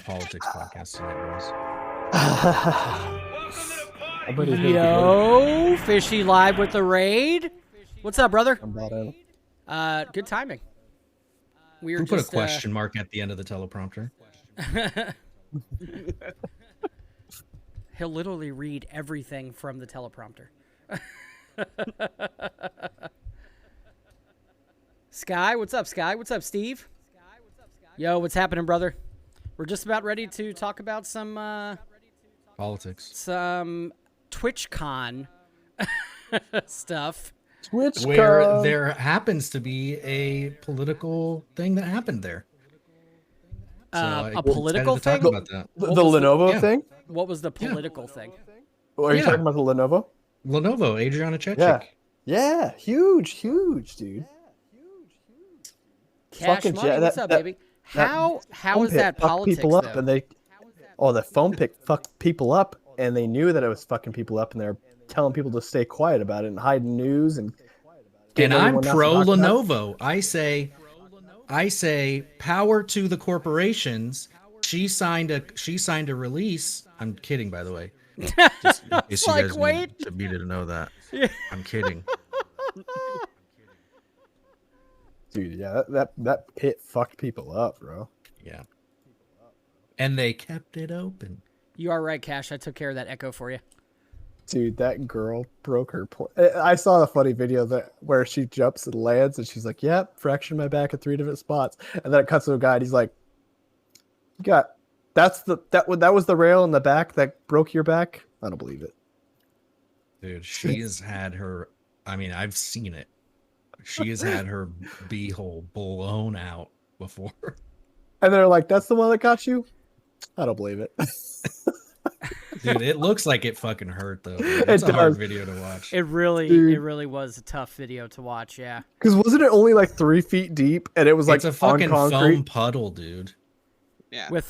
politics podcast tonight, boys. Yo, Fishy live with the raid. What's up, brother? Good timing. We Who put a question mark at the end of the teleprompter? He'll literally read everything from the teleprompter. Sky, what's up, Sky? What's up, Steve? Yo, what's happening, brother? We're just about ready to talk about some politics, some TwitchCon stuff. TwitchCon. Where there happens to be a political thing that happened there. So A political thing? About that. The Lenovo thing? What was the political thing? Are you talking about the Lenovo? Lenovo, Adriana Chechik. Yeah, huge, dude. Cash money, what's up, baby? How is that politics, people up though? and the phone pick fucked people up, and they knew that it was fucking people up, and they're telling people to stay quiet about it and hide news and I'm pro Lenovo. I say power to the corporations. She signed a release. I'm kidding, by the way. Just in case you guys need to know that. Yeah. I'm kidding. Dude, yeah, that pit fucked people up, bro. Yeah. And they kept it open. You are right, Cash. I took care of that echo for you. Dude, that girl broke her point. I saw the funny video where she jumps and lands, and she's like, "Yep, fractured my back at 3 different spots." And then it cuts to a guy, and he's like, that was the rail in the back that broke your back." I don't believe it. Dude, she has had her. I mean, I've seen it. She has had her beehole blown out before. And they're like, "That's the one that got you?" I don't believe it. Dude, it looks like it fucking hurt though. It's a hard video to watch. It really was a tough video to watch. Yeah. Because wasn't it only like 3 feet deep, and it was like it's a fucking concrete? Foam puddle, dude. Yeah. With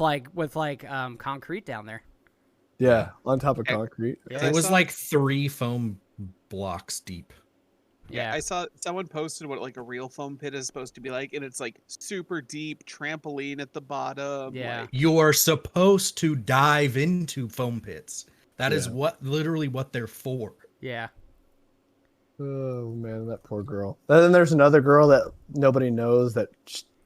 concrete down there. Yeah, on top of concrete. Yeah, it was like 3 foam blocks deep. Yeah, I saw someone posted what like a real foam pit is supposed to be like, and it's like super deep, trampoline at the bottom. Yeah, like... you are supposed to dive into foam pits. That is literally what they're for. Yeah. Oh man, that poor girl. And then there's another girl that nobody knows that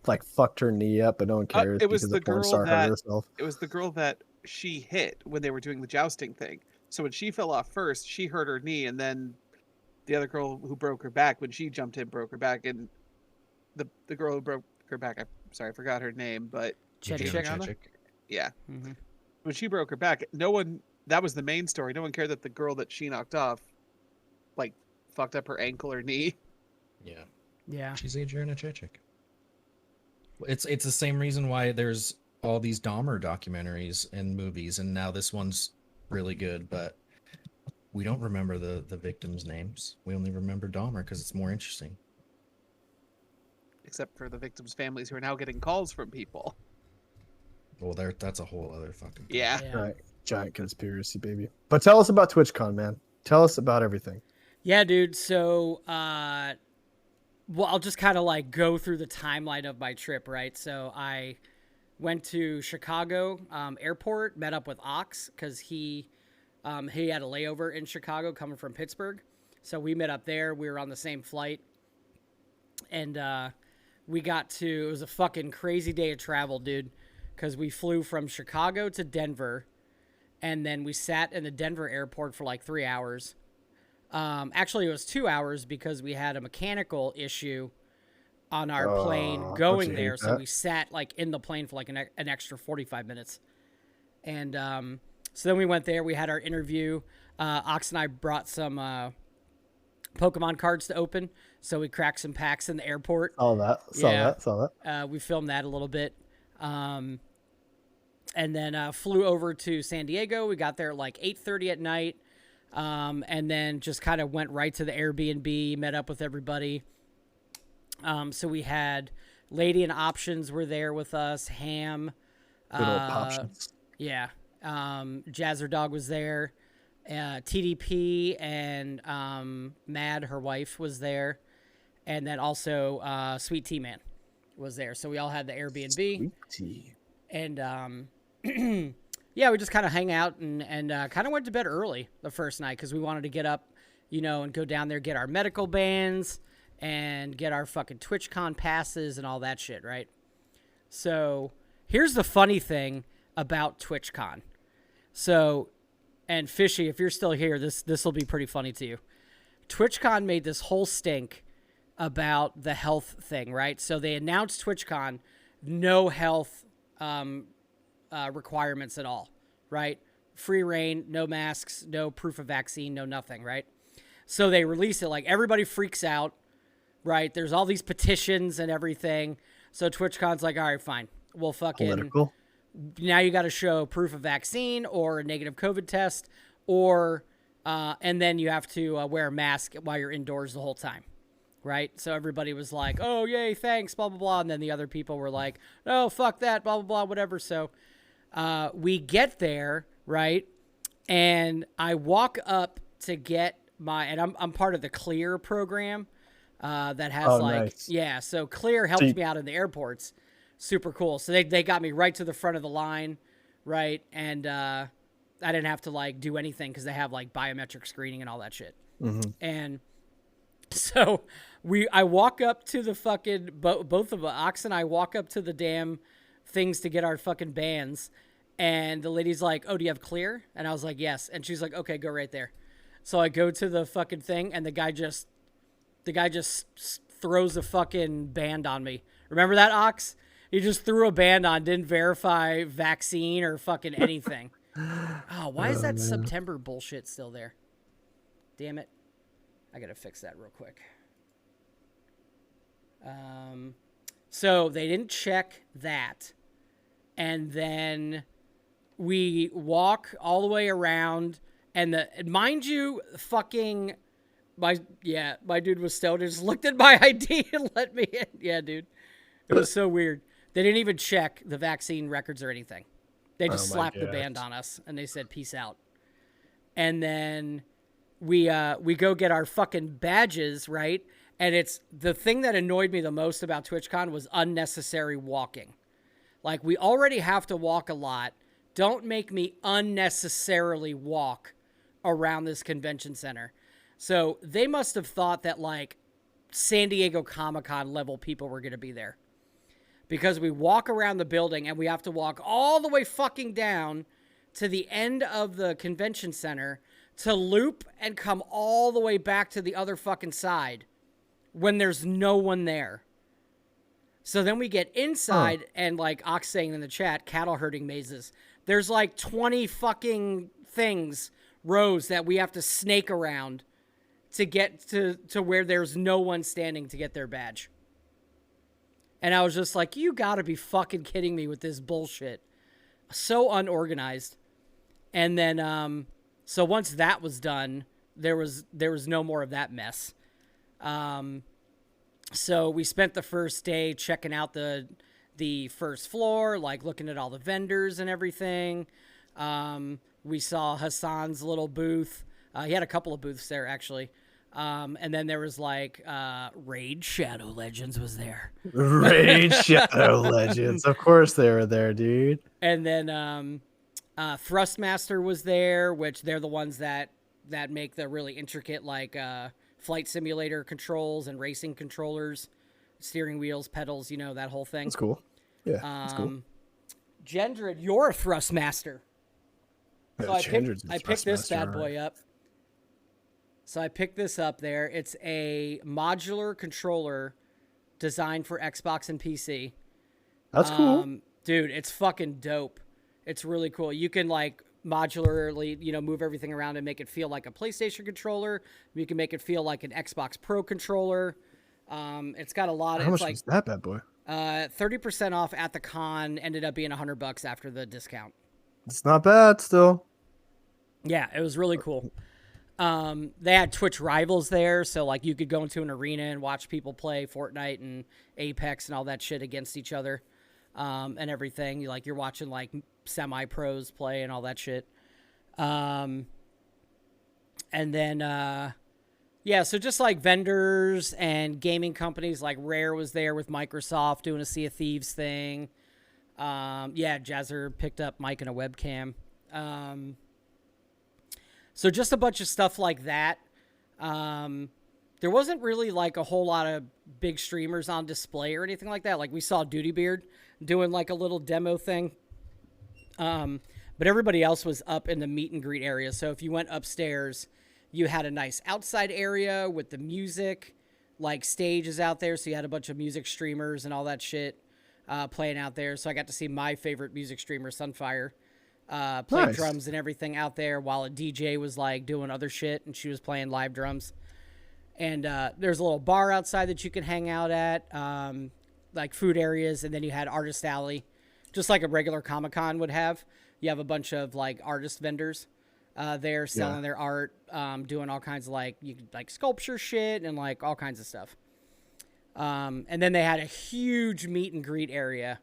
like fucked her knee up, but no one cares it was because the porn girl star hurt herself. It was the girl that she hit when they were doing the jousting thing. So when she fell off first, she hurt her knee, and then the other girl who broke her back when she jumped in broke her back, and the girl who broke her back, I forgot her name, but Chechik. Yeah. Mm-hmm. When she broke her back, that was the main story. No one cared that the girl that she knocked off, like, fucked up her ankle or knee. Yeah. Yeah. She's Adriana Chechik. It's the same reason why there's all these Dahmer documentaries and movies, and now this one's really good, but we don't remember the victims' names. We only remember Dahmer because it's more interesting. Except for the victims' families who are now getting calls from people. Well, that's a whole other fucking thing. Yeah. Right. Giant conspiracy, baby. But tell us about TwitchCon, man. Tell us about everything. Yeah, dude. So, I'll just kind of like go through the timeline of my trip, right? So I went to Chicago airport, met up with Ox because he had a layover in Chicago coming from Pittsburgh. So we met up there. We were on the same flight. And it was a fucking crazy day of travel, dude, because we flew from Chicago to Denver. And then we sat in the Denver airport for like 3 hours. Actually, it was 2 hours because we had a mechanical issue on our plane going there. So we sat like in the plane for like an extra 45 minutes. And so then we went there. We had our interview. Ox and I brought some Pokemon cards to open. So we cracked some packs in the airport. Saw that. We filmed that a little bit. And then flew over to San Diego. We got there at like 8:30 at night. And then just kind of went right to the Airbnb, met up with everybody. So we had Lady and Options were there with us. Ham. Good old Options. Yeah. Jazzer Dog was there. TDP and Mad, her wife, was there. And then also Sweet Tea Man was there. So we all had the Airbnb. Sweet tea. And yeah, we just kind of hang out and kind of went to bed early the first night because we wanted to get up, and go down there, get our medical bands and get our fucking TwitchCon passes and all that shit, right? So here's the funny thing about TwitchCon. So, and Fishy, if you're still here, this will be pretty funny to you. TwitchCon made this whole stink about the health thing, right? So they announced TwitchCon, no health requirements at all, right? Free reign, no masks, no proof of vaccine, no nothing, right? So they release it, like everybody freaks out, right? There's all these petitions and everything. So TwitchCon's like, all right, fine. We'll fucking... Political. Now you got to show proof of vaccine or a negative COVID test, or and then you have to wear a mask while you're indoors the whole time, right? So everybody was like, oh, yay, thanks, blah, blah, blah. And then the other people were like, oh, fuck that, blah, blah, blah, whatever. So we get there, right? And I walk up to get and I'm part of the Clear program that has nice. Yeah, so Clear helps me out in the airports. Super cool. So they got me right to the front of the line, right? And I didn't have to like do anything because they have like biometric screening and all that shit. Mm-hmm. And so I walk up to the fucking both of Ox and I walk up to the damn things to get our fucking bands, and the lady's like, "Oh, do you have Clear?" And I was like, "Yes." And she's like, "Okay, go right there." So I go to the fucking thing, and the guy just throws a fucking band on me. Remember that, Ox? He just threw a band on, didn't verify vaccine or fucking anything. Oh, why is that September bullshit still there? Damn it. I gotta fix that real quick. So they didn't check that. And then we walk all the way around, and mind you, fucking my dude was stoned and just looked at my ID and let me in. Yeah, dude. It was so weird. They didn't even check the vaccine records or anything. They just slapped the band on us and they said, peace out. And then we go get our fucking badges, right? And it's the thing that annoyed me the most about TwitchCon was unnecessary walking. Like, we already have to walk a lot. Don't make me unnecessarily walk around this convention center. So they must have thought that like San Diego Comic-Con level people were going to be there. Because we walk around the building and we have to walk all the way fucking down to the end of the convention center to loop and come all the way back to the other fucking side when there's no one there. So then we get inside and like Ox saying in the chat, cattle herding mazes. There's like 20 fucking rows that we have to snake around to get to where there's no one standing to get their badge. And I was just like, you gotta be fucking kidding me with this bullshit. So unorganized. And then, so once that was done, there was no more of that mess. So we spent the first day checking out the first floor, like looking at all the vendors and everything. We saw Hassan's little booth. He had a couple of booths there, actually. And then there was like Raid Shadow Legends was there. Raid Shadow Legends. Of course they were there, dude. And then Thrustmaster was there, which they're the ones that make the really intricate like flight simulator controls and racing controllers, steering wheels, pedals, that whole thing. That's cool. Yeah, that's cool. Gendred, you're a Thrustmaster. So I picked this bad boy up. So I picked this up there. It's a modular controller designed for Xbox and PC. That's cool. Dude, it's fucking dope. It's really cool. You can like modularly, move everything around and make it feel like a PlayStation controller. You can make it feel like an Xbox Pro controller. It's got a lot of... How much was that bad boy? 30% off at the con, ended up being $100 after the discount. It's not bad still. Yeah, it was really cool. They had Twitch rivals there, so like you could go into an arena and watch people play Fortnite and Apex and all that shit against each other, and everything. You're watching like semi-pros play and all that shit. And then so just like vendors and gaming companies, like Rare was there with Microsoft doing a Sea of Thieves thing. Yeah, Jazzer picked up mic and a webcam. So just a bunch of stuff like that. There wasn't really like a whole lot of big streamers on display or anything like that. Like we saw Duty Beard doing like a little demo thing. But everybody else was up in the meet and greet area. So if you went upstairs, you had a nice outside area with the music, like stages out there. So you had a bunch of music streamers and all that shit playing out there. So I got to see my favorite music streamer, Sunfire, play drums and everything out there while a DJ was like doing other shit and she was playing live drums. And there's a little bar outside that you can hang out at, like food areas. And then you had Artist Alley, just like a regular Comic-Con would have. You have a bunch of like artist vendors there selling their art, doing all kinds of like sculpture shit and like all kinds of stuff. And then they had a huge meet and greet area,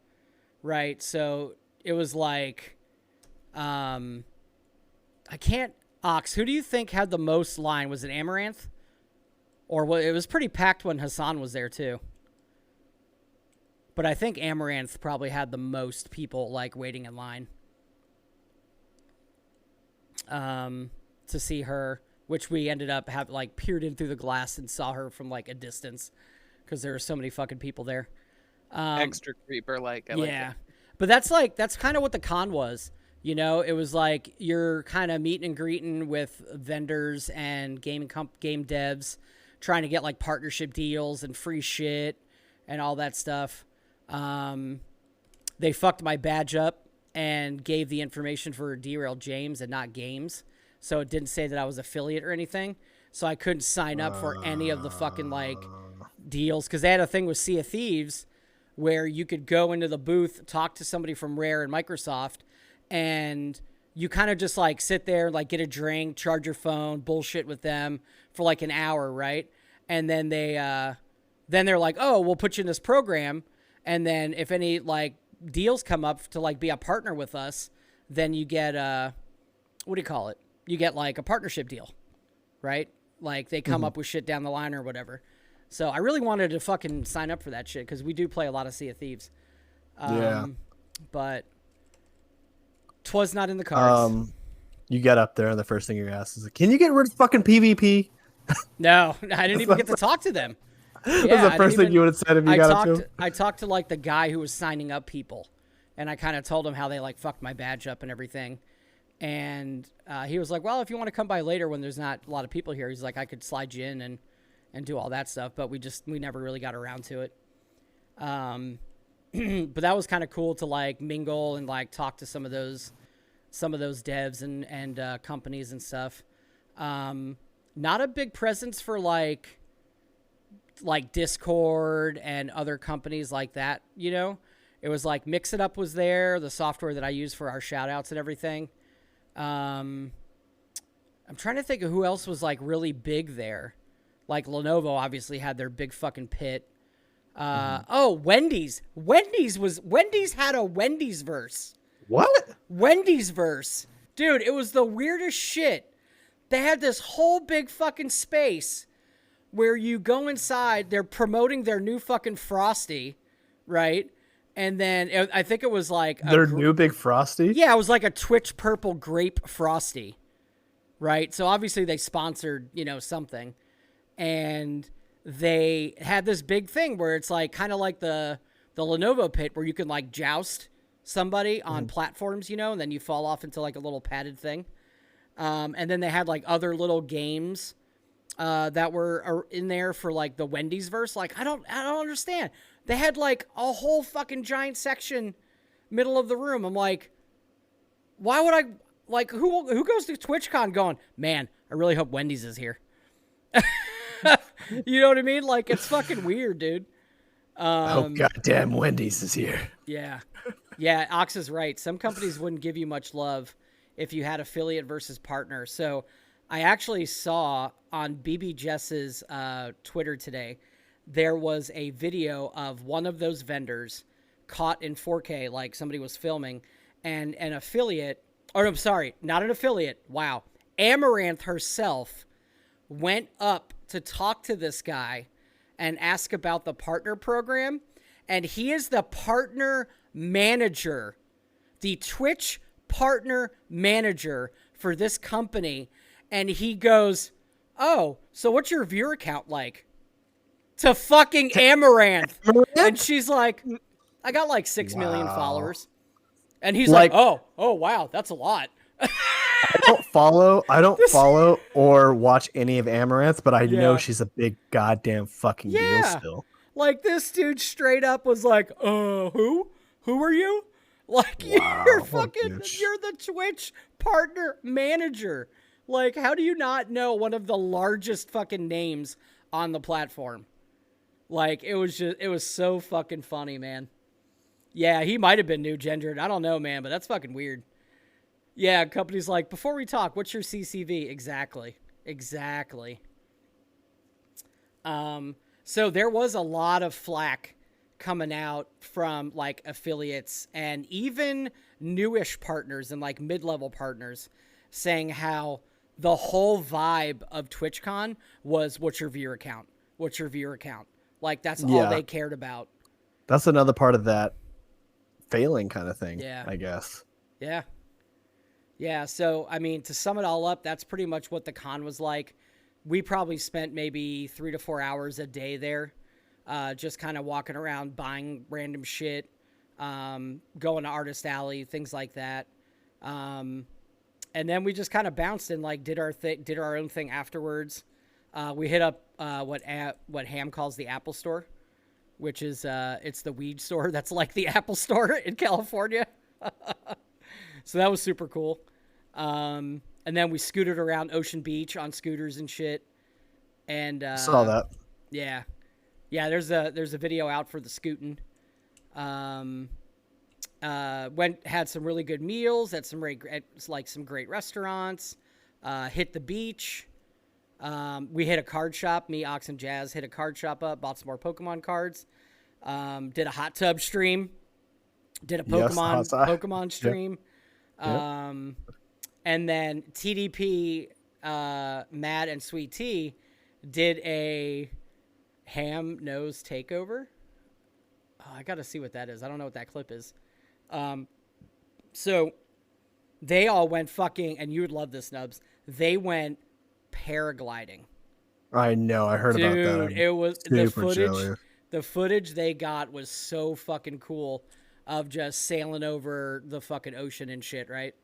right? So it was like, Ox, who do you think had the most line? Was it Amaranth? Or it was pretty packed when Hassan was there too. But I think Amaranth probably had the most people like waiting in line to see her, which we ended up peered in through the glass and saw her from like a distance because there were so many fucking people there. Extra creeper, like I like it. But that's kind of what the con was. You know, it was like you're kind of meeting and greeting with vendors and game devs, trying to get like partnership deals and free shit and all that stuff. They fucked my badge up and gave the information for D3railed James and not games. So it didn't say that I was affiliate or anything. So I couldn't sign up for any of the fucking like deals. Cause they had a thing with Sea of Thieves where you could go into the booth, talk to somebody from Rare and Microsoft, and you kind of just like sit there, like get a drink, charge your phone, bullshit with them for like an hour. Right. And then they're like, oh, we'll put you in this program. And then if any like deals come up to like be a partner with us, then you get what do you call it? You get like a partnership deal, right? Like they come up with shit down the line or whatever. So I really wanted to fucking sign up for that shit because we do play a lot of Sea of Thieves. But 'twas not in the cards. You get up there and the first thing you're asked is, can you get rid of fucking PvP? No, I didn't even get to talk to them. That was the first thing you would have said if you got up to him? I talked to like the guy who was signing up people, and I kind of told him how they like fucked my badge up and everything. And he was like, well, if you want to come by later when there's not a lot of people here, he's like, I could slide you in and do all that stuff. But we never really got around to it. But that was kind of cool to like mingle and like talk to some of those devs and companies and stuff. Not a big presence for like Discord and other companies like that, you know. It was like Mix It Up was there, the software that I use for our shout outs and everything. I'm trying to think of who else was like really big there. Like Lenovo obviously had their big fucking pit. Oh, Wendy's. Wendy's had a Wendy's verse. What? Wendy's verse. Dude, it was the weirdest shit. They had this whole big fucking space where you go inside, they're promoting their new fucking Frosty, right? And then I think it was like their new big Frosty? Yeah, it was like a Twitch purple grape Frosty, right? So obviously they sponsored, you know, something. And they had this big thing where it's like kind of like the Lenovo pit where you can like joust somebody on platforms, you know, and then you fall off into like a little padded thing. And then they had like other little games that were in there for like the Wendy's verse. Like, I don't understand. They had like a whole fucking giant section middle of the room. I'm like, why would I like, who goes to TwitchCon going, man, I really hope Wendy's is here. You know what I mean? Like, it's fucking weird, dude. I hope goddamn Wendy's is here. Yeah. Yeah. Ox is right. Some companies wouldn't give you much love if you had affiliate versus partner. So I actually saw on BB Jess's Twitter today, there was a video of one of those vendors caught in 4K, like somebody was filming, and an affiliate, or I'm sorry, not an affiliate. Wow. Amaranth herself went up to talk to this guy and ask about the partner program. And he is the partner manager, the Twitch partner manager for this company. And he goes, oh, so what's your viewer count like? To fucking Amaranth. And she's like, I got like 6 million followers. And he's like, oh, wow, that's a lot. I don't follow or watch any of Amaranth, but I know she's a big goddamn fucking deal still. Like, this dude straight up was like, who? Who are you? Like, you're the Twitch partner manager. Like, how do you not know one of the largest fucking names on the platform? Like, it was so fucking funny, man. Yeah, he might have been new gendered. I don't know, man, but that's fucking weird. Yeah, company's like, before we talk, what's your CCV? Exactly. So there was a lot of flack coming out from like affiliates and even newish partners and like mid-level partners saying how the whole vibe of TwitchCon was what's your viewer count? What's your viewer count? Like, that's all they cared about. That's another part of that failing kind of thing, I guess. Yeah, so, I mean, to sum it all up, that's pretty much what the con was like. We probably spent maybe 3 to 4 hours a day there, just kind of walking around, buying random shit, going to Artist Alley, things like that. And then we just kind of bounced and, like, did our own thing afterwards. We hit up what Ham calls the Apple Store, which is it's the weed store that's like the Apple Store in California. So that was super cool. And then we scooted around Ocean Beach on scooters and shit. And saw that. Yeah. There's a video out for the scooting. Had some really good meals at some great restaurants. Hit the beach. We hit a card shop. Me, Ox, and Jazz hit a card shop up. Bought some more Pokemon cards. Did a hot tub stream. Did a Pokemon stream. Yep. And then TDP, Matt and Sweet Tea did a ham nose takeover. Oh, I got to see what that is. I don't know what that clip is. So they all went fucking, and you would love this, Nubs. They went paragliding. I know. I heard about that. Dude, it was the footage. Jealous. The footage they got was so fucking cool of just sailing over the fucking ocean and shit, right?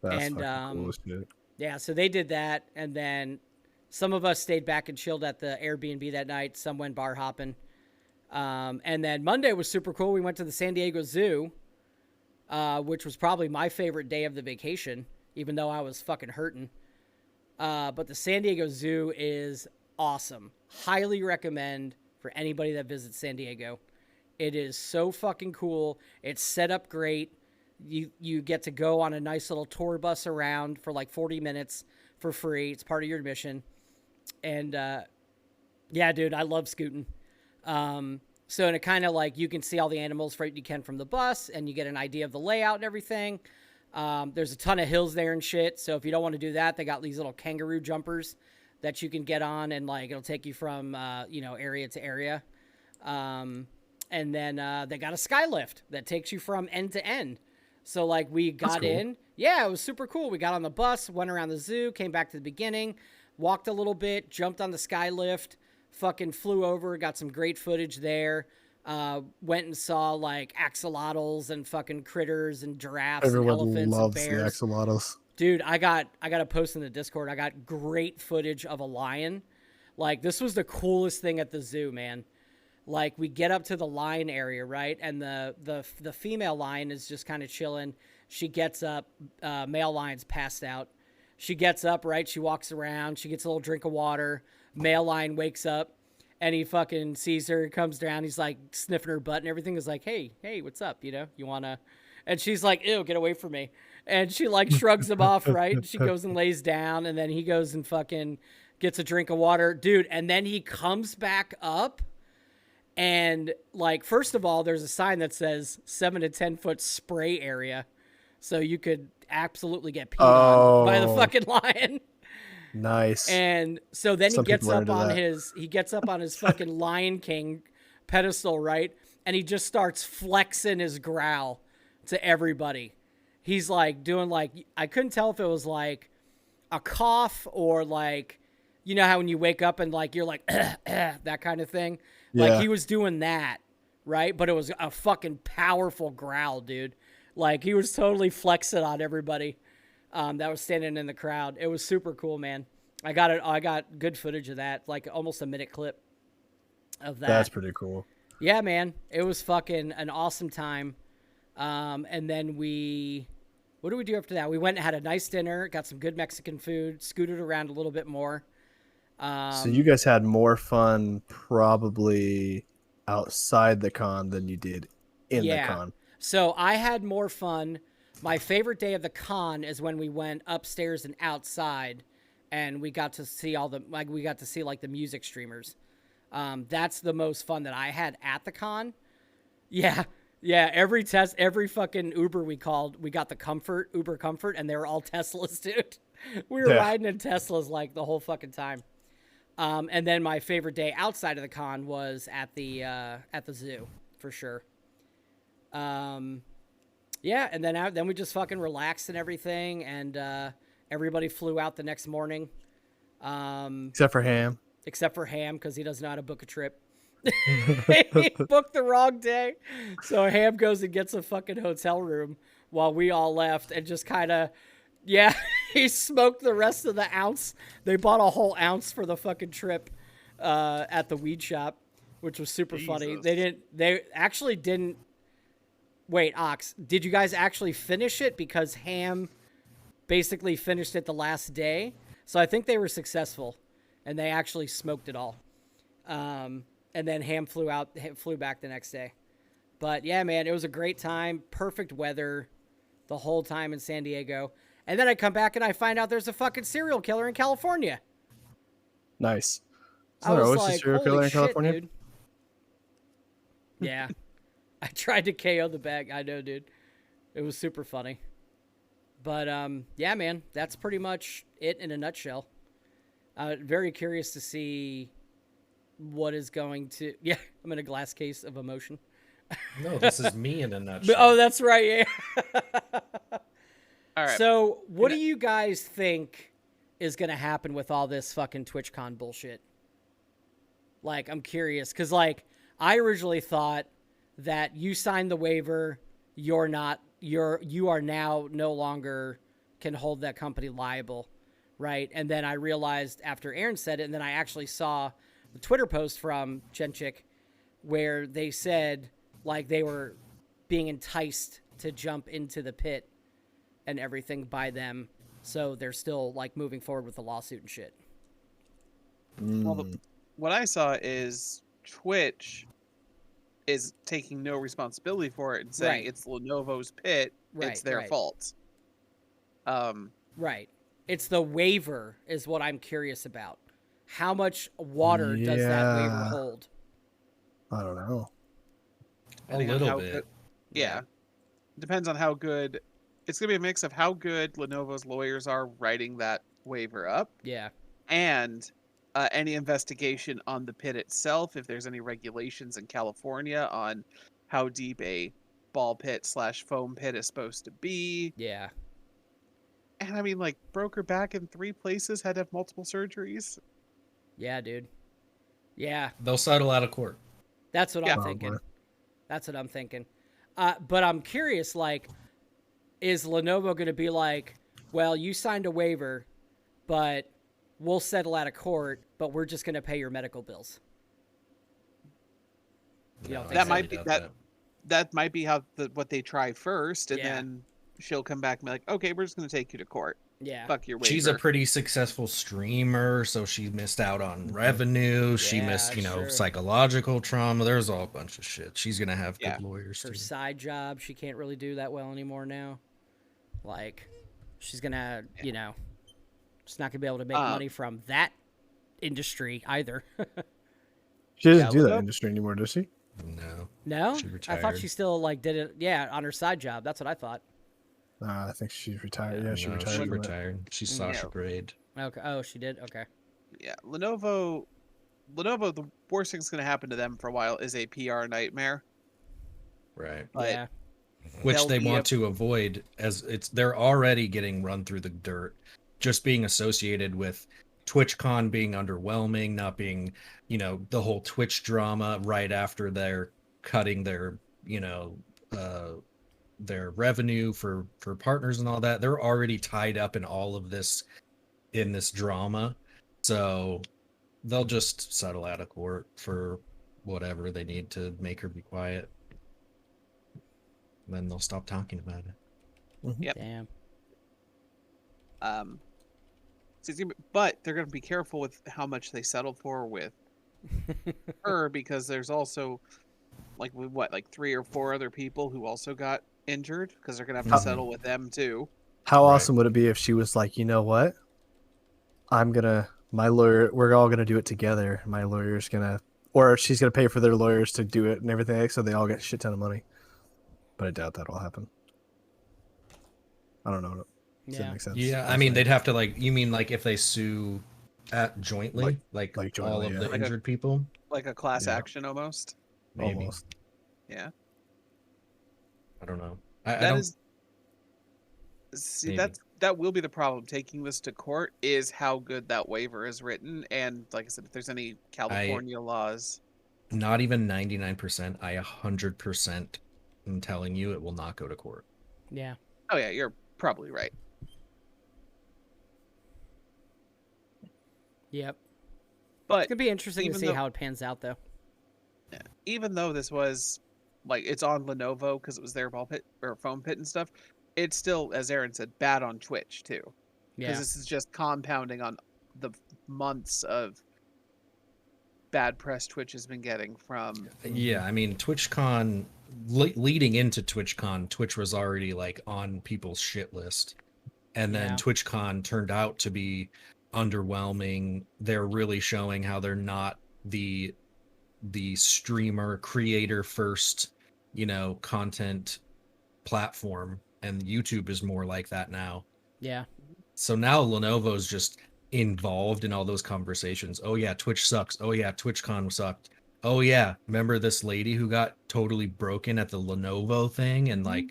That's fucking cool as shit. Yeah, so they did that, and then some of us stayed back and chilled at the Airbnb that night. Some went bar hopping. And then Monday was super cool. We went to the San Diego Zoo, which was probably my favorite day of the vacation, even though I was fucking hurting. But the San Diego Zoo is awesome. Highly recommend for anybody that visits San Diego. It is so fucking cool. It's set up great. You get to go on a nice little tour bus around for like 40 minutes for free. It's part of your admission. And yeah, dude, I love scooting. So and it kind of like you can see all the animals you can from the bus, and you get an idea of the layout and everything. There's a ton of hills there and shit. So if you don't want to do that, they got these little kangaroo jumpers that you can get on, and like it'll take you from area to area. And then they got a sky lift that takes you from end to end. So like we got in. Yeah, it was super cool. We got on the bus, went around the zoo, came back to the beginning, walked a little bit, jumped on the sky lift, fucking flew over, got some great footage there. Went and saw like axolotls and fucking critters and giraffes and elephants and bears. The axolotls. Dude, I got a post in the Discord. I got great footage of a lion. Like this was the coolest thing at the zoo, man. Like we get up to the lion area, right? And the female lion is just kind of chilling. She gets up, male lion's passed out. She gets up, right? She walks around. She gets a little drink of water. Male lion wakes up, and he fucking sees her, comes down. He's like sniffing her butt and everything. Is like, hey, what's up? You wanna? And she's like, ew, get away from me. And she like shrugs him off, right? She goes and lays down, and then he goes and fucking gets a drink of water, dude. And then he comes back up. And like, first of all, there's a sign that says 7 to 10 foot spray area. So you could absolutely get peed on by the fucking lion. Nice. And so then he gets up on his fucking Lion King pedestal, right? and he just starts flexing his growl to everybody. He's like doing like, I couldn't tell if it was like a cough or like, you know how when you wake up and like you're like that kind of thing. Like Yeah. he was doing that, right? But it was a fucking powerful growl, dude. Like he was totally flexing on everybody that was standing in the crowd. It was super cool, man. I got good footage of that, like almost a minute clip of that. That's pretty cool. Yeah, man. It was fucking an awesome time. And then what did we do after that? We went and had a nice dinner, got some good Mexican food, scooted around a little bit more. So you guys had more fun probably outside the con than you did in the con. So I had more fun. My favorite day of the con is when we went upstairs and outside and we got to see like the music streamers. That's the most fun that I had at the con. Yeah. Yeah, every fucking Uber we called, we got the Uber Comfort, and they were all Teslas, dude. We were riding in Teslas like the whole fucking time. And then my favorite day outside of the con was at the zoo, for sure. Yeah, and then we just fucking relaxed and everything, and everybody flew out the next morning. Except for Ham. Except for Ham, because he doesn't know how to book a trip. He booked the wrong day. So Ham goes and gets a fucking hotel room while we all left and just kind of, he smoked the rest of the ounce. They bought a whole ounce for the fucking trip at the weed shop, which was super funny. They actually didn't. Wait, Ox, did you guys actually finish it? Because Ham basically finished it the last day. So I think they were successful and they actually smoked it all. And then Ham flew back the next day. But yeah, man, it was a great time. Perfect weather the whole time in San Diego. And then I come back and I find out there's a fucking serial killer in California. Nice. I was always like, a serial killer in California? dude. Yeah. I tried to KO the bag. I know, dude. It was super funny. But yeah, man, that's pretty much it in a nutshell. Very curious to see what is going to... Yeah, I'm in a glass case of emotion. No, this is me in a nutshell. Oh, that's right, yeah. All right. So, what do you guys think is going to happen with all this fucking TwitchCon bullshit? Like, I'm curious, because, like, I originally thought that you signed the waiver, you are now no longer can hold that company liable, right? And then I realized after Aaron said it, and then I actually saw the Twitter post from Chenchik where they said like they were being enticed to jump into the pit and everything by them. So they're still like moving forward with the lawsuit and shit. Well, what I saw is Twitch is taking no responsibility for it and saying it's Lenovo's pit. It's their fault. Right. It's the waiver is what I'm curious about. How much water does that waiver hold? I don't know. A little bit. Yeah. Depends on how good. It's going to be a mix of how good Lenovo's lawyers are writing that waiver up. Yeah. And any investigation on the pit itself, if there's any regulations in California on how deep a ball pit / foam pit is supposed to be. Yeah. And I mean, like, broke her back in 3 places, had to have multiple surgeries. Yeah, dude. Yeah. They'll settle out of court. That's what I'm thinking. That's what I'm thinking. But I'm curious, like, is Lenovo going to be like, well, you signed a waiver, but we'll settle out of court, but we're just going to pay your medical bills? You don't think that so? might be that might be how what they try first, and then she'll come back and be like, okay, we're just going to take you to court. Yeah. Fuck your waiver. She's a pretty successful streamer, so she missed out on revenue. She missed, psychological trauma. There's all a bunch of shit. She's going to have good lawyers. Her side job, she can't really do that well anymore now. Like, she's going to, she's not going to be able to make money from that industry either. She doesn't do that industry anymore, does she? No? She retired. I thought she still, did it, on her side job. That's what I thought. I think she's retired. Yeah, she retired. She retired. She's Sasha Grade. Okay. Oh, she did? Okay. Yeah. Lenovo, the worst thing's going to happen to them for a while is a PR nightmare. Right. But Yeah. Which there'll they be want to avoid, as they're already getting run through the dirt, just being associated with TwitchCon being underwhelming, not being, the whole Twitch drama right after they're cutting their, their revenue for partners and all that. They're already tied up in all of this, in this drama. So they'll just settle out of court for whatever they need to make her be quiet. Then they'll stop talking about it. Yep. Damn. But they're going to be careful with how much they settle for with her, because there's also like 3 or 4 other people who also got injured, because they're going to have to settle with them too. How Right. awesome would it be if she was like, you know what? My lawyer, we're all gonna do it together. My lawyer's gonna, or she's gonna pay for their lawyers to do it and everything, so they all get a shit ton of money. But I doubt that'll happen. I don't know. Does that Yeah. make sense? Yeah, I mean, they'd have to, like, you mean like if they sue jointly, like all jointly, of yeah. the Like injured people? Like a class Yeah. action almost. Maybe. Almost. Yeah. I don't know. I That don't. is. See, Maybe. that will be the problem. Taking this to court is how good that waiver is written, and like I said, if there's any California laws. Not even 99%. I 100% am telling you it will not go to court. Yeah. Oh yeah, you're probably right. Yep. But It's gonna be interesting to even see though- how it pans out, though. even though this was like it's on Lenovo because it was their ball pit or foam pit and stuff, it's still, as Aaron said, bad on Twitch too. Because Yeah. this is just compounding on the months of bad press Twitch has been getting from. Yeah, I mean, TwitchCon, leading into TwitchCon, Twitch was already like on people's shit list. And then Yeah. TwitchCon turned out to be underwhelming. They're really showing how they're not the streamer creator first, content platform, and YouTube is more like that now. Yeah. So now Lenovo's just involved in all those conversations. Oh yeah, Twitch sucks. Oh yeah, TwitchCon sucked. Oh yeah, remember this lady who got totally broken at the Lenovo thing, and like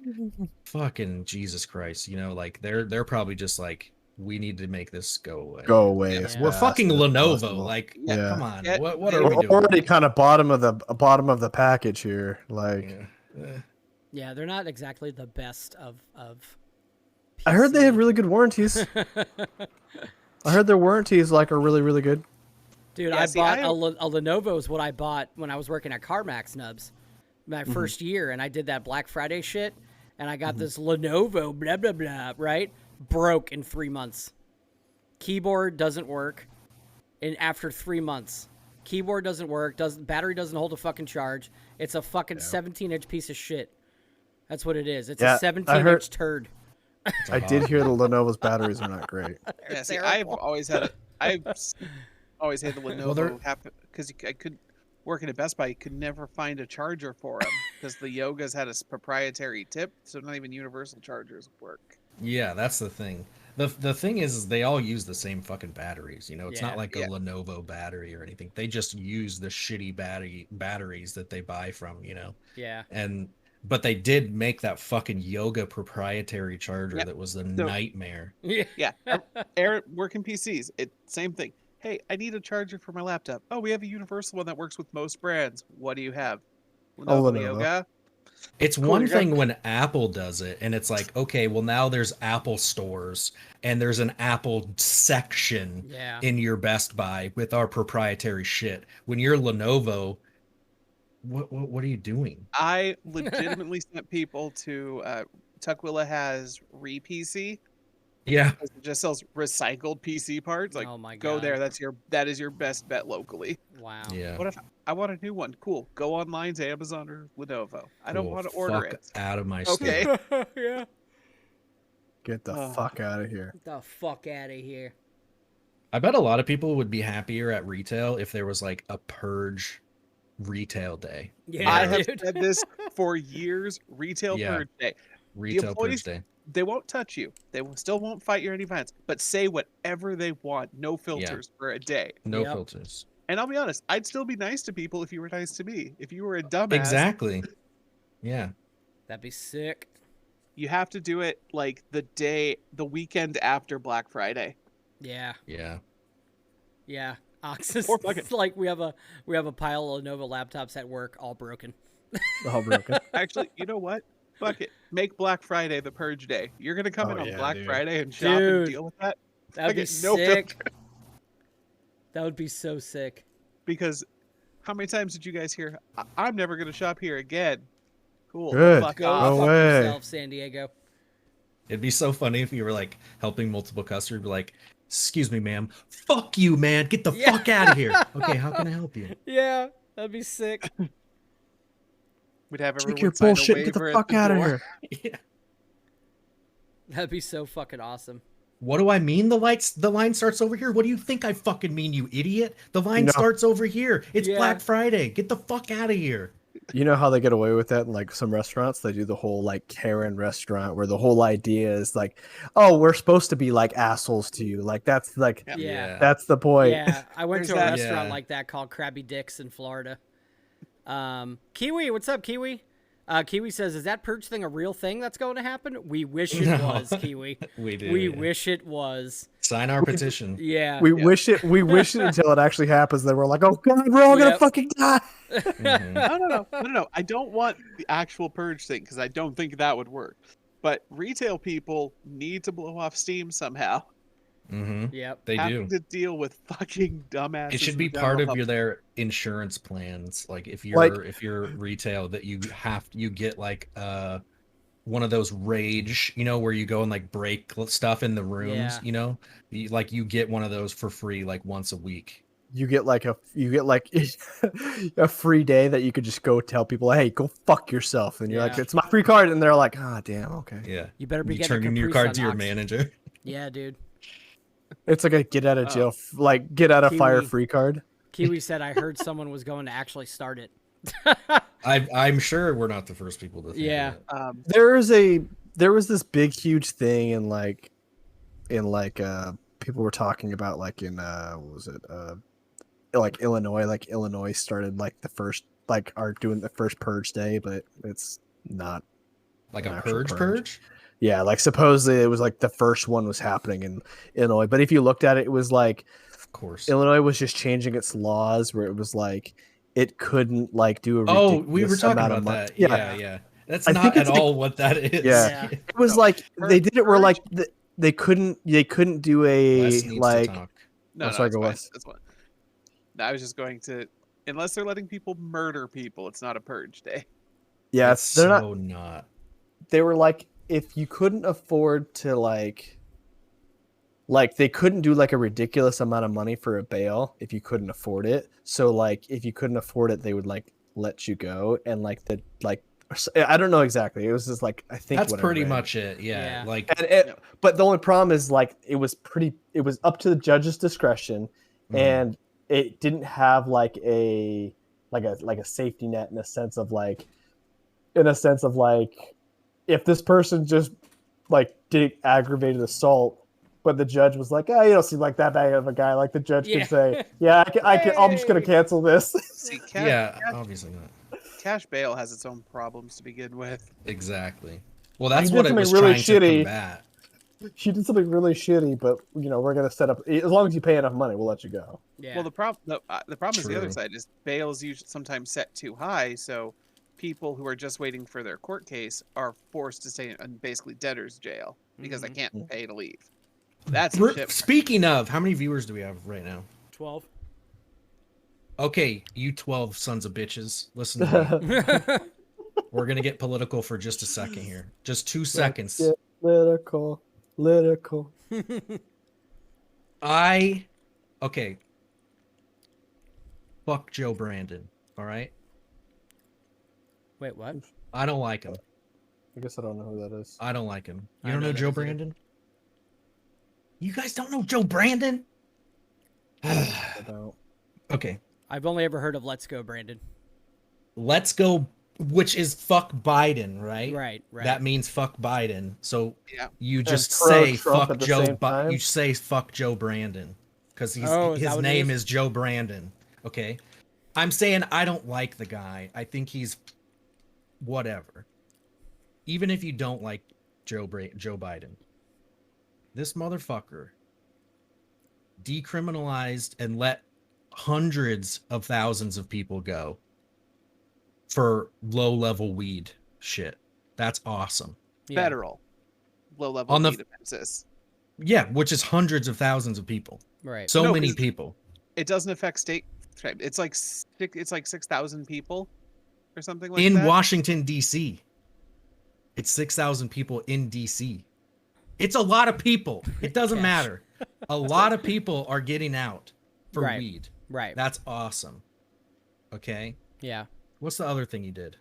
fucking Jesus Christ, like they're probably just like, we need to make this go away. Go away. Yeah. as We're fast fucking as Lenovo. possible. Like, Yeah. come on. Yeah, What they are we We're doing? already kind of bottom of the package here. Like, Yeah. Yeah. They're not exactly the best of. I heard they PC. have really good warranties. I heard their warranties are really, really good. Dude, Yeah, I see, bought I- a Lenovo is what I bought when I was working at CarMax Nubs, my first year, and I did that Black Friday shit, and I got this Lenovo blah blah blah, right? Broke in 3 months. Keyboard doesn't work, and after 3 months, keyboard doesn't work. Battery doesn't hold a fucking charge. It's a fucking 17-inch piece of shit. That's what it is. It's Yeah, a I 17-inch turd. I did hear the Lenovo's batteries are not great. Yeah, see, terrible. I've always had the Well, they're- Lenovo happen because I could work at Best Buy. You could never find a charger for them because the Yoga's had a proprietary tip, so not even universal chargers work. Yeah, that's the thing. The thing is they all use the same fucking batteries. It's Yeah. not like a Yeah. Lenovo battery or anything. They just use the shitty batteries that they buy from, Yeah. But they did make that fucking Yoga proprietary charger Yep. that was a So- nightmare. Yeah. Yeah, Aaron, working PCs, same thing. Hey, I need a charger for my laptop. Oh, we have a universal one that works with most brands. What do you have? Lenovo Lenovo. Yoga. It's Cool, one you're gonna- thing when Apple does it, and it's like, okay, well now there's Apple stores and there's an Apple section Yeah. in your Best Buy with our proprietary shit. When you're Lenovo, what are you doing? I legitimately sent people to Tukwila has RePC. Yeah, It just sells recycled PC parts. Like, Oh my go God. there. That is your best bet locally. Wow. yeah. What if I want a new one? Cool. Go online to Amazon or Lenovo. I don't Cool. want to order Fuck it. out of my Okay. store. Yeah. Get the Oh. fuck out of here. Get the fuck out of here. I bet a lot of people would be happier at retail if there was like a purge retail day. Yeah, I have dude. said this for years. Retail Yeah. purge day. Retail employees- purge day. They won't touch you. Still won't fight your any violence, but say whatever they want. No filters for a day. No Yep. filters. And I'll be honest, I'd still be nice to people if you were nice to me. If you were a dumbass, Exactly. Yeah. That'd be sick. You have to do it like the weekend after Black Friday. Yeah. Yeah. Yeah. Oxus. Or fuck it. It's like we have a pile of Lenovo laptops at work, all broken. All broken. Actually, you know what? Fuck it. Make Black Friday the purge day. You're gonna come in on yeah, Black dude. Friday and shop and Dude. deal with that. That'd be No sick. filter. That would be so sick. Because how many times did you guys hear? I'm never gonna shop here again. Cool. Good. Fuck Go off. No fuck way. yourself, San Diego. It'd be so funny if you were like helping multiple customers, be like, "Excuse me, ma'am. Fuck you, man. Get the Yeah. fuck out of here." Okay, how can I help you? Yeah, that'd be sick. We'd have everyone Take your sign a bullshit and get the waiver at fuck out of door. here. Yeah. That'd be so fucking awesome. What do I mean? The line starts over here. What do you think I fucking mean, you idiot? The line No. starts over here. It's Yeah. Black Friday. Get the fuck out of here. You know how they get away with that in like some restaurants? They do the whole like Karen restaurant where the whole idea is like, oh, we're supposed to be like assholes to you. Like that's like Yeah. that's the point. Yeah, I went There's to a that. restaurant Yeah. like that called Krabby Dick's in Florida. Kiwi, what's up, Kiwi? Kiwi says, "Is that purge thing a real thing that's going to happen?" We wish it No. was, Kiwi. We do. We yeah. wish it was. Sign our petition. Yeah. We wish it until it actually happens. Then we're like, oh god, we're all gonna Yep. fucking die. Mhm. No. I don't want the actual purge thing because I don't think that would work. But retail people need to blow off steam somehow. Mhm. Yep. They Having do. to deal with fucking dumbasses. It should in be the part general of public. their insurance plans. Like if you're retail, that you get like one of those rage, where you go and like break stuff in the rooms. Yeah. You get one of those for free like once a week. You get like a free day that you could just go tell people, hey, go fuck yourself. And you're like, Yeah. it's my free card, and they're like, ah, damn, okay. Yeah. You better be You getting turn a your Capri card to your Sun, Ox. manager. Yeah, dude. It's like a get out of jail, like get out of fire Kiwi. free card. Kiwi said, "I heard someone was going to actually start it." I'm sure we're not the first people to think Yeah. of that. There was this big huge thing in people were talking about like in what was it like Illinois started like the first like are doing the first purge day, but it's not Like an a actual purge? Yeah, like supposedly it was like the first one was happening in Illinois, but if you looked at it, it was like Of course. Illinois was just changing its laws where it was like it couldn't like do a Oh, we were ridiculous talking amount of about money. that. Yeah. That's I not think at it's like- all what that is. Yeah. Yeah. It was No, like they did it where purge- like they couldn't do a Les needs like to talk. No, Oh, sorry, that's go fine. Wes. That's fine. No, I was just going to, unless they're letting people murder people, it's not a purge day. yeah It's they're so not. They were like if you couldn't afford to like they couldn't do like a ridiculous amount of money for a bail if you couldn't afford it. So like if you couldn't afford it, they would like let you go and like the like I don't know exactly. It was just like I think That's what I pretty read. much it. Yeah. Yeah. Like And but the only problem is like it was up to the judge's discretion, and it didn't have like a safety net in a sense of like if this person just like did aggravated assault, but the judge was like, oh, you don't seem like that bad of a guy. Like the judge Yeah. could say, yeah, I'm just gonna Yay. cancel this. See, obviously not. cash bail has its own problems to begin with. Exactly. Well, that's He what did it was something really trying to shitty. combat. She did something really shitty, but we're gonna set up as long as you pay enough money, we'll let you go. Yeah. Well, the problem is the other True. side is bail's usually sometimes set too high, so people who are just waiting for their court case are forced to stay in basically debtor's jail because they can't pay to leave. That's the shit. Speaking of, how many viewers do we have right now? 12. Okay, you 12 sons of bitches. Listen to me. We're going to get political for just a second here. Just 2 seconds. Yeah, political. Okay. Fuck Joe Brandon. All right? Wait, what? I don't like him. I guess I don't know who that is. I don't like him. I You don't know know that Joe is either. Brandon? You guys don't know Joe Brandon? I don't. Okay. I've only ever heard of Let's Go, Brandon. Let's go, which is fuck Biden, right? Right. That means fuck Biden. So Yeah. you just pro say Trump fuck at the Joe. same time? You say fuck Joe Brandon because Oh, is that his what it name is? is Joe Brandon. Okay, I'm saying I don't like the guy. I think he's whatever. Even if you don't like Joe Biden, this motherfucker decriminalized and let hundreds of thousands of people go for low-level weed shit. That's awesome. Yeah. Federal low-level On the- weed offenses. Yeah, which is hundreds of thousands of people. Right. So No, many 'cause people. It doesn't affect state. It's like 6,000 people or something like In that. Washington, D.C. It's 6,000 people in D.C. It's a lot of people. It doesn't Cash. matter. A lot of people are getting out for Right. weed. Right. That's awesome. Okay. Yeah. What's the other thing he did?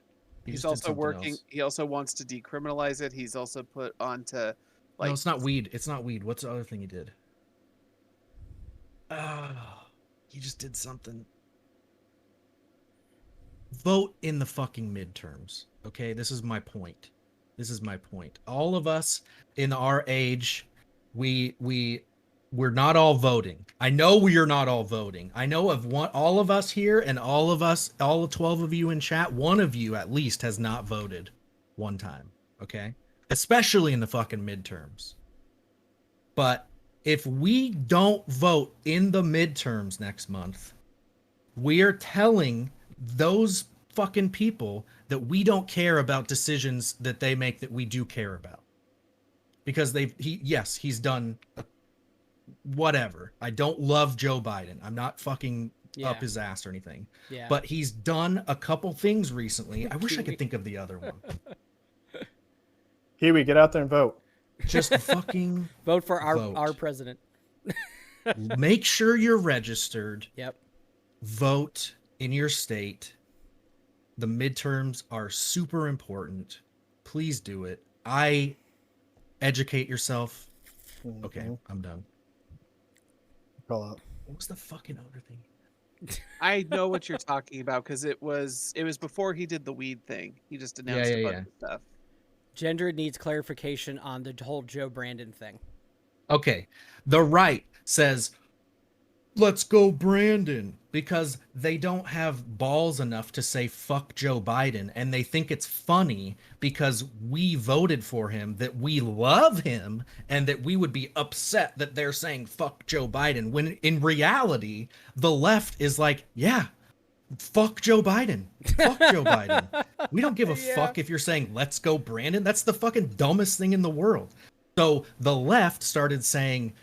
He He's just did also something working. else. He also wants to decriminalize it. He's also put onto No, like it's not weed. It's not weed. What's the other thing he did? He just did something. Vote in the fucking midterms. Okay, this is my point. This is my point. All of us in our age, we're not all voting. I know we are not all voting. I know of one, all of us here, and all of us, all 12 of you in chat, one of you at least has not voted one time. Okay, especially in the fucking midterms. But if we don't vote in the midterms next month, we are telling those fucking people that we don't care about decisions that they make that we do care about. Because he's done whatever. I don't love Joe Biden. I'm not fucking up his ass or anything. Yeah. But he's done a couple things recently. I wish I could think of the other one. Kiwi, get out there and vote. Just fucking Vote for vote. our president. Make sure you're registered. Yep. Vote in your state. The midterms are super important. Please do it. Educate yourself. Okay, I'm done. Call out. What was the fucking other thing? I know what you're talking about because it was before he did the weed thing. He just announced a bunch of stuff. Gender needs clarification on the whole Joe Brandon thing. Okay, the right says, let's go Brandon, because they don't have balls enough to say fuck Joe Biden, and they think it's funny because we voted for him, that we love him, and that we would be upset that they're saying fuck Joe Biden, when in reality, the left is like, yeah, fuck Joe Biden. Fuck Joe Biden. We don't give a fuck if you're saying let's go Brandon. That's the fucking dumbest thing in the world. So the left started saying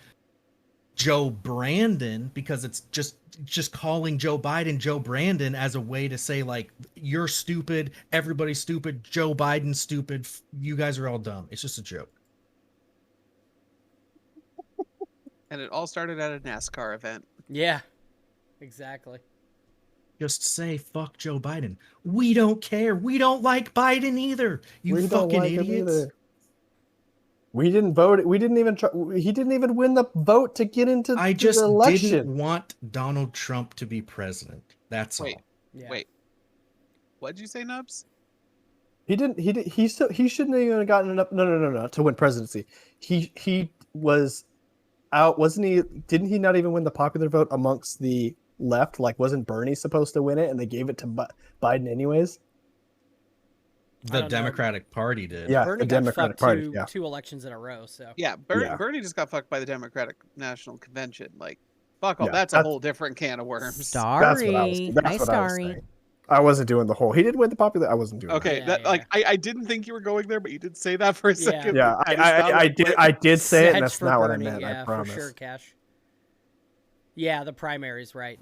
Joe Brandon because it's just calling Joe Biden Joe Brandon as a way to say, like, you're stupid, everybody's stupid, Joe Biden's stupid, you guys are all dumb. It's just a joke. And it all started at a NASCAR event. Yeah, exactly. Just say fuck Joe Biden. We don't care. We don't like Biden either. You We don't fucking like him idiots. either. We didn't vote. We didn't even try. He didn't even win the vote to get into I just the election. didn't want Donald Trump to be president. That's Wait. all. Yeah. Wait. What'd you say, Nubs? He didn't. He shouldn't have even gotten enough. No. To win presidency, he was out, wasn't he? Didn't he not even win the popular vote amongst the left? Like, wasn't Bernie supposed to win it, and they gave it to Biden anyways? The Democratic Party did. Yeah, Bernie the got Democratic fucked Party. Yeah. two elections in a row. So Yeah, Yeah. Bernie just got fucked by the Democratic National Convention. Like, fuck all. Yeah, that's a whole different can of worms. That's what I was. That's what I was saying. I wasn't doing the whole. He did win the popular. I wasn't doing. Okay, Yeah, like I didn't think you were going there, but you did say that for a second. Yeah, I did say it, and that's not what I meant. Yeah, I promise. for sure, Cash. Yeah, the primaries, right?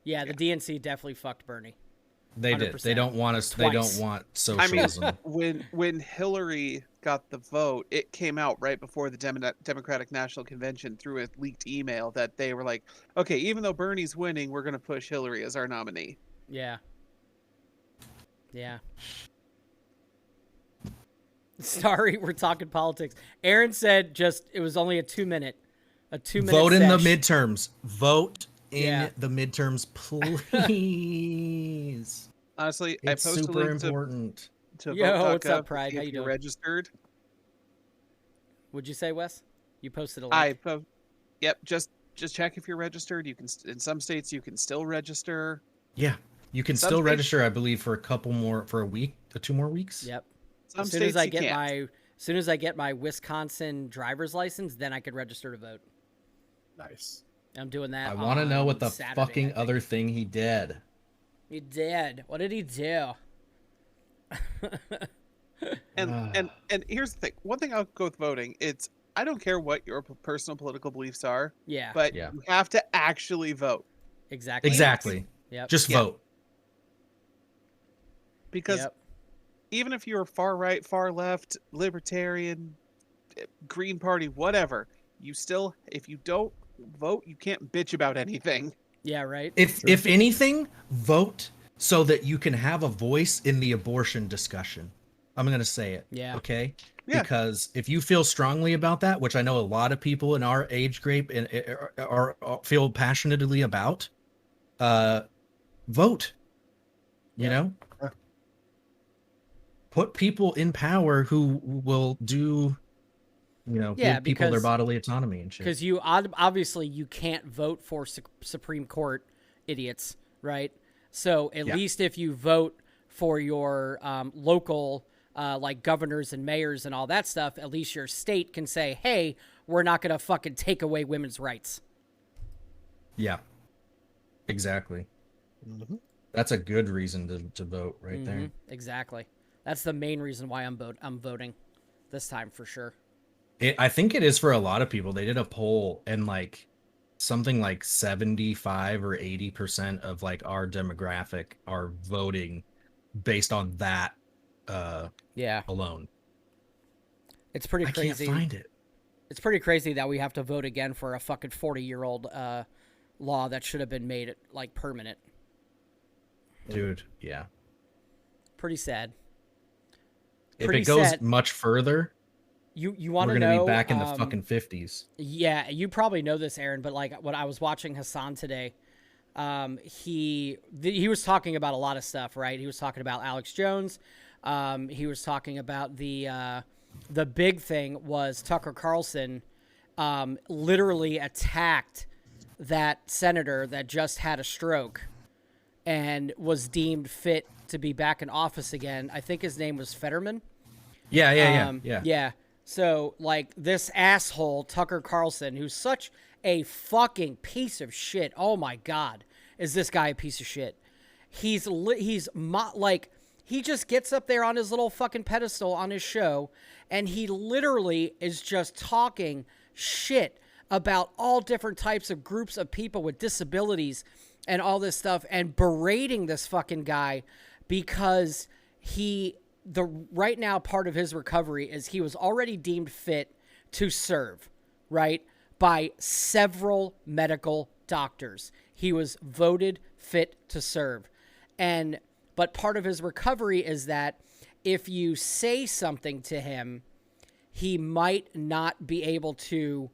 Yeah, the DNC definitely fucked Bernie. They did. 100%. They don't want us. They Twice. don't want I mean, socialism. when Hillary got the vote, it came out right before the Democratic National Convention through a leaked email that they were like, okay, even though Bernie's winning, we're going to push Hillary as our nominee. Yeah. Yeah. Sorry, we're talking politics. Aaron said it was only a 2-minute Vote in the sesh. midterms. Vote in Yeah. the midterms, please. Honestly, It's I posted a super link important. to Yo, vote.gov what's up, to Pride? see How if you you're doing? registered. Would you say, Wes? You posted a link. Yep, just check if you're registered. You can in some states you can still register. Yeah. You can Some still states- register, I believe, for a week, 2 more weeks. Yep. Some As soon as states I you get can't. my Wisconsin driver's license, then I could register to vote. Nice. I'm doing that. I want to know what the Saturday, fucking other thing he did. He did. What did he do? And here's the thing. One thing I'll go with voting. It's I don't care what your personal political beliefs are, Yeah. but Yeah. you have to actually vote Exactly. Exactly. Yep. Just Yeah. vote. because Yep. even if you're far right, far left, libertarian, Green Party, whatever, you still if you don't vote, you can't bitch about anything. Yeah. Right. If anything, vote so that you can have a voice in the abortion discussion. I'm going to say it. Yeah. Okay? Yeah. Because if you feel strongly about that, which I know a lot of people in our age group are feel passionately about, vote. You Yep. know? Yeah. Put people in power who will do, Yeah, give people their because- bodily autonomy and shit. Because you obviously you can't vote for Supreme Court idiots, right? So at least if you vote for your local like governors and mayors and all that stuff, at least your state can say, hey, we're not going to fucking take away women's rights. Yeah. Exactly. Mhm. That's a good reason to vote right there. Mhm, exactly. That's the main reason why I'm voting this time for sure. I think it is for a lot of people. They did a poll and like something like 75 or 80% of like our demographic are voting based on that Yeah. alone. It's pretty I crazy. can't find it. It's pretty crazy that we have to vote again for a fucking 40-year-old law that should have been made like permanent. Dude, yeah. Pretty sad. If Pretty it goes sad. much further, You we're want to going to know? be back in the fucking 50s. Yeah, you probably know this, Aaron. But like when I was watching Hassan today, he was talking about a lot of stuff, right? He was talking about Alex Jones. He was talking about the big thing was Tucker Carlson literally attacked that senator that just had a stroke and was deemed fit to be back in office again. I think his name was Fetterman. Yeah. So, like, this asshole, Tucker Carlson, who's such a fucking piece of shit. Oh, my God. Is this guy a piece of shit? He just gets up there on his little fucking pedestal on his show, and he literally is just talking shit about all different types of groups of people with disabilities and all this stuff, and berating this fucking guy because right now part of his recovery is he was already deemed fit to serve, right, by several medical doctors. He was voted fit to serve. But part of his recovery is that if you say something to him, he might not be able to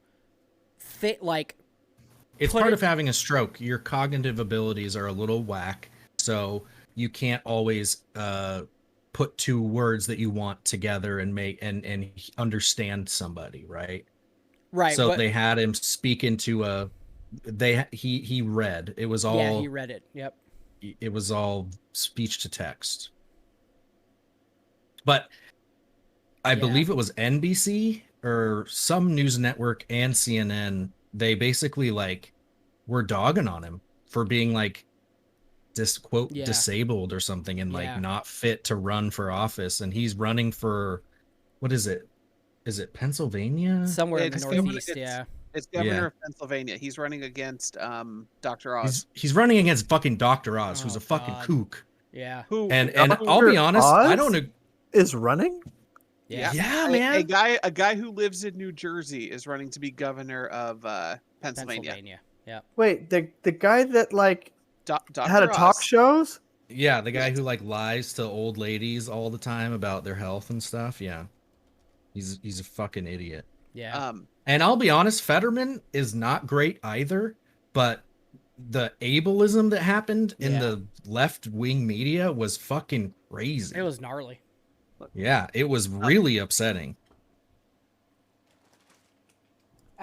it's part of having a stroke. Your cognitive abilities are a little whack, so you can't always put two words that you want together and make and understand somebody, right? Right. So they had him speak into he read. It was all Yeah, he read it. Yep. It was all speech to text. But I believe it was NBC or some news network and CNN. They basically like were dogging on him for being like disabled or something and like not fit to run for office. And he's running for, what is it? Is it Pennsylvania? Somewhere in the Northeast, It's governor of Pennsylvania. He's running against Dr. Oz. He's running against fucking Dr. Oz, who's a fucking kook. Yeah. And I'll be honest, I don't know. Is running? Yeah, man. A guy who lives in New Jersey is running to be governor of Pennsylvania. Yeah. Wait, the guy that like Dr. had a talk shows? Yeah, the guy who like lies to old ladies all the time about their health and stuff. Yeah. He's a fucking idiot. Yeah. And I'll be honest, Fetterman is not great either, but the ableism that happened in the left-wing media was fucking crazy. It was gnarly. Yeah, it was really upsetting.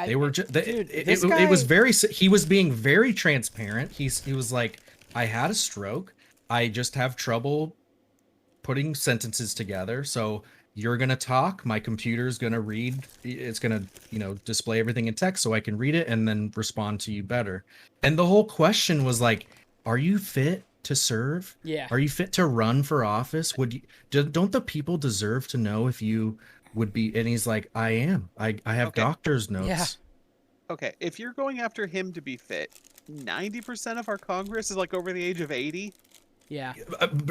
They were just it was very, he was being very transparent. He was like, I had a stroke. I just have trouble putting sentences together. So you're going to talk, my computer's going to read, it's going to, display everything in text so I can read it and then respond to you better. And the whole question was like, are you fit to serve? Yeah. Are you fit to run for office? Don't the people deserve to know if you would be? And he's like, I am. I have doctor's notes. Yeah. Okay, if you're going after him to be fit, 90% of our Congress is like over the age of 80. Yeah.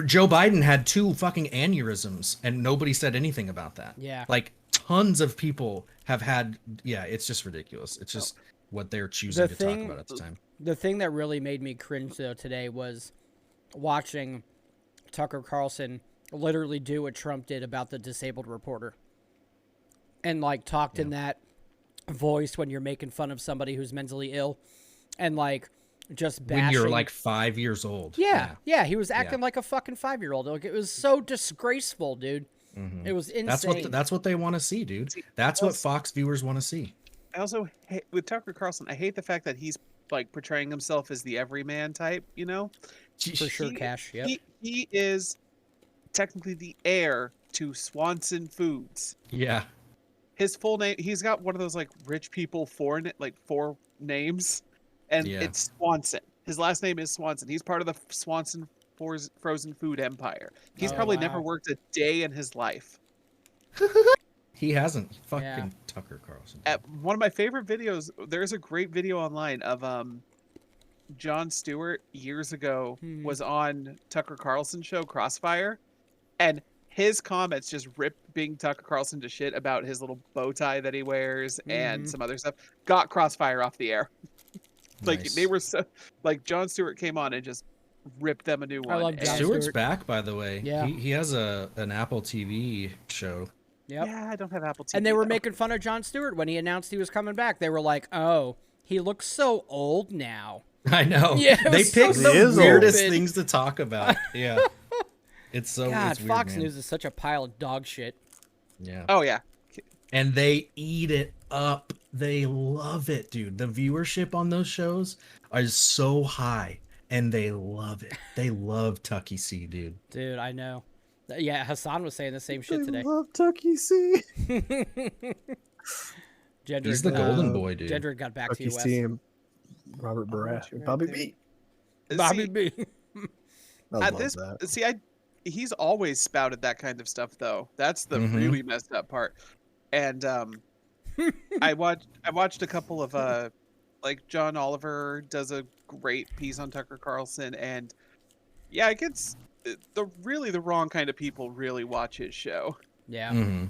Joe Biden had 2 fucking aneurysms and nobody said anything about that. Yeah. Like tons of people have had. Yeah, it's just ridiculous. It's just what they're choosing to talk about at the time. The thing that really made me cringe though today was watching Tucker Carlson literally do what Trump did about the disabled reporter, and like talked in that voice when you're making fun of somebody who's mentally ill, and like just bashing. When you're like 5 years old. Yeah. He was acting like a fucking 5-year-old. Like, it was so disgraceful, dude. Mm-hmm. It was insane. That's what they want to see, dude. That's what Fox viewers want to see. I also hate, with Tucker Carlson, I hate the fact that he's like portraying himself as the everyman type, For sure, Cash. Yep. He is technically the heir to Swanson Foods. Yeah. His full name, he's got one of those like rich people four names, and it's Swanson. His last name is Swanson. He's part of the Swanson frozen food empire. He's probably never worked a day in his life. He hasn't. Fucking Tucker Carlson. At one of my favorite videos, there's a great video online of Jon Stewart years ago was on Tucker Carlson's show Crossfire, and his comments just ripped Bing Tucker Carlson to shit about his little bow tie that he wears and some other stuff. Got Crossfire off the air. Like they were so like Jon Stewart came on and just ripped them a new one. I love Jon Stewart's Stewart. back, by the way. Yeah. He has an Apple TV show. Yep. Yeah, I don't have Apple TV. And they were making fun of Jon Stewart when he announced he was coming back. They were like, "Oh, he looks so old now." I know. Yeah, they pick the so weirdest stupid. things to talk about. Yeah. It's so God, it's weird, Fox man. News is such a pile of dog shit. Yeah. Oh yeah. And they eat it up. They love it, dude. The viewership on those shows is so high, and they love it. They love Tucky C, dude. Dude, I know. Yeah, Hassan was saying the same shit today. I love Tucky C. Gendrick, He's the golden boy, dude. Gendrick got back to Tucky you, Wes. C and Robert Barash and Bobby B. Bobby B. I love that. He's always spouted that kind of stuff though. That's the really messed up part. And I watched a couple of like John Oliver does a great piece on Tucker Carlson, and yeah, it gets the wrong kind of people really watch his show. Yeah. Mm-hmm.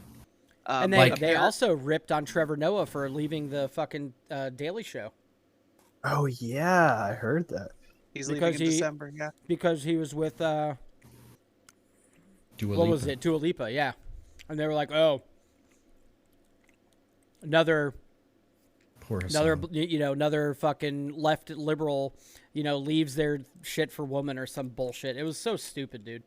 And they also ripped on Trevor Noah for leaving the fucking Daily Show. Oh yeah, I heard that. He's leaving in December, yeah. Because he was with Dua what Lipa. was it? Dua Lipa, yeah. And they were like, "Oh, another fucking left liberal, leaves their shit for woman or some bullshit." It was so stupid, dude.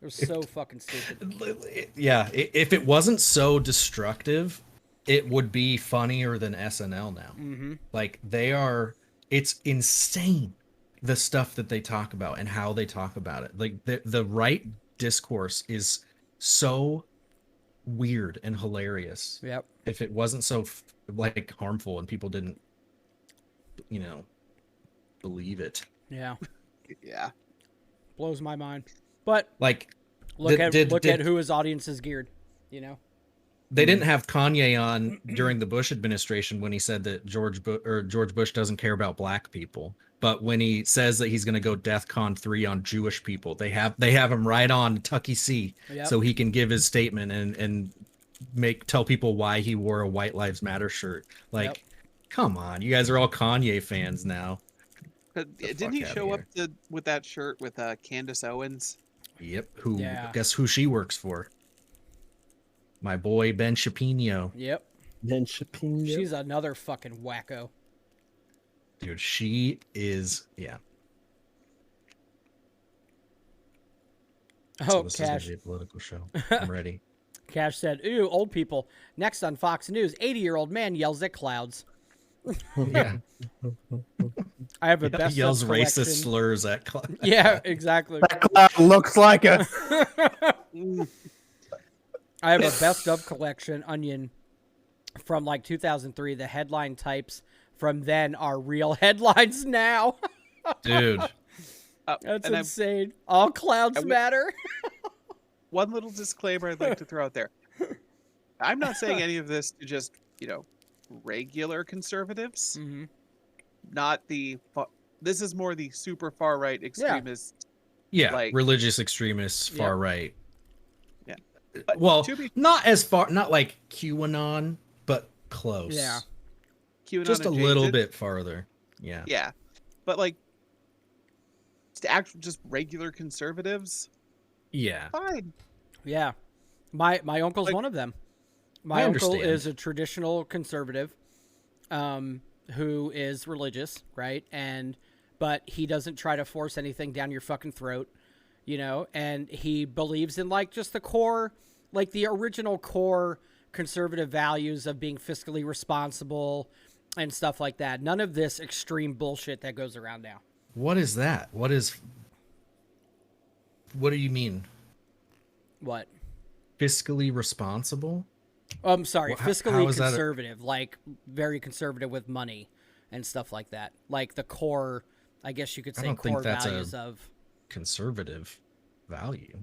It was so fucking stupid. Yeah, if it wasn't so destructive, it would be funnier than SNL now. Mm-hmm. Like it's insane the stuff that they talk about and how they talk about it. Like the right discourse is so weird and hilarious. Yep. If it wasn't so harmful and people didn't, believe it. Yeah. Yeah. Blows my mind. But like, look at who his audience is geared. They didn't have Kanye on during the Bush administration when he said that George Bush doesn't care about black people. But when he says that he's going to go DEFCON 3 on Jewish people, they have him right on Tucky C, so he can give his statement and tell people why he wore a White Lives Matter shirt. Like, come on, you guys are all Kanye fans now. Didn't he show up with that shirt with Candace Owens? Yep. Guess who she works for? My boy Ben Shapiro. Yep. Ben Shapiro. She's another fucking wacko. Dude, she is, yeah. Oh, so this Cash. is a political show. I'm ready. Cash said, "Ooh, old people." Next on Fox News, 80-year-old man yells at clouds. Yeah. I have a best Yells of racist collection. slurs at Yeah, exactly. That cloud looks like us. I have a best of collection onion from like 2003. The headline types from then are real headlines now. Dude. That's and insane. All clouds matter. One little disclaimer I'd like to throw out there. I'm not saying any of this to just, regular conservatives. Mm-hmm. Not this is more the super far right extremists. Yeah, like religious extremists, far right. Yeah. Well, not as far, not like QAnon, but close. Yeah. QAnon just a adjacent. little bit farther. Yeah. Yeah. But just regular conservatives. Yeah. Fine. Yeah. My uncle's one of them. My uncle is a traditional conservative who is religious, right? But he doesn't try to force anything down your fucking throat, and he believes in just the core, the original core conservative values of being fiscally responsible and stuff like that. None of this extreme bullshit that goes around now. What is that? What do you mean? What? Fiscally responsible? I'm sorry, fiscally conservative, very conservative with money and stuff like that. Like the core, I guess you could say, core values of conservative value.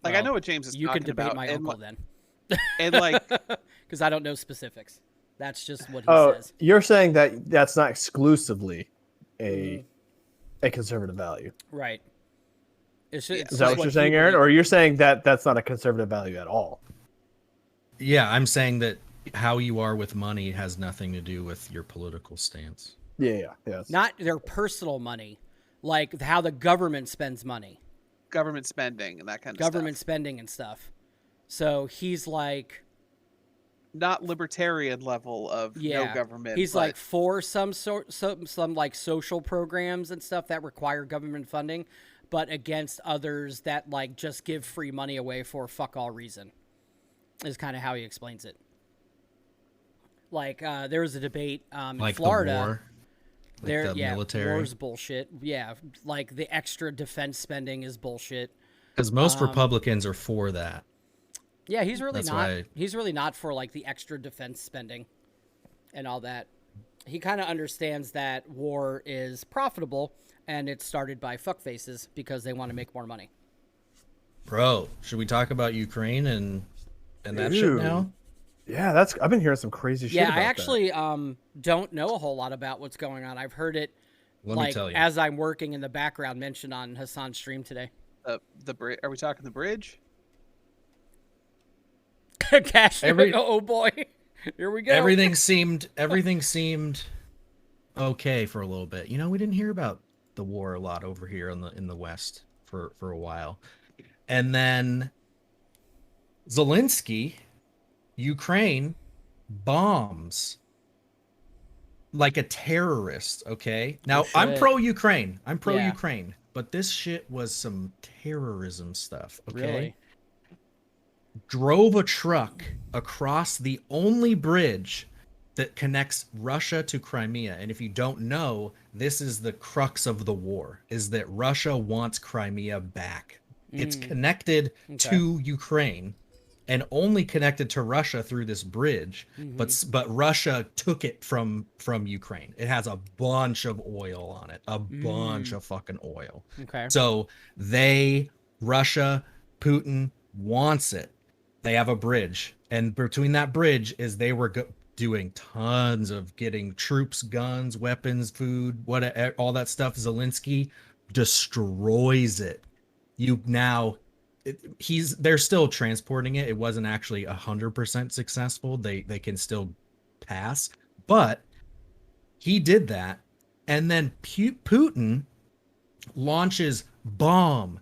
I know what James is talking about. You can debate my uncle then. And because I don't know specifics. That's just what he says. You're saying that that's not exclusively a conservative value. Right. Is that what you're saying, Aaron? Or you're saying that that's not a conservative value at all? Yeah, I'm saying that how you are with money has nothing to do with your political stance. Yeah. Not their personal money, like how the government spends money. Government spending and that kind of stuff. Government spending and stuff. So he's not libertarian level of no government. He's for some social programs and stuff that require government funding, but against others that just give free money away for fuck all reason, is kind of how he explains it. There was a debate in Florida. The war? The military? War's bullshit. Yeah, the extra defense spending is bullshit. Because most Republicans are for that. Yeah, he's really not. He's really not for the extra defense spending and all that. He kind of understands that war is profitable and it's started by fuckfaces because they want to make more money. Bro, should we talk about Ukraine and that shit now? Yeah, I've been hearing some crazy shit. Yeah, I actually don't know a whole lot about what's going on. I've heard it Let me tell you. As I'm working in the background mentioned on Hassan's stream today. The bridge? Are we talking the bridge? Cash. Oh boy, here we go. Everything seemed okay for a little bit. We didn't hear about the war a lot over here in the West for a while, and then Zelensky, Ukraine, bombs like a terrorist. Okay, now I'm pro-Ukraine. Ukraine, but this shit was some terrorism stuff. Okay. Really? Drove a truck across the only bridge that connects Russia to Crimea. And if you don't know, this is the crux of the war, is that Russia wants Crimea back. It's connected to Ukraine and only connected to Russia through this bridge, but Russia took it from Ukraine. It has a bunch of oil on it, a bunch of fucking oil. Okay. So Russia, Putin wants it. They have a bridge, and between that bridge is they were doing tons of getting troops, guns, weapons, food, all that stuff. Zelensky destroys it. They're still transporting it. It wasn't actually 100% successful. They can still pass, but he did that, and then Putin launches bomb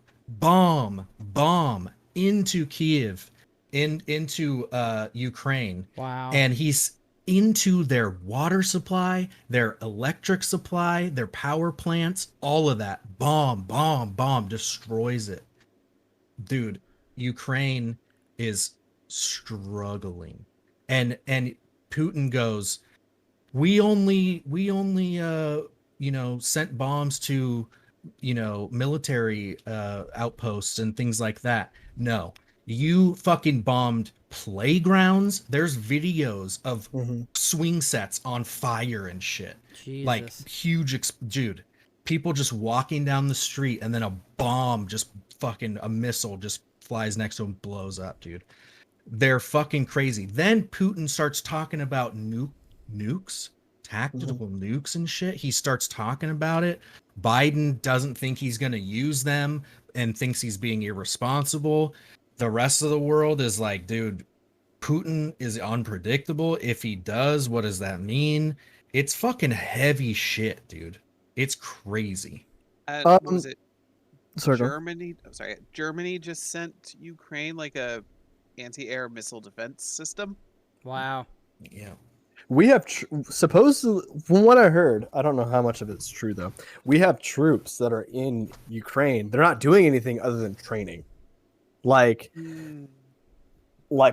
into Kiev. Into Ukraine. Wow. And he's into their water supply, their electric supply, their power plants, all of that. Bomb, destroys it. Dude, Ukraine is struggling. And Putin goes, we only sent bombs to military outposts and things like that. No, you fucking bombed playgrounds. There's videos of Mhm. swing sets on fire and shit. Like Jesus. huge dude, people just walking down the street and then a bomb just fucking a missile just flies next to him, blows up, dude. They're fucking crazy. Then Putin starts talking about nukes, tactical nukes and shit. He starts talking about it. Biden doesn't think he's going to use them and thinks he's being irresponsible. The rest of the world is like, dude, Putin is unpredictable. If he does, what does that mean? It's fucking heavy shit, dude. It's crazy. What was it? Sorry, go on. Germany. Oh, sorry, Germany just sent Ukraine like a anti-air missile defense system. Wow. Yeah. We have supposedly, from what I heard, I don't know how much of it's true though. We have troops that are in Ukraine. They're not doing anything other than training. Like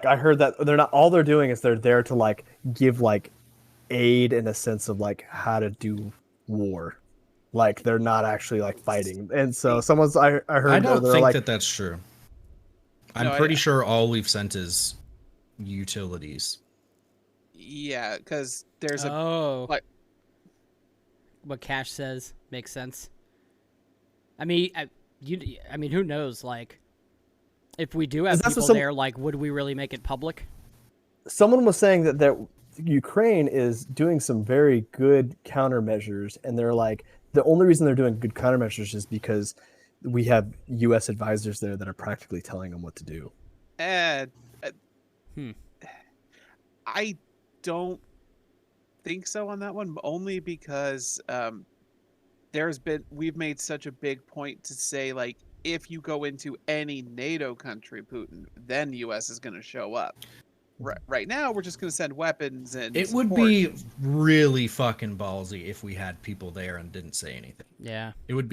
I heard that they're not. All they're doing is they're there to like give like aid in a sense of like how to do war. Like they're not actually like fighting. And so I heard I don't they're think like, that that's true. I'm No, pretty sure all we've sent is utilities. Yeah, because there's a Oh. like What Cash says makes sense. I mean, I mean, who knows? Like, if we do have That's what people there, like, would we really make it public? someone was saying that Ukraine is doing some very good countermeasures, and they're like the only reason they're doing good countermeasures is because we have U.S. advisors there that are practically telling them what to do. I don't think so on that one, only because we've made such a big point to say like if you go into any NATO country, Putin, then the U.S. is going to show up. Right now, we're just going to send weapons and It would support. be really fucking ballsy if we had people there and didn't say anything. Yeah. It would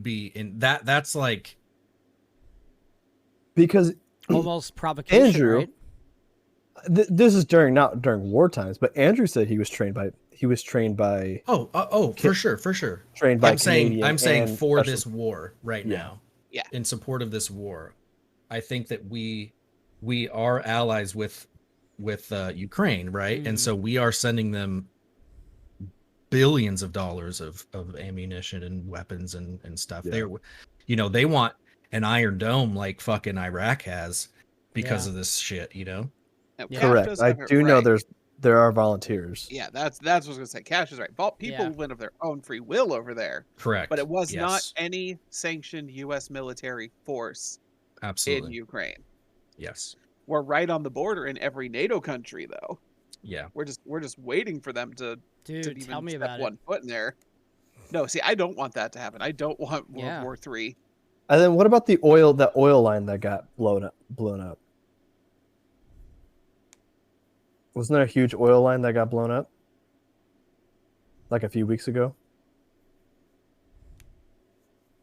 be in that's like Because Almost provocation, Andrew, right? this is not during war times, but Andrew said he was trained by for sure trained by I'm saying Canadian and for special- this war right Yeah. now. Yeah. In support of this war. I think that we are allies with Ukraine, right? And so we are sending them billions of dollars of ammunition and weapons and stuff. Yeah. They want an Iron Dome like fucking Iraq has because Yeah. of this shit, Now, Cash Correct. does I have it do know right. there are volunteers. Yeah, that's what I was going to say. Cash is right. People Yeah. went of their own free will over there, Correct. but it was not Yes. any sanctioned U.S. military force Absolutely. in Ukraine. Yes. We're right on the border in every NATO country, though. Yeah. We're just waiting for them to Dude, even tell me step about one foot in there. No, see, I don't want that to happen. I don't want World War III. And then what about that oil line that got blown up? Wasn't there a huge oil line that got blown up? Like a few weeks ago?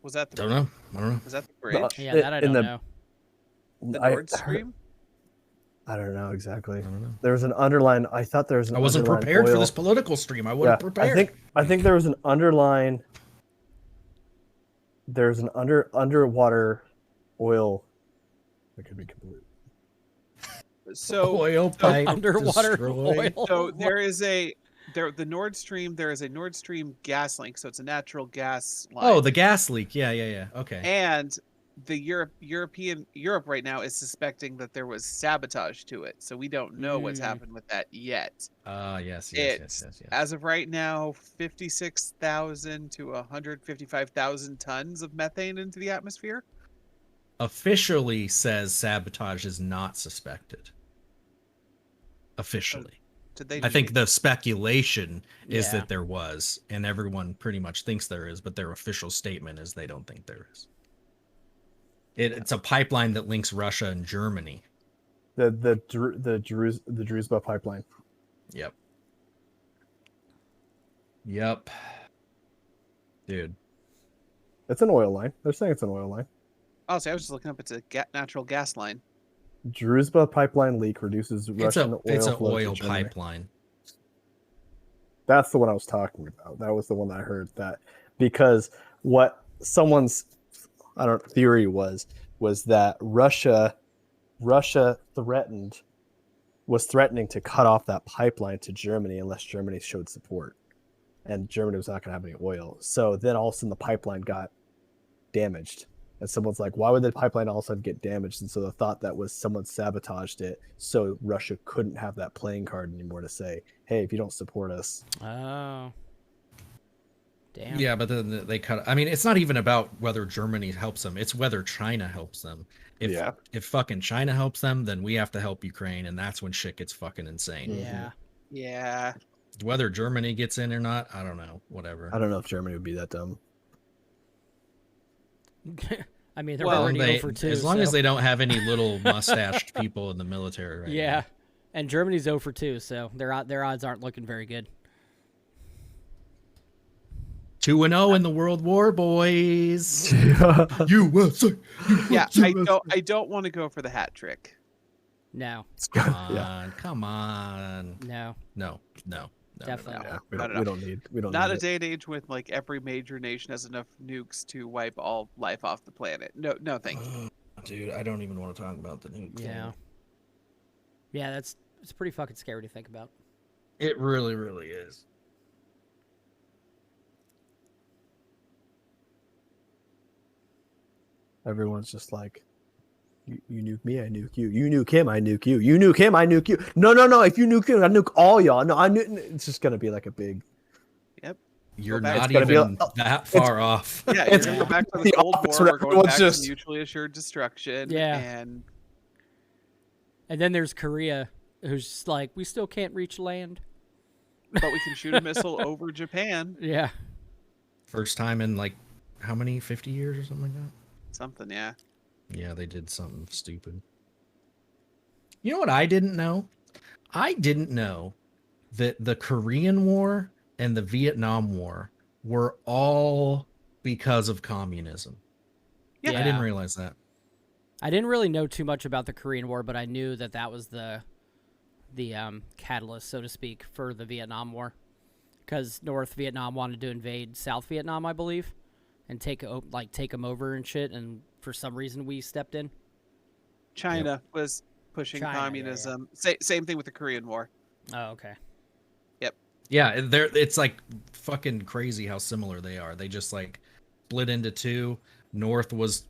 Was that the Don't know. I don't know. Was that the bridge? Yeah, that I don't know. The Nord Stream? I don't know exactly. I don't know. There was an underline. I thought there was an I wasn't underlying prepared for oil- this political stream. I wasn't prepared. I think there was an underline. There's an underwater oil. That could be complete. So oil pipe Underwater destroyed. oil. So there is the Nord Stream. There is a Nord Stream gas link. So it's a natural gas line. Oh, the gas leak. Yeah. Okay. And the Europe right now is suspecting that there was sabotage to it. So we don't know what's happened with that yet. Yes. As of right now, 56,000 to 155,000 tons of methane into the atmosphere. Officially says sabotage is not suspected. Officially. I think the speculation is that there was, and everyone pretty much thinks there is, but their official statement is they don't think there is. It's a pipeline that links Russia and Germany. The Druzhba pipeline. Yep. Dude. It's an oil line. They're saying it's an oil line. Oh, see, I was just looking up. It's a natural gas line. Druzhba pipeline leak reduces Russian oil It's an flow oil to Germany. pipeline. That's the one I was talking about. That was the one that I heard that because what someone's theory was that Russia was threatening to cut off that pipeline to Germany unless Germany showed support, and Germany was not going to have any oil. So then all of a sudden the pipeline got damaged, and someone's like, why would the pipeline all of a sudden get damaged? And so the thought that was someone sabotaged it so Russia couldn't have that playing card anymore to say, hey, if you don't support us. Oh. Damn. Yeah, but then they cut. I mean, it's not even about whether Germany helps them. It's whether China helps them. If fucking China helps them, then we have to help Ukraine, and that's when shit gets fucking insane. Yeah. Yeah. Whether Germany gets in or not, I don't know. Whatever. I don't know if Germany would be that dumb. I mean, they're already over 2. As long as they don't have any little mustached people in the military right now. And Germany's 0 for 2, so their odds aren't looking very good. 2-0 in the World War, boys. USA. Yeah, I don't want to go for the hat trick. No. Come on. No. Definitely not. We don't need Not need a day and age when like every major nation has enough nukes to wipe all life off the planet. No, thank you. Dude, I don't even want to talk about the nuke thing. Yeah, it's pretty fucking scary to think about. It really, really is. Everyone's just like, you nuke me, I nuke you. You nuke him, I nuke you. You nuke him, I nuke you. No. If you nuke him, I nuke all y'all. No, it's just gonna be like a big. Yep. You're not even that far off. Yeah, you're gonna go back to the Cold War. We're going back to mutually assured destruction. Yeah. And then there's Korea, who's just like, we still can't reach land, but we can shoot a missile over Japan. Yeah. First time in like how many 50 years or something like that. Something, yeah. Yeah, they did something stupid. You know what I didn't know? I didn't know that the Korean War and the Vietnam War were all because of communism. Yeah. I didn't realize that. I didn't really know too much about the Korean War, but I knew that was the catalyst, so to speak, for the Vietnam War. Because North Vietnam wanted to invade South Vietnam, I believe, and take them over and shit, and for some reason we stepped in. China was pushing communism. Yeah. Same thing with the Korean War. Oh, okay. Yep. Yeah, it's like fucking crazy how similar they are. They just like split into two. North was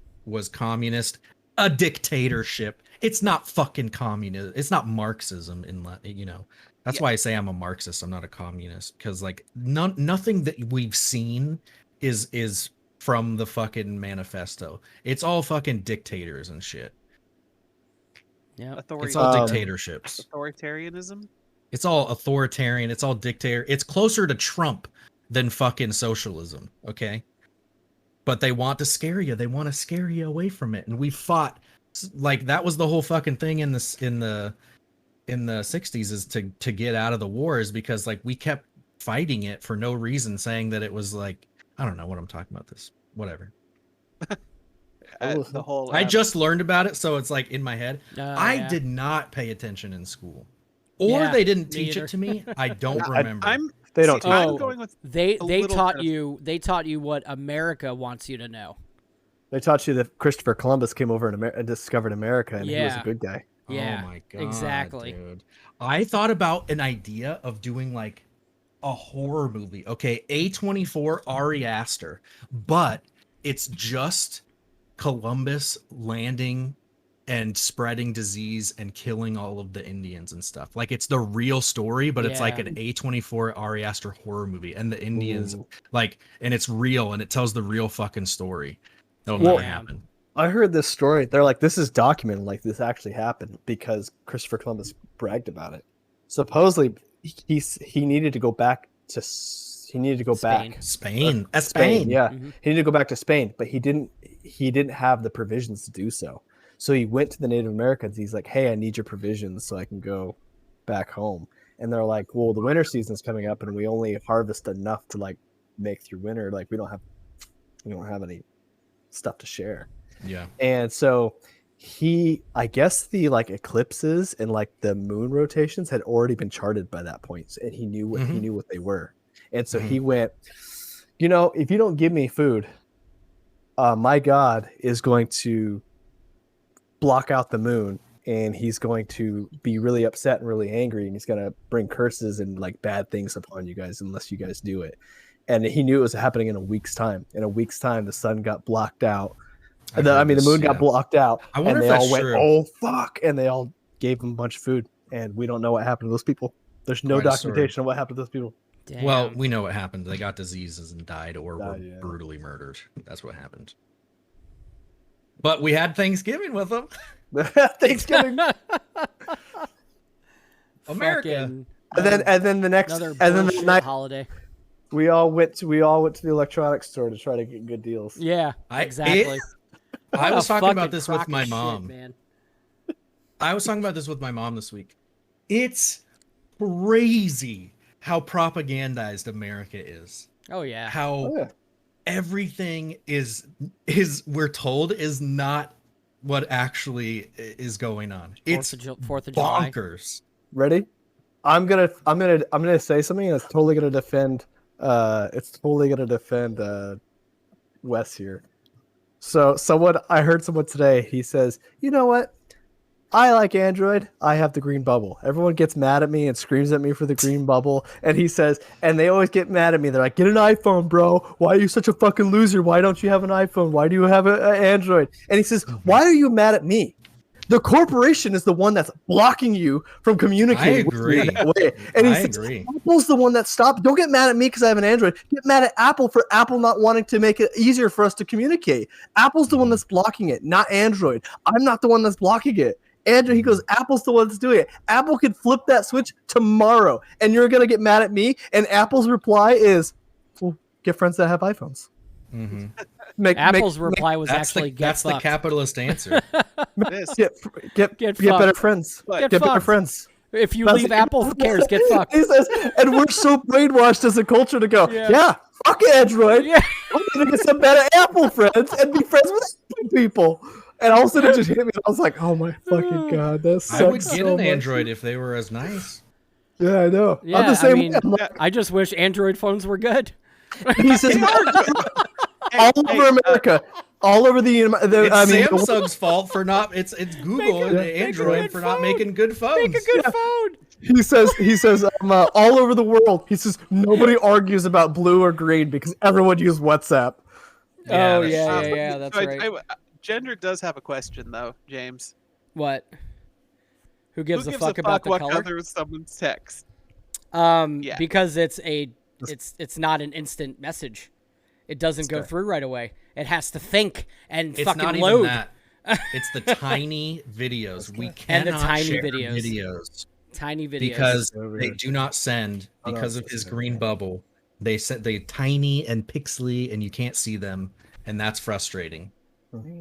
communist, a dictatorship. It's not fucking communism. It's not Marxism That's why I say I'm a Marxist. I'm not a communist, because like nothing that we've seen is from the fucking manifesto. It's all fucking dictators and shit. Yeah, it's all dictatorships. Authoritarianism. It's all authoritarian. It's all dictator. It's closer to Trump than fucking socialism. Okay, but they want to scare you. They want to scare you away from it. And we fought like that was the whole fucking thing in the 60s is to get out of the wars, because like we kept fighting it for no reason, saying that it was like, I don't know what I'm talking about this. Whatever. The whole. I just learned about it, so it's like in my head. I did not pay attention in school, or they didn't teach it to me. I don't remember. I'm going with. They taught you. They taught you what America wants you to know. They taught you that Christopher Columbus came over and discovered America, and he was a good guy. Yeah. Oh my god. Exactly. Dude. I thought about an idea of doing like a horror movie. Okay, A24 Ari Aster, but it's just Columbus landing and spreading disease and killing all of the Indians and stuff. Like it's the real story, but it's like an A24 Ari Aster horror movie, and the Indians and it's real, and it tells the real fucking story. That'll never happen. I heard this story. They're like, this is documented, like this actually happened because Christopher Columbus bragged about it. Supposedly, he needed to go back to Spain. Yeah, he needed to go back to Spain, but he didn't have the provisions to do so. So he went to the Native Americans. He's like, hey, I need your provisions so I can go back home. And they're like, well, the winter season's coming up, and we only harvest enough to like make through winter. Like we don't have any stuff to share. Yeah. And so I guess the like eclipses and like the moon rotations had already been charted by that point, and he knew what they were, and so he went, if you don't give me food, my God is going to block out the moon, and he's going to be really upset and really angry, and he's going to bring curses and like bad things upon you guys unless you guys do it. And he knew it was happening in a week's time. In a week's time, the sun got blocked out. The moon got blocked out, and they all went, "Oh fuck!" And they all gave him a bunch of food, and we don't know what happened to those people. There's no documentation of what happened to those people. Damn. Well, we know what happened. They got diseases and died, or were brutally murdered. That's what happened. But we had Thanksgiving with them. Thanksgiving, America, and then the next, and then the night holiday. We all went to the electronics store to try to get good deals. Yeah, exactly. I was talking about this with my mom. Man. I was talking about this with my mom this week. It's crazy how propagandized America is. Oh yeah. How everything is we're told is not what actually is going on. It's 4th of bonkers. July. Ready? I'm gonna say something that's totally gonna defend. Wes here. So I heard someone today. He says, "You know what? I like Android. I have the green bubble. Everyone gets mad at me and screams at me for the green bubble." And he says, and they always get mad at me. They're like, "Get an iPhone, bro. Why are you such a fucking loser? Why don't you have an iPhone? Why do you have an Android?" And he says, "Why are you mad at me? The corporation is the one that's blocking you from communicating." I agree. With me that way. And he says, "Apple's the one that stopped. Don't get mad at me because I have an Android. Get mad at Apple for Apple not wanting to make it easier for us to communicate. Apple's the one that's blocking it, not Android. I'm not the one that's blocking it." Andrew, he goes, "Apple's the one that's doing it. Apple could flip that switch tomorrow, and you're going to get mad at me." And Apple's reply is, "Well, get friends that have iPhones." Mm-hmm. Apple's reply was actually, that's the capitalist answer. Get better friends. Get better friends. If you leave Apple, who cares? Get fucked. He says, and we're so brainwashed as a culture to go, yeah fuck Android. Yeah. I'm going to get some better Apple friends and be friends with Apple people. And all of a sudden it just hit me. And I was like, oh my fucking God. That sucks. I would get so an Android if they were as nice. Yeah, I know. Yeah, I'm the same way. I just wish Android phones were good. He says, all over America. All over the Samsung's fault for not. It's Google and Android for not making good phones. Make a good phone. He says all over the world. He says nobody argues about blue or green because everyone uses WhatsApp. Yeah, that's right. Gender does have a question though, James. What? Who gives a fuck about the what color? color is someone's text? Because it's not an instant message. It doesn't go through right away. It has to think and fucking not load. Even that. It's the tiny videos. We cannot share videos. Tiny videos. Because they do not send because of his green bubble. They tiny and pixely and you can't see them, and that's frustrating. Mm-hmm.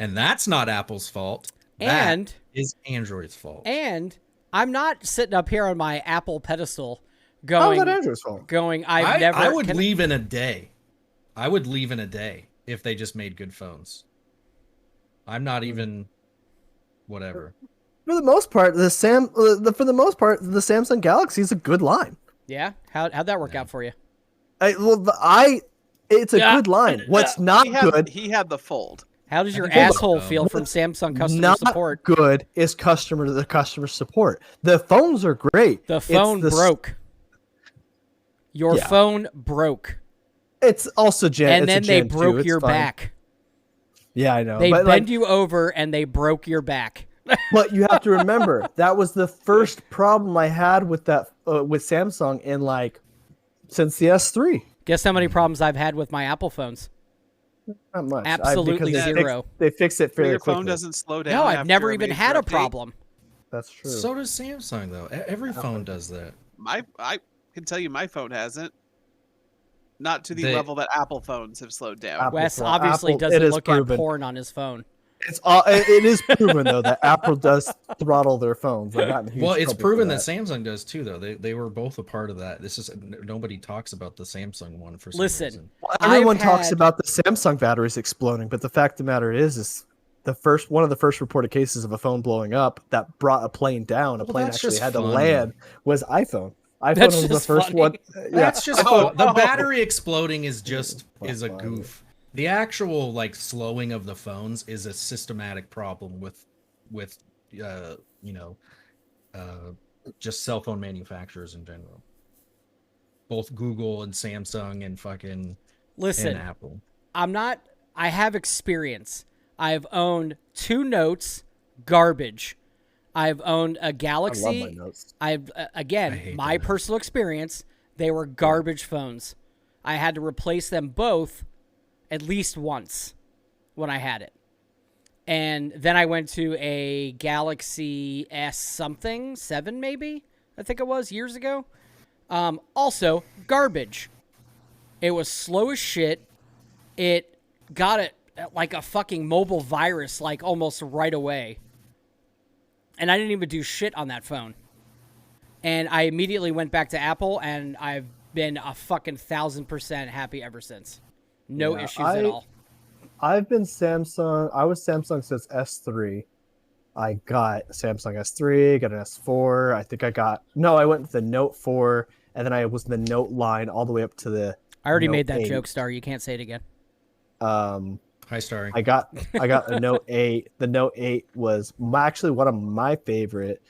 And that's not Apple's fault. That is Android's fault. And I'm not sitting up here on my Apple pedestal going, how is that Android's fault? I would leave in a day. I would leave in a day if they just made good phones. I'm not even whatever. For the most part, the Samsung Galaxy is a good line. Yeah, how'd that work out for you? It's a good line. What's not good? He had the Fold. How does your asshole feel from Samsung customer support? Not good is the customer support. The phones are great. The phone broke. Your phone broke. It's also Gen. And then they broke your back. Yeah, I know. They bend you over and they broke your back. But you have to remember that was the first problem I had with that with Samsung since the S3. Guess how many problems I've had with my Apple phones? Not much. Absolutely zero. They fix it fairly your quickly. phone doesn't slow down. No, I've never even had a problem. That's true. So does Samsung though. Every phone does that. I can tell you my phone hasn't. Not to the level that Apple phones have slowed down. Wes obviously doesn't look at porn on his phone. It is proven though that Apple does throttle their phones. Well, it's proven that Samsung does too, though. They were both a part of that. This is nobody talks about the Samsung one for some reason. Well, everyone talks about the Samsung batteries exploding, but the fact of the matter is one of the first reported cases of a phone blowing up that brought a plane down. A plane that's actually just had to funny. land. Was iPhone. iPhone That's was the just first funny. one. That's just Oh, the oh. battery exploding is just is a Funny. goof. The actual like slowing of the phones is a systematic problem with just cell phone manufacturers in general. Both Google and Samsung and fucking Listen, and Apple. I have experience. I've owned 2 Notes, garbage. I've owned a Galaxy. I love my Notes. I've I hate my those. personal experience, they were garbage phones. I had to replace them both at least once when I had it. And then I went to a Galaxy S something, 7 maybe, I think it was, years ago. Also, garbage. It was slow as shit. It got it like a fucking mobile virus, like almost right away. And I didn't even do shit on that phone. And I immediately went back to Apple, and I've been a fucking 1000% happy ever since. No Yeah, issues at all. I've been Samsung. I was Samsung since S3. I got Samsung S3, got an S4. I went with the Note 4, and then I was in the Note line all the way up to the I already Note made that 8. joke, Star. You can't say it again. Hi, Starry. I got a Note 8. The Note 8 was actually one of my favorite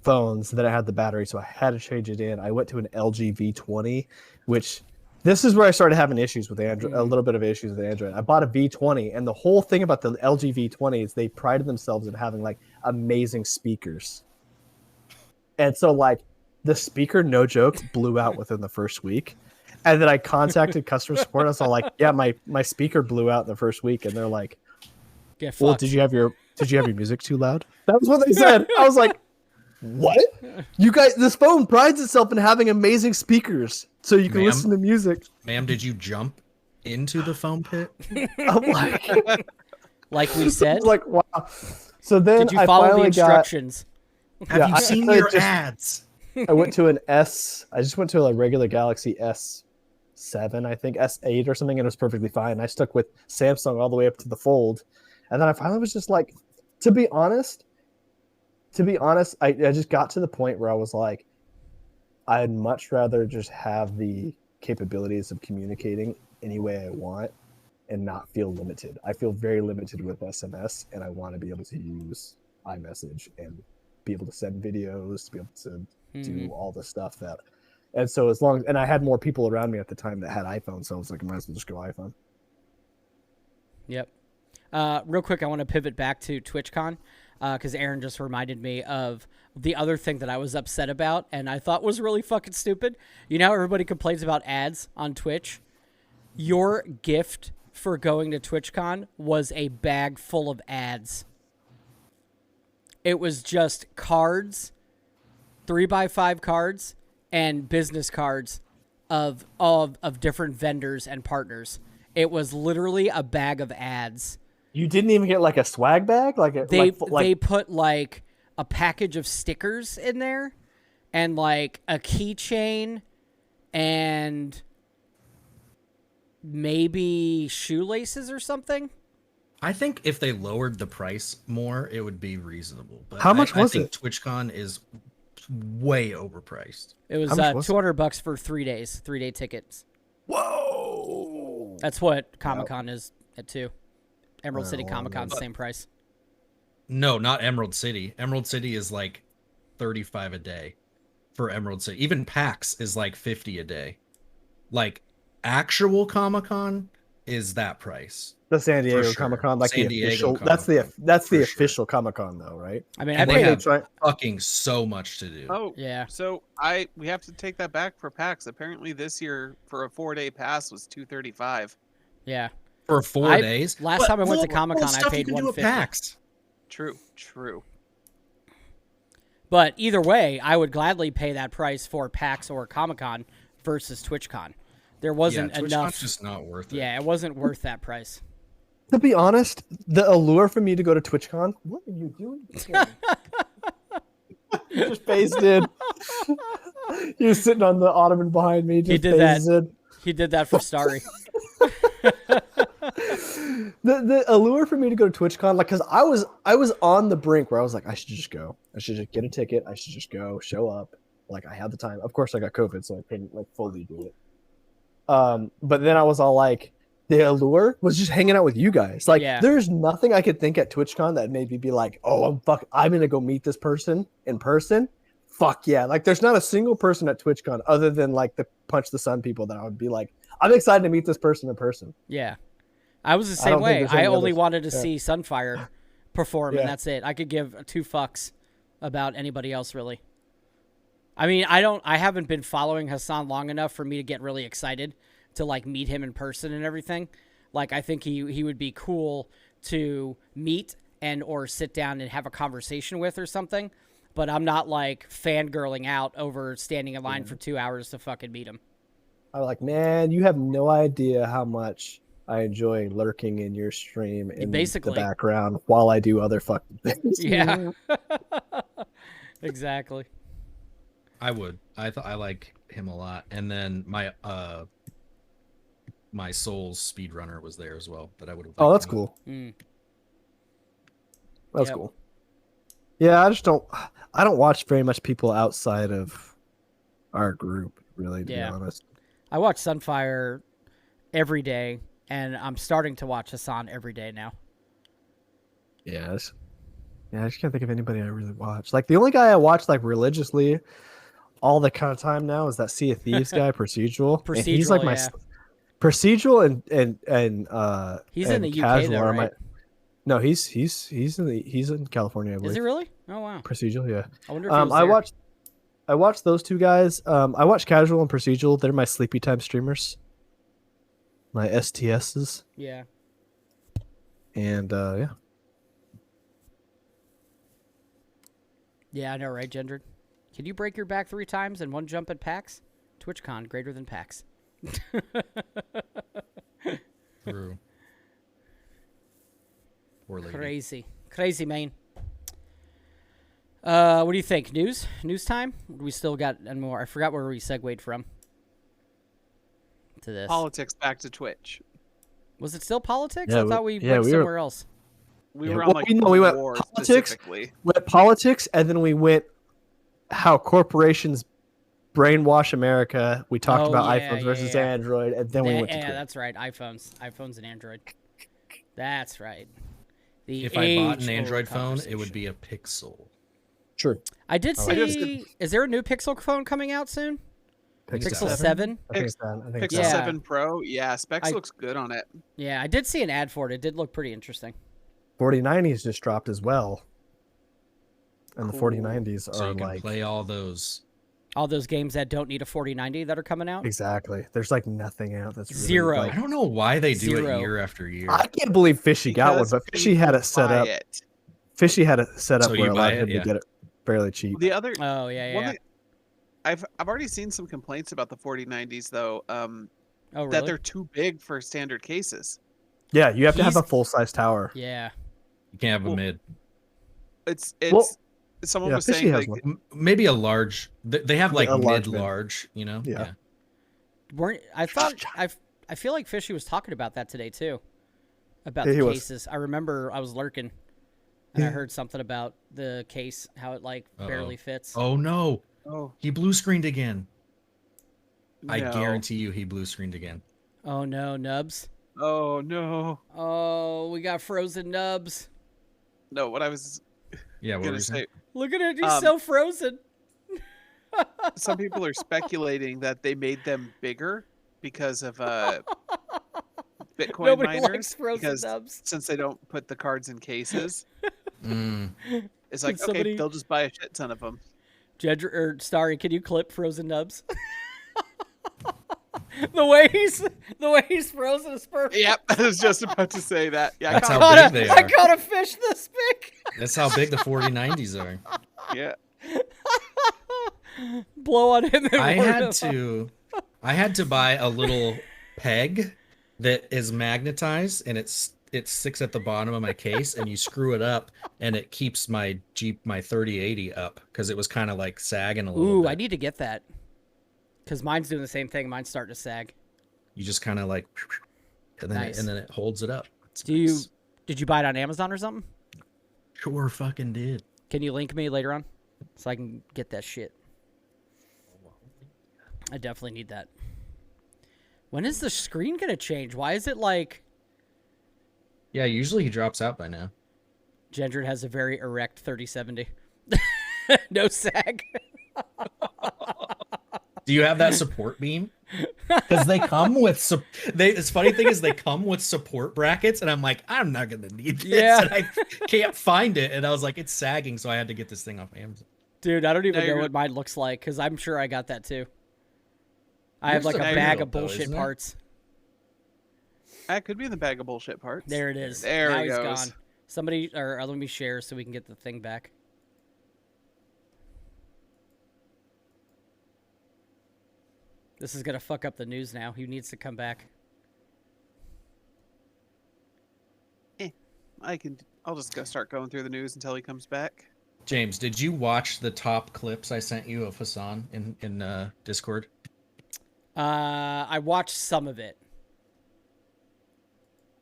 phones that I had the battery, so I had to change it in. I went to an LG V20, which this is where I started having issues with Android, a little bit of issues with Android. I bought a V20, and the whole thing about the LG V20 is they prided themselves in having like amazing speakers. And so like the speaker, no joke, blew out within the first week. And then I contacted customer support. I was all like, yeah, my speaker blew out in the first week. And they're like, Get well, fucked. did you have your music too loud? That was what they said. I was like, what? You guys, this phone prides itself in having amazing speakers so you can Ma'am? listen to music. Ma'am, did you jump into the foam pit? I'm like, Like we said, like wow. So then did you I follow the finally got. instructions? Have Yeah, you I seen actually your just- ads? I went to an S. I just went to a regular Galaxy S7, I think S8 or something, and it was perfectly fine. I stuck with Samsung all the way up to the Fold, and then I finally was just like, to be honest, I just got to the point where I was like, I'd much rather just have the capabilities of communicating any way I want and not feel limited. I feel very limited with SMS, and I want to be able to use iMessage and be able to send videos, to be able to do all the stuff that. And so and I had more people around me at the time that had iPhones, so I was like, I might as well just go iPhone. Yep. Real quick, I want to pivot back to TwitchCon because Aaron just reminded me of the other thing that I was upset about and I thought was really fucking stupid. You know how everybody complains about ads on Twitch? Your gift for going to TwitchCon was a bag full of ads. It was just cards, 3x5 cards, and business cards of different vendors and partners. It was literally a bag of ads. You didn't even get like a swag bag, They put like a package of stickers in there, and like a keychain, and maybe shoelaces or something. I think if they lowered the price more, it would be reasonable. But How much was I think it? TwitchCon is way overpriced. It was How much was it? $200 for 3 days, 3-day tickets. Whoa! That's what Comic-Con is at too. Emerald Oh, City well, Comic-Con's the same price. No, not Emerald City. Emerald City is like $35 a day for Emerald City. Even PAX is like $50 a day. Like actual Comic-Con is that price. The San Diego sure. Comic Con, like San the Diego official. Comic-Con, That's the for sure. official Comic Con, though, right? I mean, And I they paid have try- fucking so much to do. Oh, Yeah. So we have to take that back for PAX. Apparently, this year for a 4-day pass was $235. Yeah. For 4 days. Last time I went to full Comic-Con, I stuff paid you can do at $150. PAX. True. But either way, I would gladly pay that price for PAX or Comic-Con versus TwitchCon. There wasn't TwitchCon's enough. just not worth it. Yeah, it wasn't worth that price. To be honest, the allure for me to go to TwitchCon. What are you doing? You just phased in. You're sitting on the ottoman behind me. Just He did that. phased in. He did that for Starry. The allure for me to go to TwitchCon, like, because I was on the brink where I was like, I should just go. I should just get a ticket. I should just go, show up. Like, I had the time. Of course, I got COVID, so I couldn't like fully do it. But then I was all like, the allure was just hanging out with you guys. Like, Yeah. there's nothing I could think at TwitchCon that made me be like, oh, I'm gonna go meet this person in person. Fuck yeah! Like, there's not a single person at TwitchCon other than like the Punch the Sun people that I would be like, I'm excited to meet this person in person. Yeah. I was the I same don't think way. there's I any only others. wanted to Yeah. see Sunfire perform, Yeah. and that's it. I could give two fucks about anybody else, really. I mean, I haven't been following Hassan long enough for me to get really excited to like meet him in person and everything. Like, I think he would be cool to meet and or sit down and have a conversation with or something. But I'm not like fangirling out over standing in line for 2 hours to fucking meet him. I'm like, man, you have no idea how much I enjoy lurking in your stream in Basically. the background while I do other fucking things. Yeah. Exactly. I would. I like him a lot. And then my Souls speedrunner was there as well. That I would have. Oh, that's cool. Mm. That's Yep. cool. Yeah, I don't watch very much people outside of our group, really, to Yeah. be honest. I watch Sunfire every day, and I'm starting to watch Hassan every day now. Yes. Yeah, I just can't think of anybody I really watch. Like, the only guy I watch like religiously all the kind of time now is that Sea of Thieves guy, Procedural. And he's like Procedural, my yeah. Procedural and He's in and the UK Casual though, are my. right? No, he's in California, I believe. Is he really? Oh wow. Procedural, yeah. I wonder if he was I there. watched those two guys. I watch Casual and Procedural. They're my sleepy time streamers. My STSs. Yeah. And yeah. Yeah, I know, right, Gendred? Can you break your back 3 times in one jump at PAX? TwitchCon greater than PAX. True. Poor lady. Crazy, man. What do you think? News time? We still got and more. I forgot where we segued from to this. Politics back to Twitch. Was it still politics? Yeah, I thought we we went were- somewhere else. We Yeah, were well, on like we went war politics. specifically. Went politics, and then we went how corporations brainwash America. We talked Oh, about yeah, iPhones versus yeah. Android, and then we went to Yeah, Twitch. that's right. iPhones and Android. That's right. The If I bought an age-old Android phone, it would conversation. be a Pixel. True. I did I like see. Is there a new Pixel phone coming out soon? Pixel 7? I think it's that. I think it's Pixel Yeah. that. 7 Pro, yeah, specs I- looks good on it. Yeah, I did see an ad for it. It did look pretty interesting. 4090s just dropped as well, and the Cool. 4090s So are you can like play all those. All those games that don't need a 4090 that are coming out. exactly. There's like nothing out that's really, Zero. like- I don't know why they do Zero. it year after year. I can't believe Fishy got one, Because but Fishy had it set buy up. it. Fishy had it set up So where you it allowed buy him it, to yeah. get it fairly cheap. The other Oh yeah, one yeah. thing, I've already seen some complaints about the 4090s though, Oh that really? they're too big for standard cases. Yeah, you have to have He's- a full size tower. Yeah. You can't have a Well, mid. It's Well, someone yeah, was Fishy saying has like one. Maybe a large. They have like a large mid. mid-large, you know? Yeah. Weren't I thought I feel like Fishy was talking about that today too. About Yeah, the he was. cases. I remember I was lurking and I heard something about the case, how it like barely fits. Oh no. oh He blue screened again. I no. guarantee you he blue screened again. Oh no, Nubs. Oh no. Oh, we got frozen Nubs. No, what I was Yeah, what were gonna you saying? say, Look at it, he's so frozen. some people are speculating that they made them bigger because of Bitcoin Nobody miners. likes frozen because Nubs. since they don't put the cards in cases, Mm. it's like Can somebody- okay, they'll just buy a shit ton of them. Jedra, or Starry, can you clip frozen Nubs? the way he's frozen is perfect. Yep, I was just about to say that. Yeah, That's I how caught big they I are. caught a fish this big. That's how big the 4090s are. it. Yeah. Blow on him. And I warn had him. to buy a little peg that is magnetized and it sticks at the bottom of my case and you screw it up and it keeps my 3080 up because it was kind of like sagging a little Ooh, bit. I need to get that. Because mine's doing the same thing. Mine's starting to sag. You just kind of like and then Nice. it holds it up. It's Did you buy it on Amazon or something? Sure fucking did. Can you link me later on so I can get that shit? I definitely need that. When is the screen gonna change? Why is it like? Yeah, usually he drops out by now. Gendron has a very erect 3070. No sag. Do you have that support beam? Because they come with this funny thing is they come with support brackets, and I'm like, I'm not gonna need this, Yeah. and I can't find it, and I was like, it's sagging, so I had to get this thing off Amazon. Dude, I don't even Now know you're what mine looks like because I'm sure I got that too. I have Yours like is a a bag real of though, bullshit isn't it? parts. That could be in the bag of bullshit parts. There it is. There now it he's goes. gone. Somebody, or let me share so we can get the thing back. This is gonna fuck up the news now. He needs to come back. I'll just go start going through the news until he comes back. James, did you watch the top clips I sent you of Hassan in Discord? I watched some of it.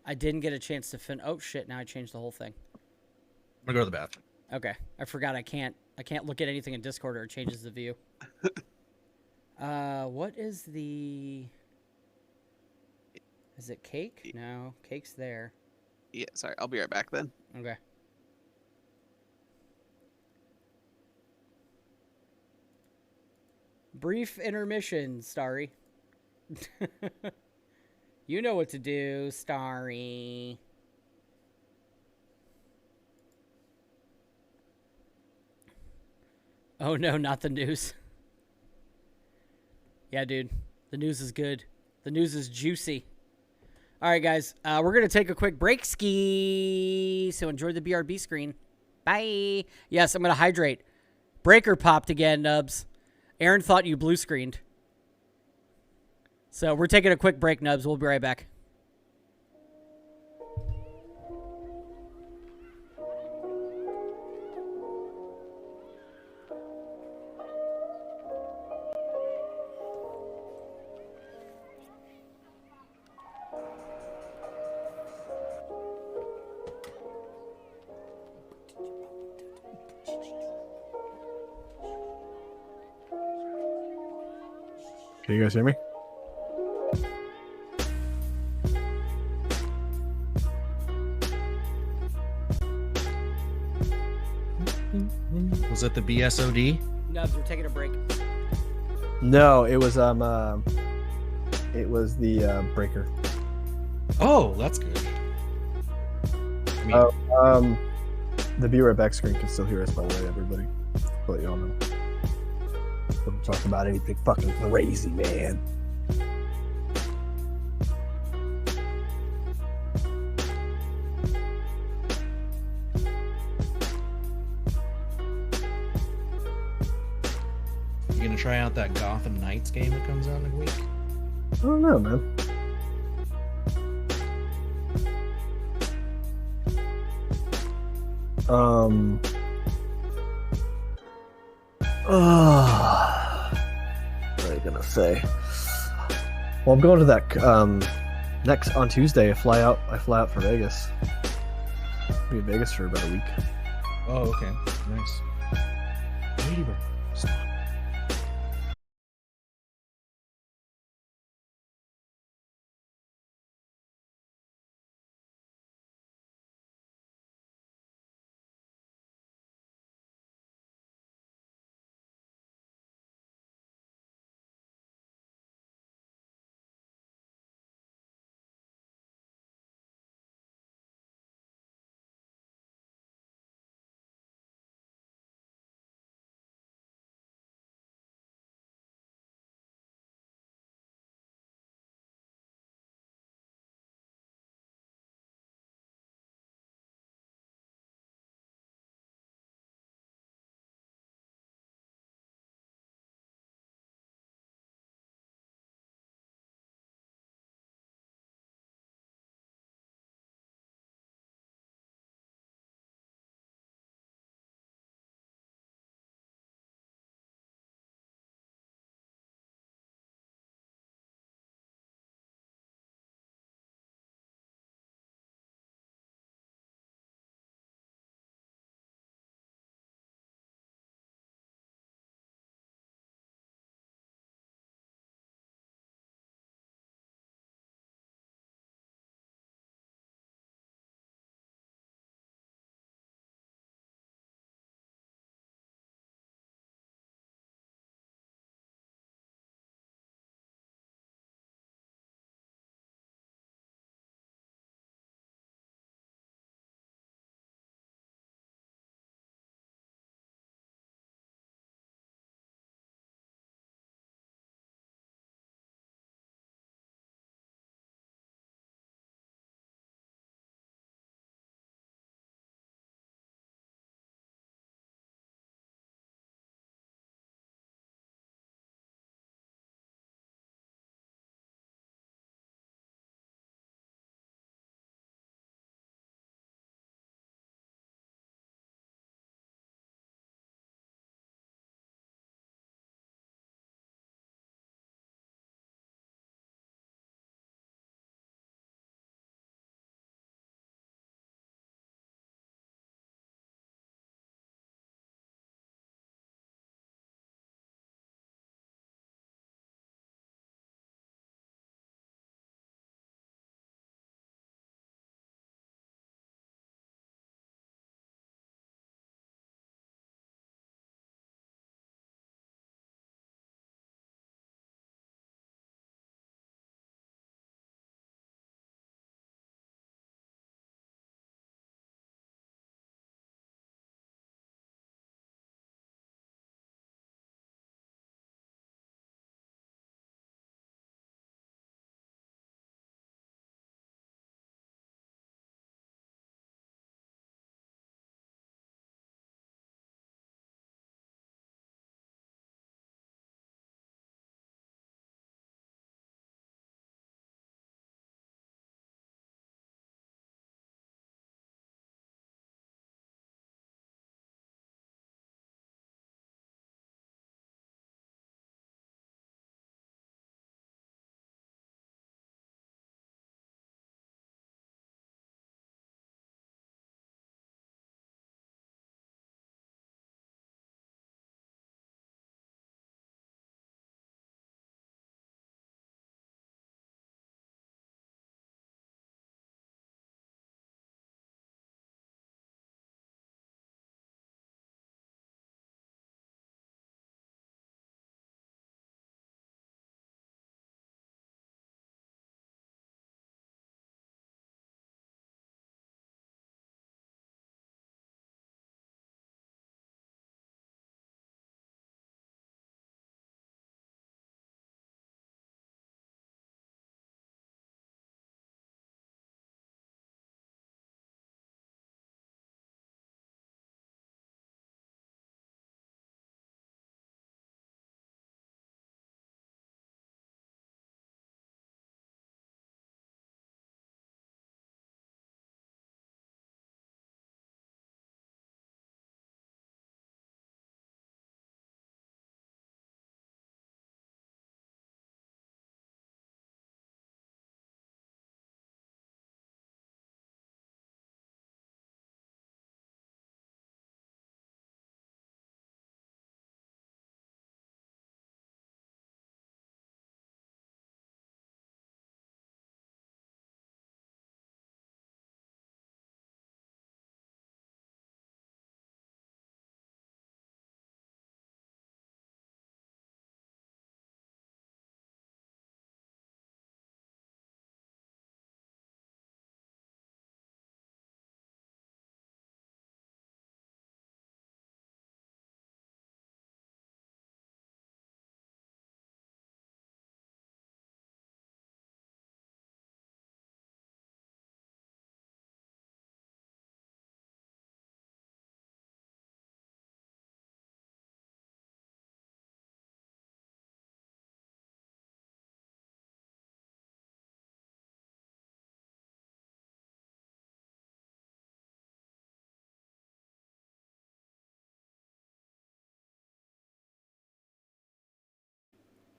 I didn't get a chance to Oh shit! Now I changed the whole thing. I'm gonna go to the bathroom. Okay, I forgot I can't look at anything in Discord or it changes the view. What is the? Is it cake? No, cake's there. Yeah, sorry. I'll be right back then. Okay. Brief intermission, Starry. You know what to do, Starry. Oh no, not the news. Yeah, dude. The news is good. The news is juicy. All right, guys. We're going to take a quick break ski. So enjoy the BRB screen. Bye. Yes, I'm going to hydrate. Breaker popped again, Nubs. Aaron thought you blue screened. So we're taking a quick break, Nubs. We'll be right back. Can you guys hear me? Was it the BSOD? Nubs, we're taking a break. No, it was the breaker. Oh, that's good. I mean, The Be Right Back screen can still hear us, by the way, everybody. To let you all know. Don't talk about anything fucking crazy, man. you gonna try out that Gotham Knights game that comes out in a week? I don't know, man. What are you gonna say? Well, I'm going to that next on Tuesday. I fly out for Vegas. I'll be in Vegas for about a week. Oh, okay. Nice. Ladybird. Stop.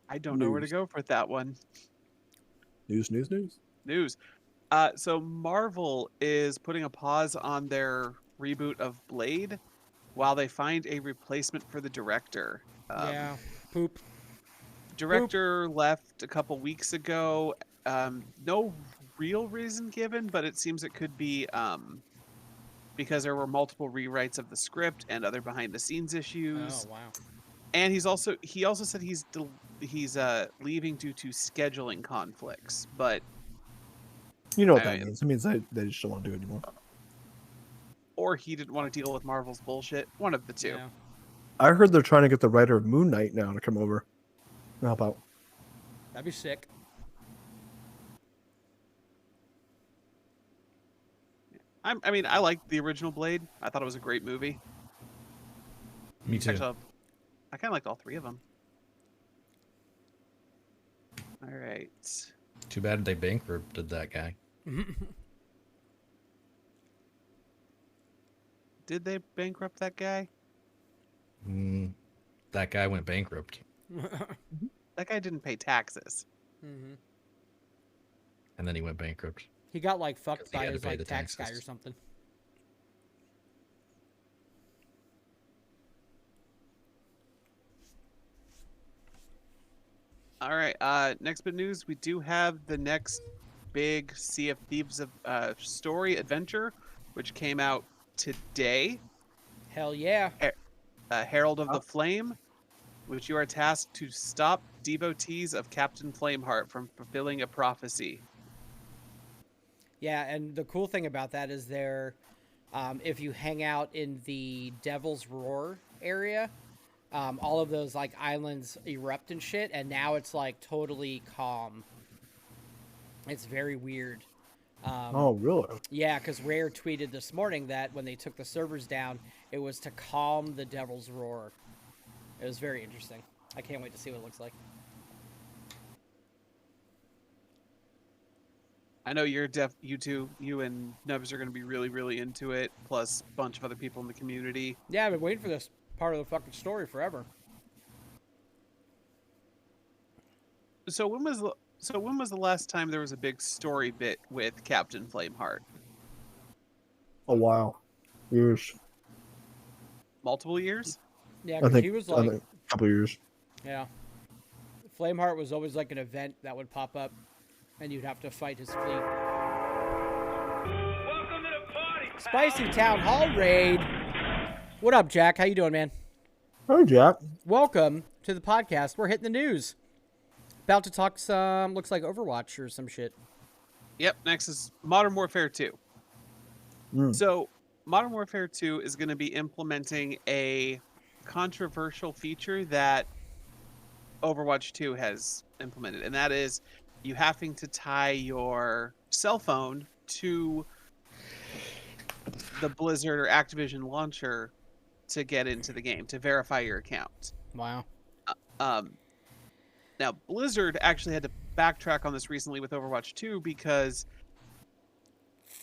I don't know where to News. go with that one. News. So Marvel is putting a pause on their reboot of Blade while they find a replacement for the director. Yeah. Poop. Director left a couple weeks ago. No real reason given, but it seems it could be because there were multiple rewrites of the script and other behind the scenes issues. Oh wow. And he also said he's leaving due to scheduling conflicts, but You know what I that mean, means. It means they just don't want to do it anymore. or he didn't want to deal with Marvel's bullshit. One of the two. Yeah. I heard they're trying to get the writer of Moon Knight now to come over and help out. That'd be sick. I mean, I liked the original Blade. I thought it was a great movie. Me too. Actually, I kind of liked all three of them. All right. Too bad they bankrupted that guy. Did they bankrupt that guy? That guy went bankrupt. That guy didn't pay taxes. Mm-hmm. And then he went bankrupt. He got like 'Cause fucked he by had to his pay like the tax guy taxes. or something. All right. Next bit of news: we do have the next big Sea of Thieves story adventure, which came out today. Hell yeah. Herald of the Flame, which you are tasked to stop devotees of Captain Flameheart from fulfilling a prophecy. Yeah, and the cool thing about that is if you hang out in the Devil's Roar area, all of those like islands erupt and shit, and now it's like totally calm. It's very weird. Oh, really? Yeah, because Rare tweeted this morning that when they took the servers down, it was to calm the Devil's Roar. It was very interesting. I can't wait to see what it looks like. I know you and Nubs are going to be really, really into it. Plus, a bunch of other people in the community. Yeah, I've been waiting for this part of the fucking story forever. So when was the last time there was a big story bit with Captain Flameheart? A while. Years. Multiple years? Yeah, I because think, he was I like, think a couple years. yeah. Flameheart was always like an event that would pop up, and you'd have to fight his fleet. Welcome to the party, pal. Spicy Town Hall raid. What up, Jack? How you doing, man? Hi, Jack. Welcome to the podcast. We're hitting the news. About to talk some, looks like Overwatch or some shit. Yep. Next is Modern Warfare 2. Mm. So Modern Warfare 2 is going to be implementing a controversial feature that Overwatch 2 has implemented, and that is you having to tie your cell phone to the Blizzard or Activision launcher to get into the game, to verify your account. Wow. Now, Blizzard actually had to backtrack on this recently with Overwatch 2 because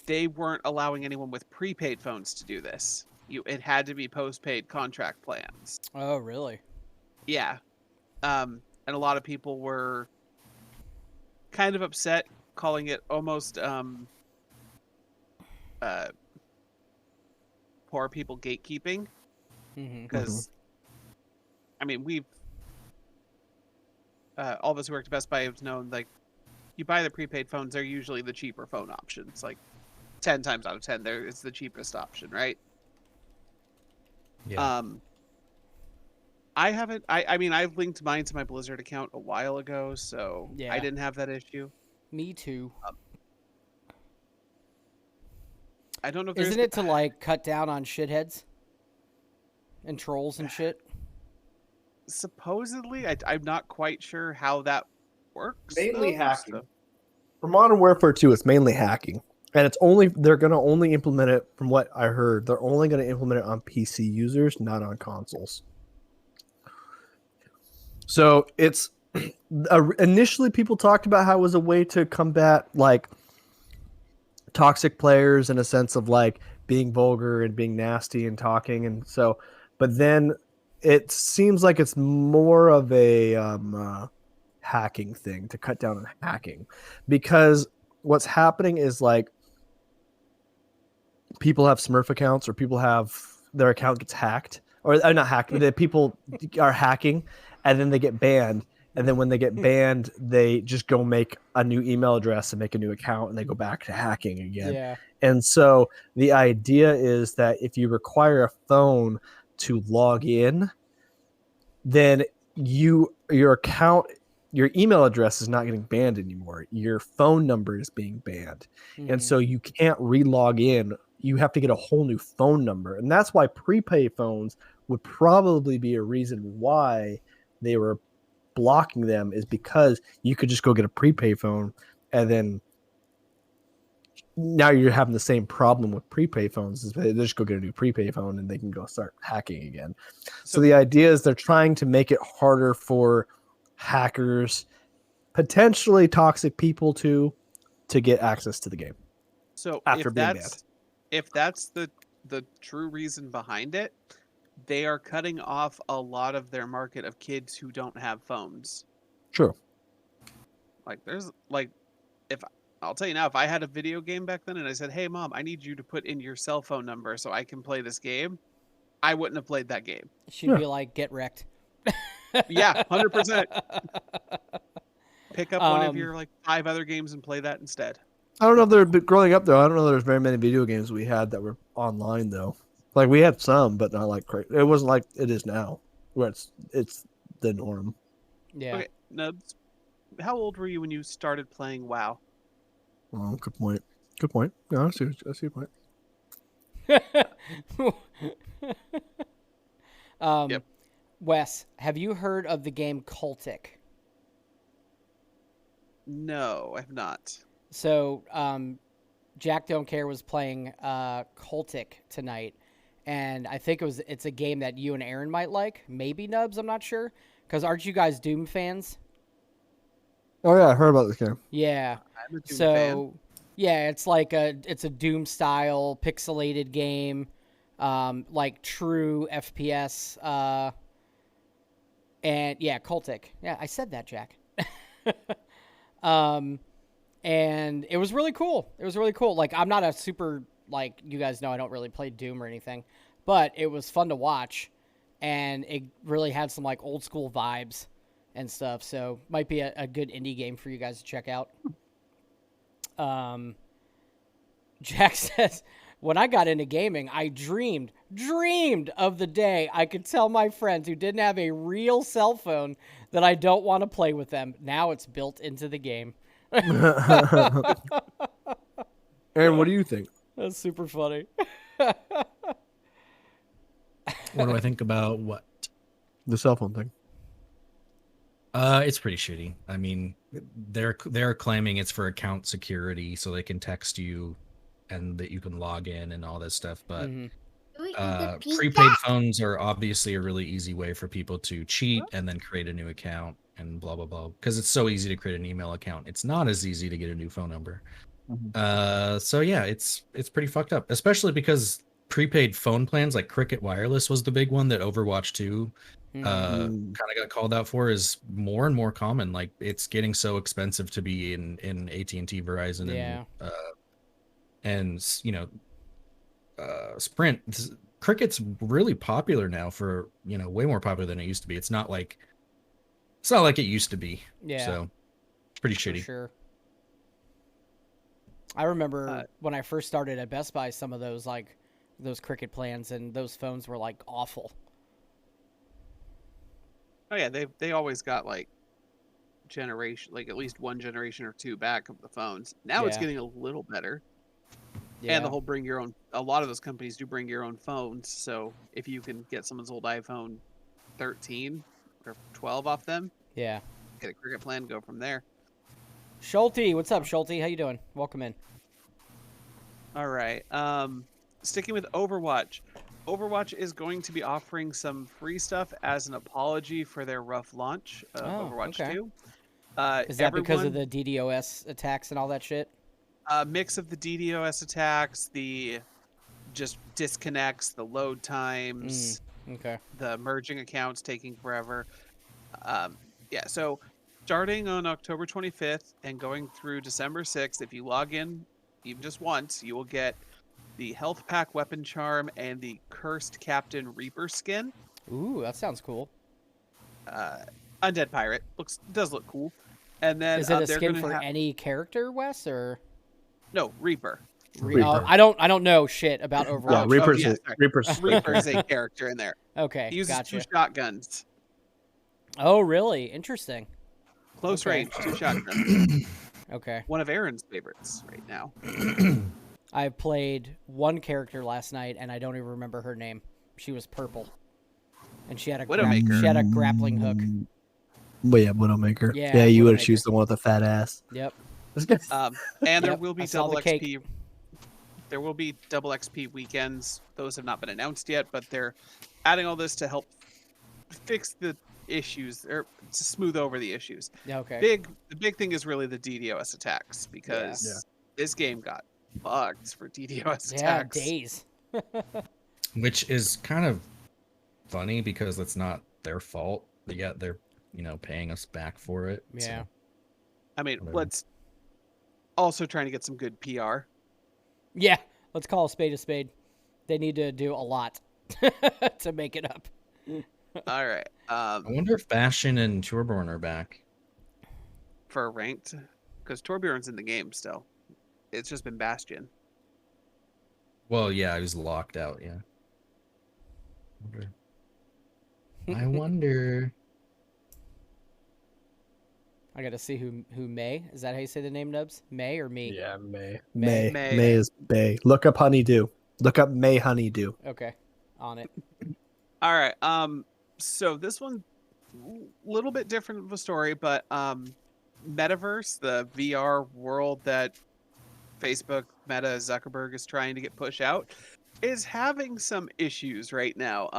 they weren't allowing anyone with prepaid phones to do this. It had to be postpaid contract plans. Oh, really? Yeah. And a lot of people were kind of upset, calling it almost poor people gatekeeping. Because, I mean, we've all of us who worked at Best Buy have known, like, you buy the prepaid phones, they're usually the cheaper phone options. Like, 10 times out of 10, it's the cheapest option, right? Yeah. I haven't. I mean, I've linked mine to my Blizzard account a while ago, so Yeah. I didn't have that issue. Me too. I don't know if there's. Isn't it to like cut down on shitheads and trolls and shit? Supposedly, I'm not quite sure how that works. Mainly though, hacking. so- For Modern Warfare 2, it's mainly hacking. And they're going to only implement it, from what I heard, they're only going to implement it on PC users, not on consoles. So it's initially people talked about how it was a way to combat like toxic players in a sense of like being vulgar and being nasty and talking. And so, but then it seems like it's more of a hacking thing to cut down on hacking, because what's happening is like people have Smurf accounts, or people have their account gets hacked, or not hacked, but people are hacking, and then they get banned. And then when they get banned, they just go make a new email address and make a new account, and they go back to hacking again. Yeah. And so the idea is that if you require a phone to log in, then your account, your email address is not getting banned anymore. Your phone number is being banned. And so you can't re-log in. You have to get a whole new phone number. And that's why prepaid phones would probably be a reason why they were blocking them, is because you could just go get a prepaid phone, and then now you're having the same problem with prepaid phones. Is they just go get a new prepaid phone and they can go start hacking again. So the idea is they're trying to make it harder for hackers, potentially toxic people to get access to the game. So after being banned. If that's the true reason behind it, they are cutting off a lot of their market of kids who don't have phones. True. Like there's like, if I'll tell you now, if I had a video game back then and I said, "Hey mom, I need you to put in your cell phone number so I can play this game," I wouldn't have played that game. She'd be like, "Get wrecked." Yeah, 100%. Pick up one of your like 5 other games and play that instead. I don't know if they're growing up though. I don't know there's very many video games we had that were online though. Like we had some, but not like crazy. It wasn't like it is now, where it's the norm. Yeah. Okay, Nubs, how old were you when you started playing WoW? Oh, good point. Good point. Yeah, I see your point. Yep. Wes, have you heard of the game Cultic? No, I've not. So, Jack Don't Care was playing Cultic tonight, and I think it's a game that you and Aaron might like. Maybe Nubs, I'm not sure. Because aren't you guys Doom fans? Oh yeah, I heard about this game. Yeah. I'm a Doom fan. Yeah, it's like it's a Doom style pixelated game, like true FPS. And yeah, Cultic. Yeah, I said that, Jack. And it was really cool. It was really cool. Like, I'm not a super, like, you guys know I don't really play Doom or anything, but it was fun to watch, and it really had some, like, old school vibes and stuff, so might be a good indie game for you guys to check out. Jack says, when I got into gaming, I dreamed of the day I could tell my friends who didn't have a real cell phone that I don't want to play with them. Now it's built into the game. Aaron, what do you think? That's super funny. What do I think about what? The cell phone thing. It's pretty shitty. I mean, they're claiming it's for account security, so they can text you, and that you can log in and all this stuff. But prepaid phones are obviously a really easy way for people to cheat and then create a new account and blah blah blah. Because it's so easy to create an email account. It's not as easy to get a new phone number. So yeah, it's pretty fucked up, especially because prepaid phone plans like Cricket Wireless was the big one that Overwatch 2 kind of got called out for, is more and more common. Like, it's getting so expensive to be in AT&T, Verizon, and you know, Sprint. Cricket's really popular now, for, you know, way more popular than it used to be. It's not like it used to be. Yeah. So it's pretty shitty. For sure. I remember when I first started at Best Buy, some of those Cricket plans, and those phones were like awful. Oh yeah, they always got like generation, like at least one generation or two back of the phones. Now it's getting a little better. Yeah. And the whole bring your own, a lot of those companies do bring your own phones. So if you can get someone's old iPhone 13 or 12 off them, get a Cricket plan, go from there. Schulte, what's up, Schulte? How you doing? Welcome in. All right. Sticking with Overwatch. Overwatch is going to be offering some free stuff as an apology for their rough launch of Overwatch 2. Is that because of the DDoS attacks and all that shit? A mix of the DDoS attacks, the just disconnects, the load times, the merging accounts taking forever. So starting on October 25th and going through December 6th, if you log in even just once, you will get the Health Pack Weapon Charm and the Cursed Captain Reaper skin. Ooh, that sounds cool. Undead Pirate does look cool. And then Is it a they're skin gonna for any character, Wes, or no Reaper? Reaper. I don't know shit about Yeah, Overwatch. Reaper's sorry. Reaper's Reaper is a character in there. Okay, He uses gotcha. 2 shotguns. Oh, really? Interesting. Close Okay. range, 2 shotguns. Okay. One of Aaron's favorites right now. I played one character last night, and I don't even remember her name. She was purple, and she had a Widowmaker. she had a grappling hook. But yeah, Widowmaker. Yeah, Yeah, you would have Widowmaker. choose the one with the fat ass. Yep. And there Yep, will be I saw double the cake. XP. There will be double XP weekends. Those have not been announced yet, but they're adding all this to help fix the issues or to smooth over the issues. Yeah. Okay. The big thing is really the DDoS attacks because this game got bugged for DDoS Yeah, attacks. days. Which is kind of funny because it's not their fault. Yet they're paying us back for it. Yeah. So, I mean, whatever. let's also trying to get some good PR. Yeah. Let's call a spade a spade. They need to do a lot to make it up. All right. I wonder if Bastion and Torbjorn are back. For ranked, because Torbjorn's in the game still. It's just been Bastion. Well, yeah, he was locked out. Yeah. I wonder. I got to see who May. Is that how you say the name, Nubs? May or me? Yeah, May. May. May is Bay. Look up Honeydew. Look up May Honeydew. Okay. On it. All right. So this one, a little bit different of a story, but Metaverse, the VR world that Facebook, Meta, Zuckerberg is trying to get pushed out, is having some issues right now.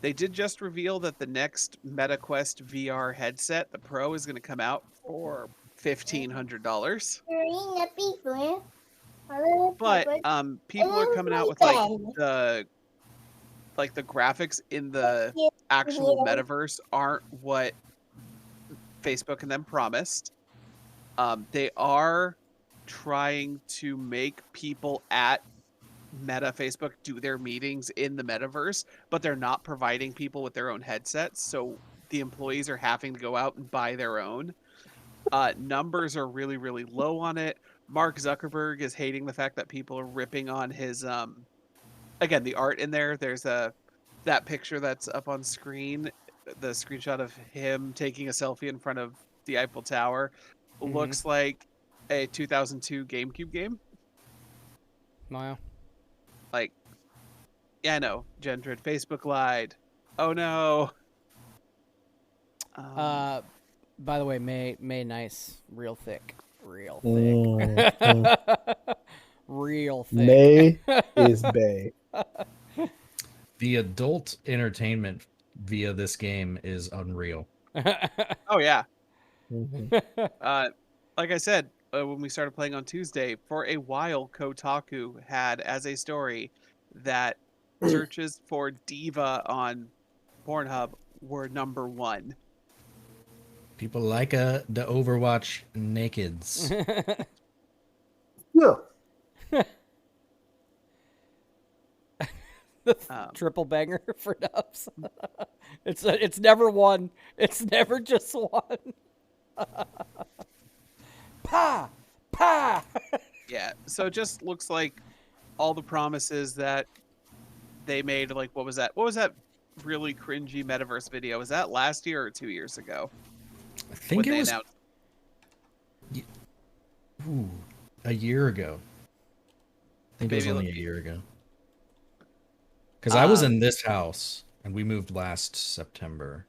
They did just reveal that the next MetaQuest VR headset, the Pro, is going to come out for $1,500. But people are coming out with the graphics in the actual metaverse aren't what Facebook and them promised. They are trying to make people at Meta Facebook do their meetings in the metaverse, but they're not providing people with their own headsets, so the employees are having to go out and buy their own. Numbers are really, really low on it. Mark Zuckerberg is hating the fact that people are ripping on his again, the art in there. There's that picture that's up on screen, the screenshot of him taking a selfie in front of the Eiffel Tower. Looks like a 2002 GameCube game. Wow. Like, yeah, I know. Gendred, Facebook lied. Oh no. By the way, May nice, real thick. Real thick. May is Bay. The adult entertainment via this game is unreal. Oh yeah. Mm-hmm. Like I said, when we started playing on Tuesday, for a while, Kotaku had as a story that searches for diva on Pornhub were #1. People like the Overwatch nakeds. Yeah. Triple banger for Nubs. It's never one. It's never just one. Pa! Yeah, so it just looks like all the promises that they made, like, what was that really cringy metaverse video? Was that last year or 2 years ago? I think when it was announced... a year ago. I think it was only a year ago. Because I was in this house and we moved last September.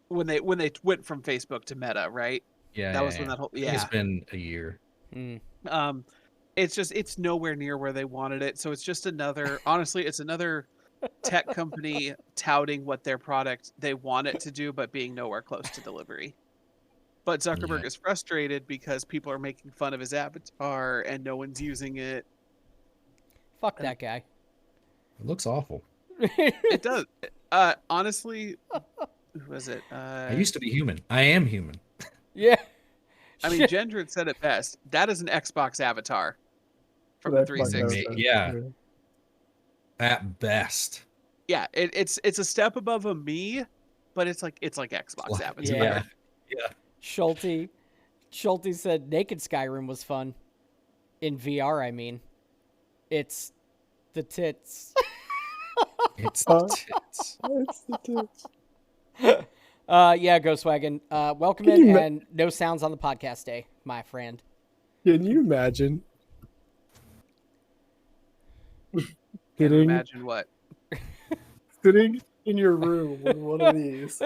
When they went from Facebook to Meta, right? Yeah, that was when that whole It's been a year. It's nowhere near where they wanted it. So it's just another, honestly, it's another tech company touting what their product they want it to do, but being nowhere close to delivery. But Zuckerberg is frustrated because people are making fun of his avatar and no one's using it. Fuck that guy. It looks awful. It does. Honestly, who was it? I used to be human. I am human. Yeah. I mean, Gendred said it best. That is an Xbox avatar from the Xbox 360. avatar. Yeah. At best. Yeah, it's a step above a me, but it's like Xbox avatar. Yeah. Yeah. Schulte said Naked Skyrim was fun. In VR, I mean. It's the tits. It's tits. It's the tits. Yeah, Ghostwagon. Welcome in, and no sounds on the podcast day, my friend. Can you imagine? Can you imagine what? Sitting in your room with one of these.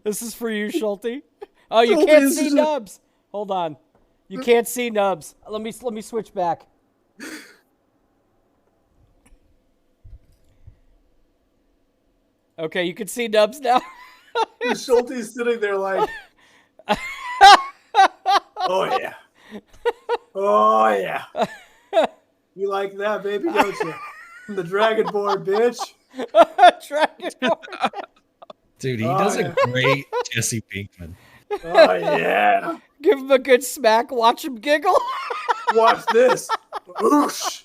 This is for you, Schulte. Oh, you can't see Nubs. Hold on. You can't see Nubs. Let me switch back. Okay, you can see Nubs now. Schulte's sitting there like, oh yeah. Oh yeah. You like that, baby, don't you? From the Dragonborn, bitch. Dragonborn. Dude, he does a great Jesse Pinkman. Oh yeah. Give him a good smack. Watch him giggle. Watch this. Whoosh.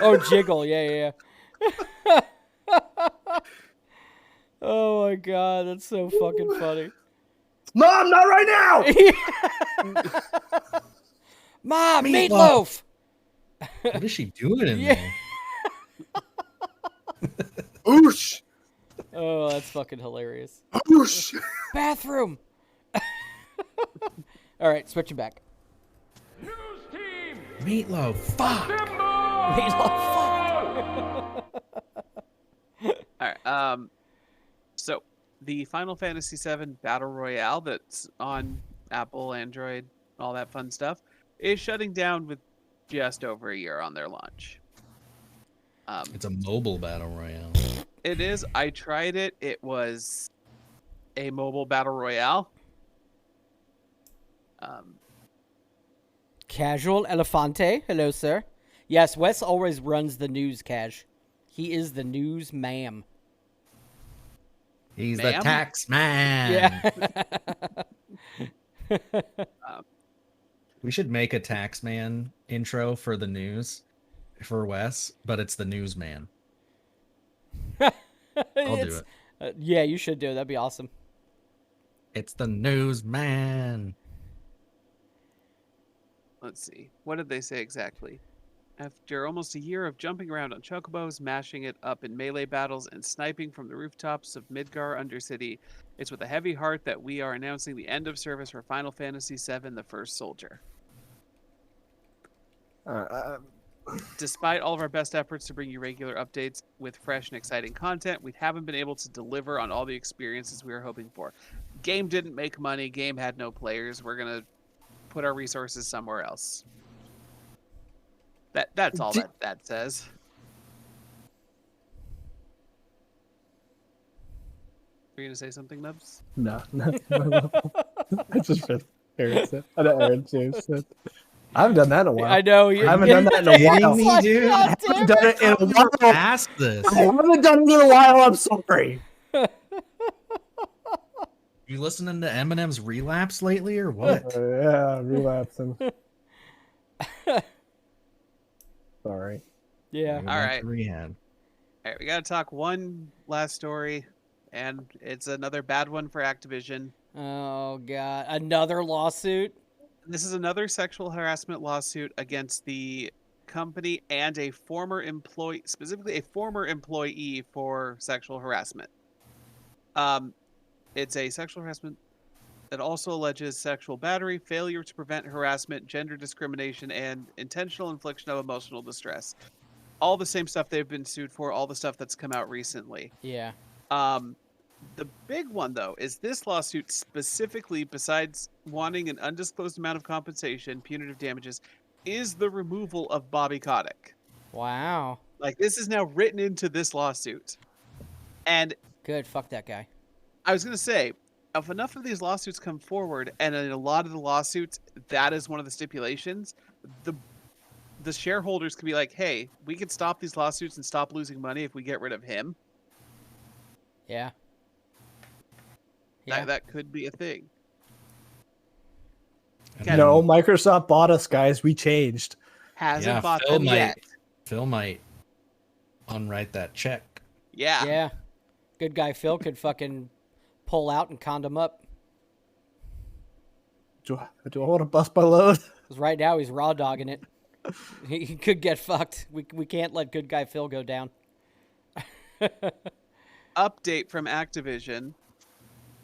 Oh, jiggle. Yeah. Oh my god, that's so fucking funny. Mom, not right now. Mom, meatloaf. What is she doing in there? Whoosh. Oh, that's fucking hilarious. Whoosh. Bathroom. All right, switching back. News team. Meatloaf. Fuck. Meatloaf. All right. So the Final Fantasy VII Battle Royale that's on Apple, Android, all that fun stuff is shutting down with just over a year on their launch. It's a mobile battle royale. It is. I tried it. It was a mobile battle royale. Casual Elefante. Hello, sir. Yes, Wes always runs the news, Cash. He is the news ma'am. He's Ma'am? the tax man. Yeah. We should make a tax man intro for the news for Wes, but it's the newsman. I'll do it. Yeah, you should do it. That'd be awesome. It's the newsman. Let's see. What did they say exactly? After almost a year of jumping around on chocobos, mashing it up in melee battles, and sniping from the rooftops of Midgar Undercity, it's with a heavy heart that we are announcing the end of service for Final Fantasy VII: The First Soldier. Despite all of our best efforts to bring you regular updates with fresh and exciting content, we haven't been able to deliver on all the experiences we were hoping for. Game didn't make money. Game had no players. We're going to put our resources somewhere else. That's all that says. Were you going to say something, Nubs? No. I just read Aaron said. I know Aaron James said. I haven't done that in a while. I know. I haven't done that in a while. Me, dude. I haven't done it in a while. Past this. I haven't done it in a while. I'm sorry. You listening to Eminem's Relapse lately or what? Yeah, relapsing. Sorry. Yeah. All right. Rehab. All right, we got to talk one last story, and it's another bad one for Activision. Oh god, another lawsuit. This is another sexual harassment lawsuit against the company and a former employee, specifically a former employee for sexual harassment. It's a sexual harassment that also alleges sexual battery, failure to prevent harassment, gender discrimination, and intentional infliction of emotional distress. All the same stuff they've been sued for, all the stuff that's come out recently. Yeah. The big one, though, is this lawsuit specifically, besides wanting an undisclosed amount of compensation, punitive damages, is the removal of Bobby Kotick. Wow. Like, this is now written into this lawsuit. And Good. Fuck that guy. I was going to say, if enough of these lawsuits come forward, and in a lot of the lawsuits, that is one of the stipulations, the shareholders can be like, hey, we can stop these lawsuits and stop losing money if we get rid of him. Yeah. Yeah. That could be a thing. And No, then- Microsoft bought us, guys. We changed. Hasn't bought them yet. Phil might unwrite that check. Yeah. Yeah. Good guy Phil could fucking pull out and condom up. Do I want to bust my load? Because right now he's raw dogging it. He could get fucked. We can't let good guy Phil go down. Update from Activision.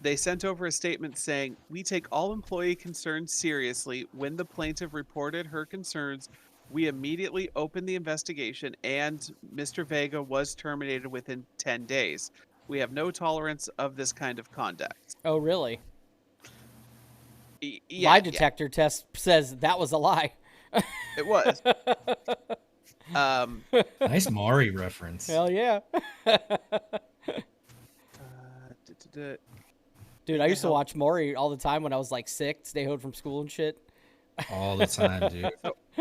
They sent over a statement saying, "We take all employee concerns seriously. When the plaintiff reported her concerns, we immediately opened the investigation and Mr. Vega was terminated within 10 days. We have no tolerance of this kind of conduct." Oh, really? Yeah, Lie detector test says that was a lie. it was. Nice Maury reference. Hell yeah. Dude, I used to watch Maury all the time when I was like 6, stay home from school and shit. All the time, dude.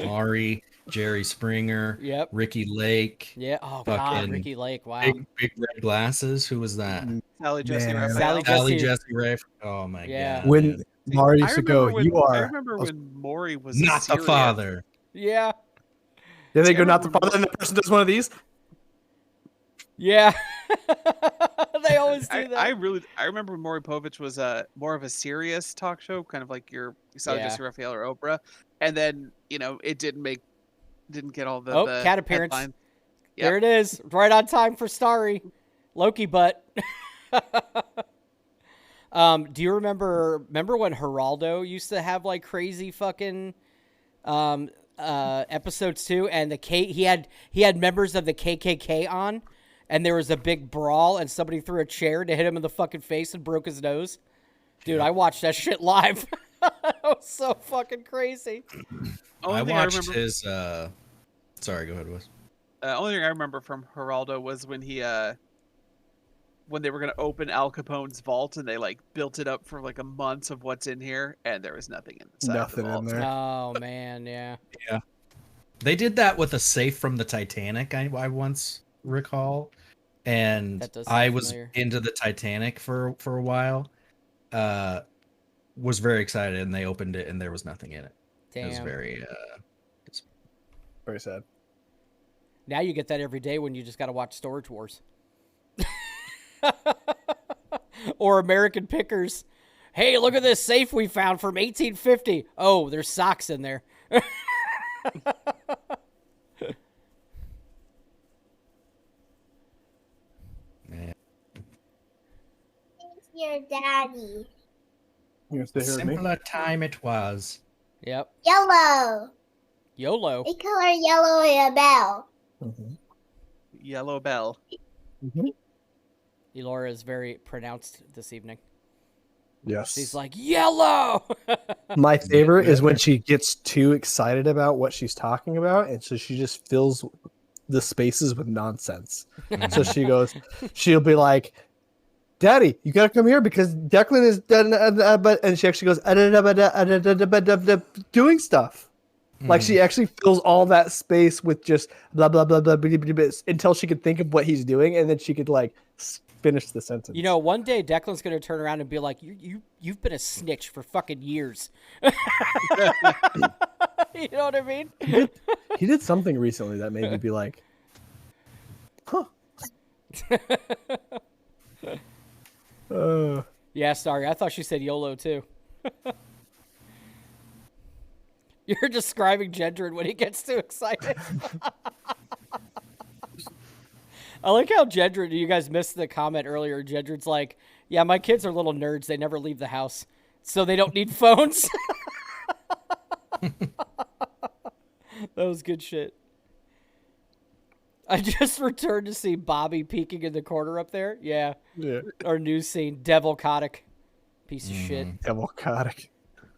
Maury, Jerry Springer, Yep. Ricky Lake. Yeah. Oh, God. Fucking Ricky Lake. Wow. Big red glasses. Who was that? Sally Jesse Man. Raphael. Sally Jesse Ray. Oh my Yeah. god. When dude. Mario used to go, I remember when Maury was Not the serious. father. Yeah. Then they See, I go, not the remember father, and the person does one of these. Yeah. They always do that. I remember when Maury Povich was more of a serious talk show, kind of like your Sally Yeah. Jesse Raphael or Oprah, and then it didn't get all the Oh, cat appearance. headlines. There it is. Right on time for Starry. Loki butt. Do you remember when Geraldo used to have like crazy fucking episodes too, and he had members of the KKK on, and there was a big brawl and somebody threw a chair to hit him in the fucking face and broke his nose? Dude, I watched that shit live. It was so fucking crazy. Only I thing watched remember, his sorry, go ahead, Wes. only thing I remember from Geraldo was when he when they were gonna open Al Capone's vault and they like built it up for like a month of what's in here, and there was nothing inside Nothing the vault. in there. Oh man, yeah. Yeah. They did that with a safe from the Titanic, I once recall. And That does I sound was familiar. into the Titanic for a while. Was very excited, and they opened it and there was nothing in it. It was Damn. very Very sad. Now you get that every day when you just got to watch Storage Wars. Or American Pickers. Hey, look at this safe we found from 1850. Oh, there's socks in there. man. Your daddy. You gonna stay here with me? Simpler time it was. Yep. Yellow. YOLO. They color yellow in a bell. Mm-hmm. Yellow Bell. Mm-hmm. Elora is very pronounced this evening. Yes. She's like, yellow! My favorite is when she gets too excited about what she's talking about, and so she just fills the spaces with nonsense. So she'll be like, "Daddy, you gotta come here because Declan is done," and she actually goes doing stuff. Like she actually fills all that space with just blah blah blah blah, blah, blah, blah until she could think of what he's doing, and then she could like finish the sentence. You know, one day Declan's going to turn around and be like, you've been a snitch for fucking years. You know what I mean? He did something recently that made me be like, huh. Yeah, sorry. I thought she said YOLO too. You're describing Gendron when he gets too excited. I like how Gendron, you guys missed the comment earlier. Gendron's like, yeah, my kids are little nerds. They never leave the house, so they don't need phones. That was good shit. I just returned to see Bobby peeking in the corner up there. Yeah. Our news scene, Devil Kotick. Piece of shit. Democratic.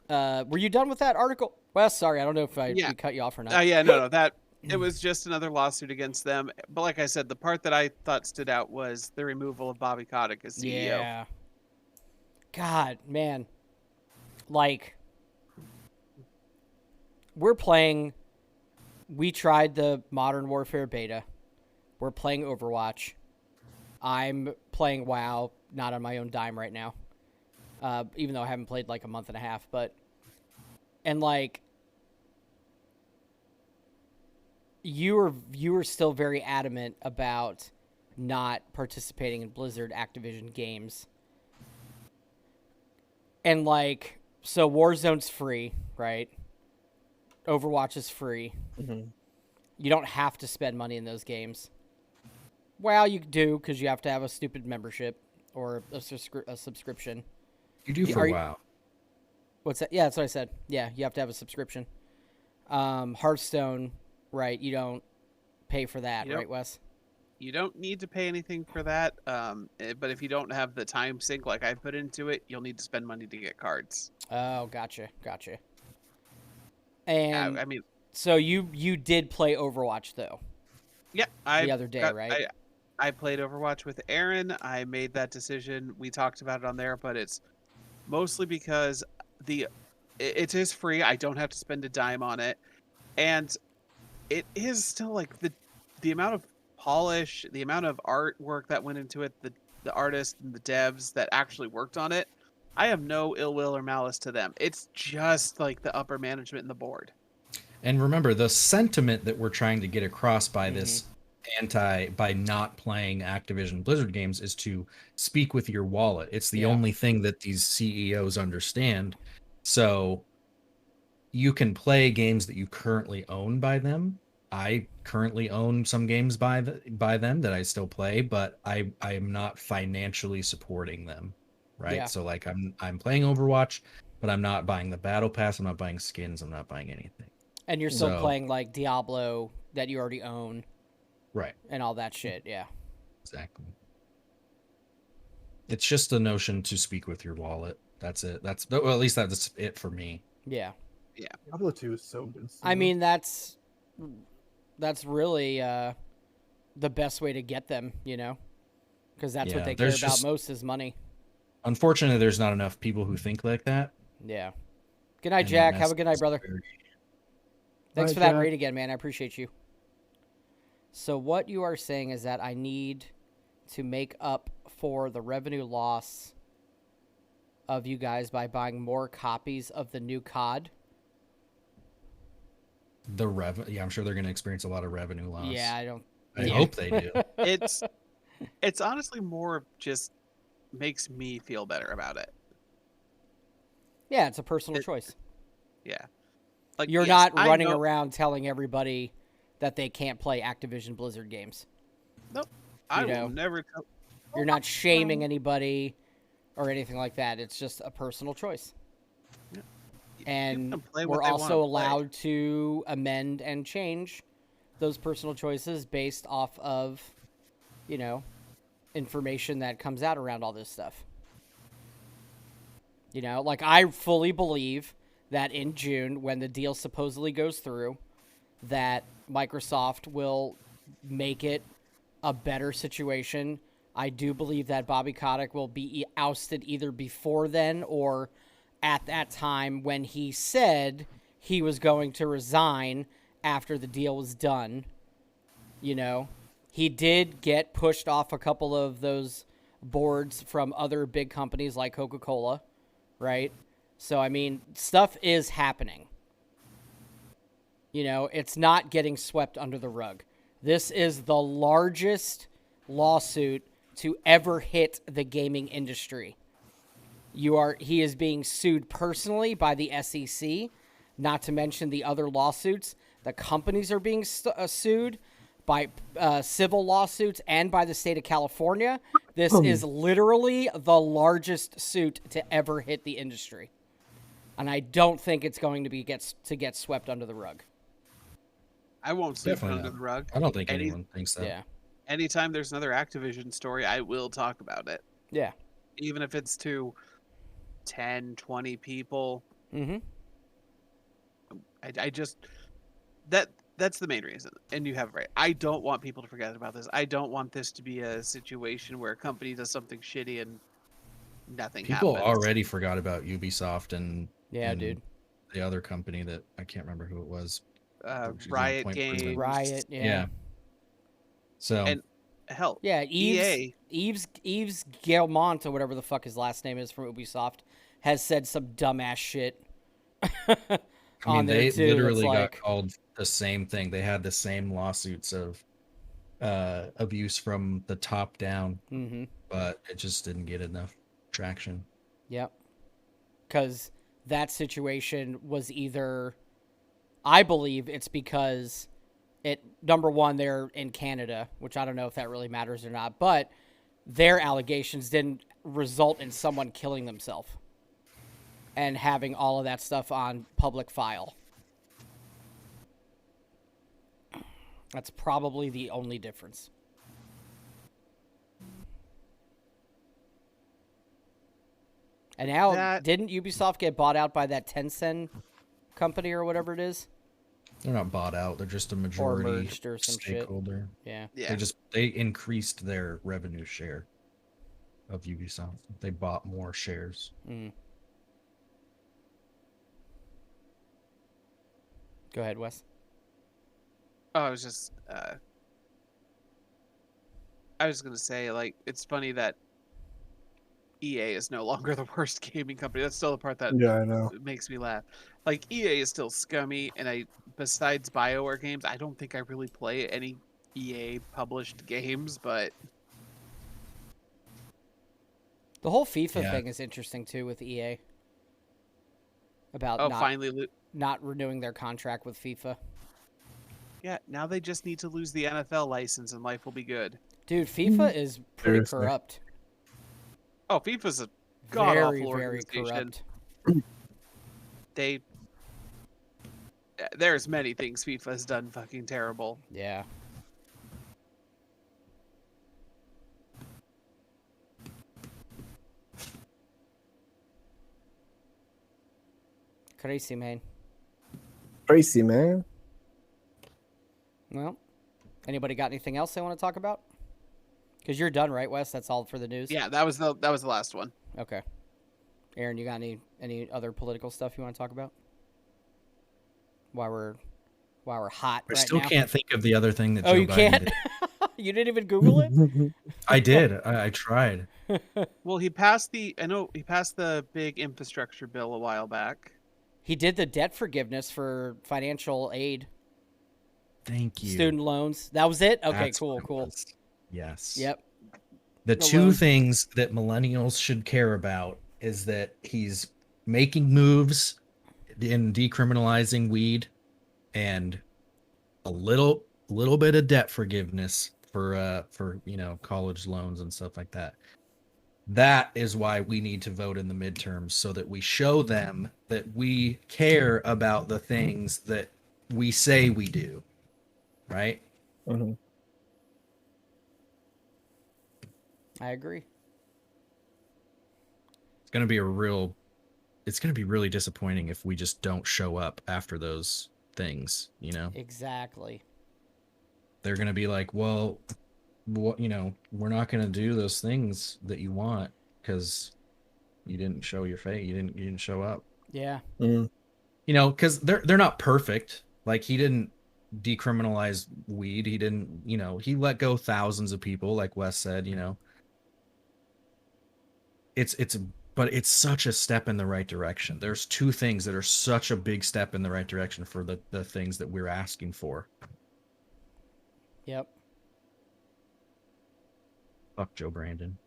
Were you done with that article? Well, sorry, I don't know if we cut you off or not. Yeah, no, that it was just another lawsuit against them. But like I said, the part that I thought stood out was the removal of Bobby Kotick as CEO. Yeah. God, man. Like, we tried the Modern Warfare beta. We're playing Overwatch. I'm playing WoW, not on my own dime right now. even though I haven't played like a month and a half. And like, you were still very adamant about not participating in Blizzard Activision games. And like, so Warzone's free, right? Overwatch is free. Mm-hmm. You don't have to spend money in those games. Well, you do, because you have to have a stupid membership or a subscription. You do for WoW. What's that? Yeah, that's what I said. Yeah, you have to have a subscription. Hearthstone, right? You don't pay for that, right, Wes? You don't need to pay anything for that. But if you don't have the time sink like I put into it, you'll need to spend money to get cards. Oh, gotcha. And I mean, so you did play Overwatch though? Yeah, the other day, right? I played Overwatch with Aaron. I made that decision. We talked about it on there, but it's mostly because it is free. I don't have to spend a dime on it, and it is still like the amount of polish, the amount of artwork that went into it, the artists and the devs that actually worked on it. I have no ill will or malice to them. It's just like the upper management and the board. And remember, the sentiment that we're trying to get across by this by not playing Activision Blizzard games is to speak with your wallet. It's the only thing that these CEOs understand. So you can play games that you currently own by them. I currently own some games by them that I still play, but I am not financially supporting them, right? Yeah. So like I'm playing Overwatch, but I'm not buying the battle pass. I'm not buying skins. I'm not buying anything. And you're still playing like Diablo that you already own, right? And all that shit, yeah. Exactly. It's just the notion to speak with your wallet. That's it. Well, at least that's it for me. Yeah. Yeah. Diablo 2 is so good. I mean, that's really the best way to get them, you know, because that's what they care about most is money. Unfortunately, there's not enough people who think like that. Yeah. Good night, Jack. Have a good night, brother. Thanks for that raid again, man. I appreciate you. So what you are saying is that I need to make up for the revenue loss of you guys by buying more copies of the new COD. Yeah, I'm sure they're going to experience a lot of revenue loss. Yeah, I hope they do. It's honestly more of just makes me feel better about it. Yeah, it's a personal choice. Yeah. Like, you're not running around telling everybody that they can't play Activision Blizzard games. Nope. I will never tell. You're not shaming anybody or anything like that. It's just a personal choice. Yeah. And we're also allowed to amend and change those personal choices based off of, you know, information that comes out around all this stuff. You know, like I fully believe that in June, when the deal supposedly goes through, that Microsoft will make it a better situation. I do believe that Bobby Kotick will be ousted either before then or at that time when he said he was going to resign after the deal was done. You know, he did get pushed off a couple of those boards from other big companies like Coca-Cola, right? So, I mean, stuff is happening. You know, it's not getting swept under the rug. This is the largest lawsuit to ever hit the gaming industry. He is being sued personally by the SEC, not to mention the other lawsuits. The companies are being sued by civil lawsuits and by the state of California. This is literally the largest suit to ever hit the industry. And I don't think it's going to get swept under the rug. I won't sweep it under the rug. I don't think anyone thinks that. Yeah. Anytime there's another Activision story, I will talk about it. Yeah. Even if it's to 10, 20 people. Mm-hmm. I just... That's the main reason. And you have it right. I don't want people to forget about this. I don't want this to be a situation where a company does something shitty and nothing happens. People already forgot about Ubisoft and dude. The other company that I can't remember who it was. Riot Games. Riot, yeah. So hell, Yeah, EA. Yves Guillemot or whatever the fuck his last name is from Ubisoft has said some dumbass shit I on mean, there they too. That's literally got like, called the same thing. They had the same lawsuits of abuse from the top down, but it just didn't get enough traction. yep. Because that situation was either, I believe it's because number one, they're in Canada, which I don't know if that really matters or not, but their allegations didn't result in someone killing themselves and having all of that stuff on public file. That's probably the only difference. And now, didn't Ubisoft get bought out by that Tencent company or whatever it is? They're not bought out. They're just a majority Or merged or some stakeholder. Shit. Yeah. They increased their revenue share of Ubisoft. They bought more shares. Go ahead, Wes. Oh, I was just gonna say, like, it's funny that EA is no longer the worst gaming company. That's still the part that Yeah, I know. makes me laugh. Like, EA is still scummy, and besides BioWare games, I don't think I really play any EA published games, but The whole FIFA thing is interesting too with EA. About not renewing their contract with FIFA. Yeah, now they just need to lose the NFL license and life will be good. Dude, FIFA is pretty corrupt. Oh, FIFA's a god-awful very organization. corrupt. There's many things FIFA has done fucking terrible. Yeah. Crazy, man. Crazy, man. Well, anybody got anything else they want to talk about? Because you're done, right, Wes? That's all for the news? Yeah, that was the last one. Okay. Aaron, you got any other political stuff you want to talk about? While we're hot I right still now? can't think of the other thing that Oh, Joe you Biden can't? did. You didn't even Google it? I did. I tried. Well, he passed the big infrastructure bill a while back. He did the debt forgiveness for financial aid. Thank you. Student loans. That was it? Okay, That's cool. Yes. Yep. The two things that millennials should care about is that he's making moves in decriminalizing weed and a little bit of debt forgiveness for college loans and stuff like that. That is why we need to vote in the midterms, so that we show them that we care about the things that we say we do. Right? Mm-hmm. I agree. It's going to be really disappointing if we just don't show up after those things, you know? Exactly. They're going to be like, well, what, we're not going to do those things that you want because you didn't show your face. You didn't show up. Yeah. Mm. Because they're not perfect. Like, he didn't decriminalize weed. He didn't, he let go thousands of people, like Wes said, but it's such a step in the right direction. There's two things that are such a big step in the right direction for the things that we're asking for. Yep. Fuck Joe Brandon.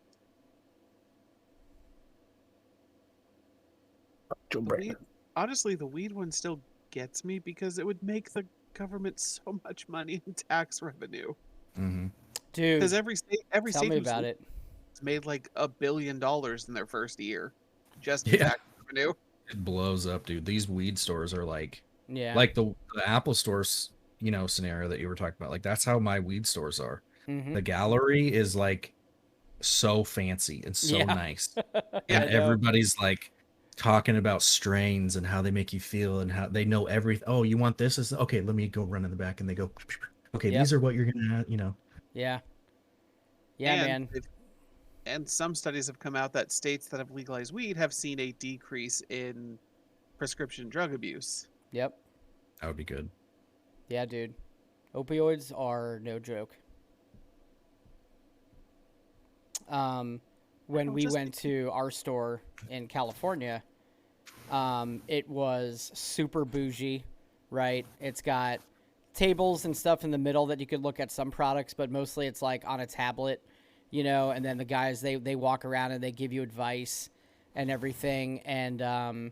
Honestly, the weed one still gets me because it would make the government so much money in tax revenue. Mm-hmm. Dude, because every state tell me about it. Made like $1 billion in their first year, just in tax revenue. It blows up, dude. These weed stores are like the Apple stores, scenario that you were talking about. Like, that's how my weed stores are. Mm-hmm. The gallery is like so fancy and so nice, and everybody's like talking about strains and how they make you feel and how they know everything. Oh, you want this? Okay, let me go run in the back, and they go, okay, these are what you're gonna have, Yeah, and man. And some studies have come out that states that have legalized weed have seen a decrease in prescription drug abuse. Yep. That would be good. Yeah, dude. Opioids are no joke. when we went to our store in California. It was super bougie, right? It's got tables and stuff in the middle that you could look at some products, but mostly it's like on a tablet, you know, and then the guys, they walk around and they give you advice and everything. And,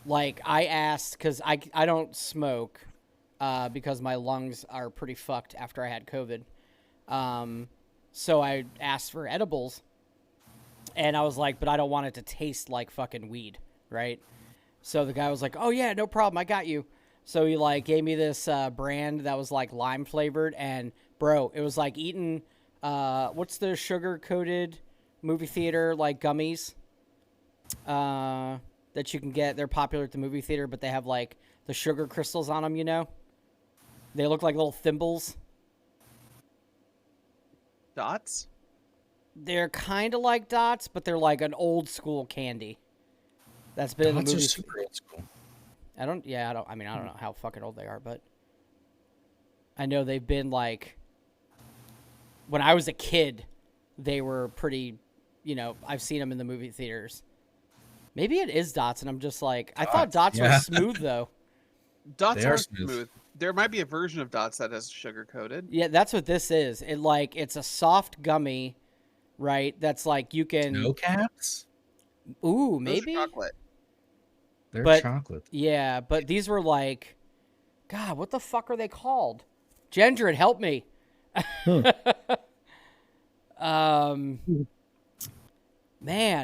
like I asked, cause I don't smoke, because my lungs are pretty fucked after I had COVID. So I asked for edibles and I was like, but I don't want it to taste like fucking weed. Right. So the guy was like, oh yeah, no problem. I got you. So he like gave me this brand that was like lime flavored, and bro, it was like eating what's the sugar coated movie theater like gummies that you can get. They're popular at the movie theater, but they have like the sugar crystals on them, you know? They look like little thimbles. Dots? They're kind of like dots, but they're like an old school candy. That's been in the movie. Super old school. I don't know how fucking old they are, but I know they've been like, when I was a kid, they were pretty, you know, I've seen them in the movie theaters. Maybe it is dots, and I'm just like, I thought dots were smooth though. Dots are smooth. There might be a version of dots that is sugar coated. Yeah, that's what this is. It's a soft gummy, right? That's like you can. Snow caps? Ooh, maybe. Those are chocolate. They're chocolate. Yeah, but these were like, God, what the fuck are they called? Gendron, help me. Man,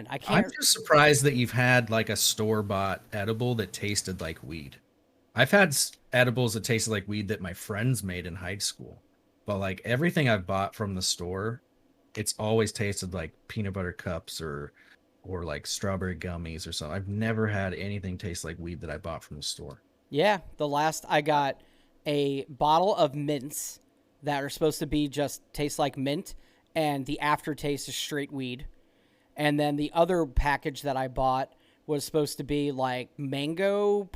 I can't. I'm just surprised that you've had like a store-bought edible that tasted like weed. I've had edibles that tasted like weed that my friends made in high school, but like everything I've bought from the store, it's always tasted like peanut butter cups or like strawberry gummies or something. I've never had anything taste like weed that I bought from the store. Yeah, the last I got a bottle of mints that are supposed to be just taste like mint, and the aftertaste is straight weed. And then the other package that I bought was supposed to be like mango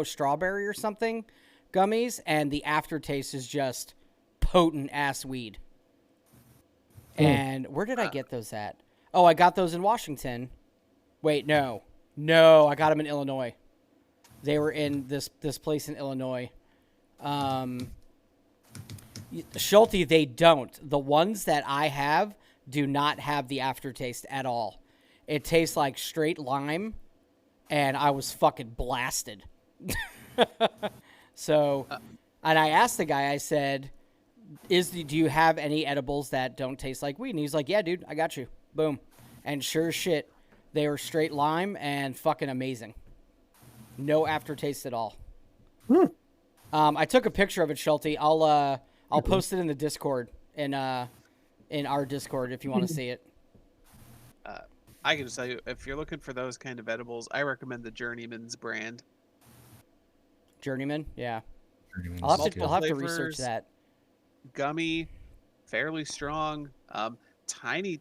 strawberry or something gummies, and the aftertaste is just potent ass weed. And where did I get those at? Oh, I got those in Washington. Wait, no, I got them in Illinois. They were in this place in Illinois. Schulte, they don't. The ones that I have do not have the aftertaste at all. It tastes like straight lime, and I was fucking blasted. So, and I asked the guy, I said, do you have any edibles that don't taste like weed? And he's like, yeah, dude, I got you. Boom. And sure as shit, they were straight lime and fucking amazing. No aftertaste at all. I took a picture of it, Schulte. I'll post it in the Discord, in our Discord, if you want to see it. I can just tell you, if you're looking for those kind of edibles, I recommend the Journeyman's brand. Journeyman, yeah. I'll have to research that. Gummy, fairly strong. Tiny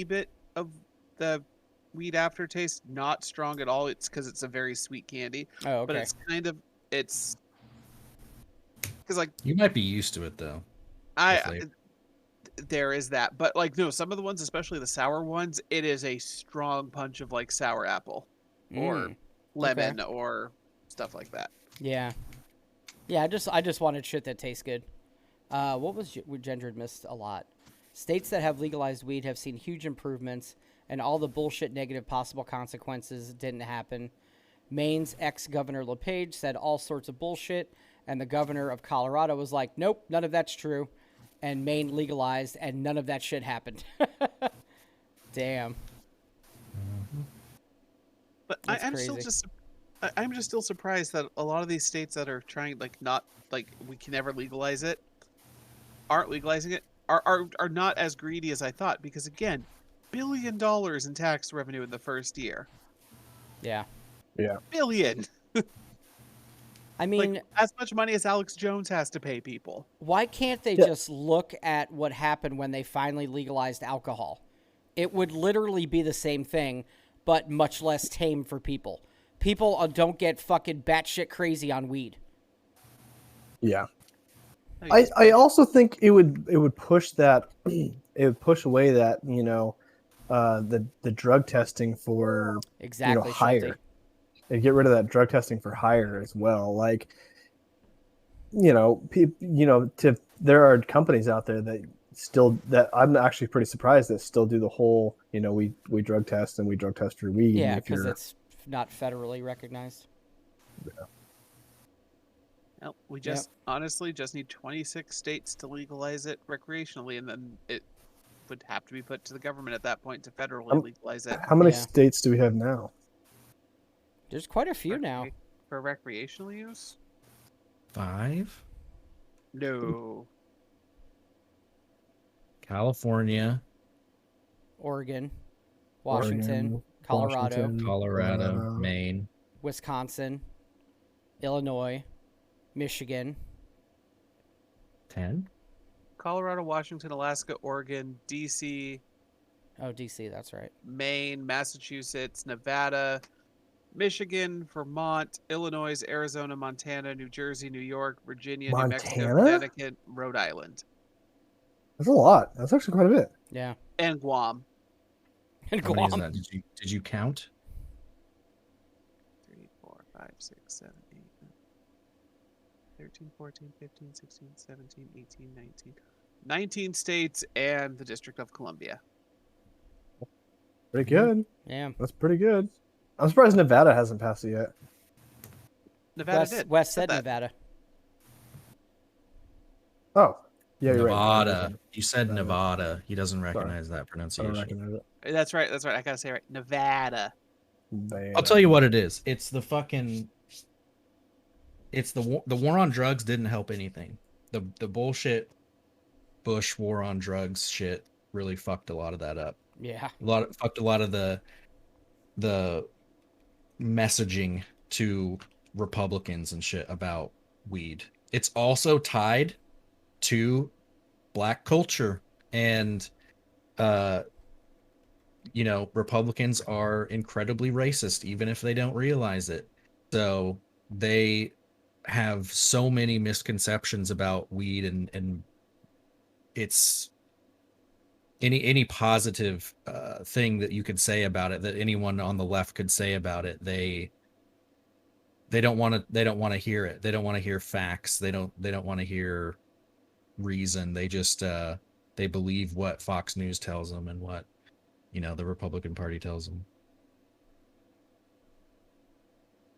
bit of the weed aftertaste, not strong at all. It's because it's a very sweet candy. Oh, okay. But it's because like you might be used to it though. There is that, but like no, some of the ones, especially the sour ones, it is a strong punch of like sour apple or lemon or stuff like that. Yeah. I just wanted shit that tastes good. What Gendron missed a lot? States that have legalized weed have seen huge improvements, and all the bullshit negative possible consequences didn't happen. Maine's ex-governor LePage said all sorts of bullshit, and the governor of Colorado was like, nope, none of that's true. And Maine legalized, and none of that shit happened. Damn. But I'm just still surprised that a lot of these states that are trying we can never legalize it, aren't legalizing it, are not as greedy as I thought, because again, $1 billion in tax revenue in the first year. Yeah. Billion. I mean, like, as much money as Alex Jones has to pay people. Why can't they just look at what happened when they finally legalized alcohol? It would literally be the same thing, but much less tame for people. People don't get fucking batshit crazy on weed. Yeah. I also think it would push that it would push away that the drug testing for Exactly, hire. Schulte. And get rid of that drug testing for hire as well. Like there are companies out there that I'm actually pretty surprised that still do the whole we drug test and we drug test for weed. Yeah, and if because you're it's not federally recognized. No, we honestly just need 26 states to legalize it recreationally, and then it would have to be put to the government at that point to federally legalize it. How many states do we have now? There's quite a few now. For recreational use? 5? No. California, Oregon, Washington, Colorado, Maine, Wisconsin, Illinois, Michigan. 10? Colorado, Washington, Alaska, Oregon, D.C. Oh, D.C., that's right. Maine, Massachusetts, Nevada, Michigan, Vermont, Illinois, Arizona, Montana, New Jersey, New York, Virginia, New Mexico, Connecticut, Rhode Island. That's a lot. That's actually quite a bit. Yeah. And Guam. And How many is that? Did you count? 3, 4, 5, 6, 7, 8, 13, 14, 15, 16, 17, 18, 19. 19 states and the District of Columbia. Pretty good. Yeah. That's pretty good. I'm surprised Nevada hasn't passed it yet. Nevada did. Wes said Nevada. Oh. Yeah, you're Nevada. Right. You said Nevada. He doesn't recognize that pronunciation. I don't recognize it. That's right. I gotta say it right. Nevada. I'll tell you what it is. It's the war on drugs didn't help anything. The bullshit Bush war on drugs shit really fucked a lot of that up. Yeah. Fucked a lot of the messaging to Republicans and shit about weed. It's also tied to Black culture, and Republicans are incredibly racist, even if they don't realize it. So they have so many misconceptions about weed, and it's any positive thing that you could say about it, that anyone on the left could say about it, they don't want to hear it. They don't want to hear facts. They don't want to hear reason. They just they believe what Fox News tells them and what the Republican Party tells them.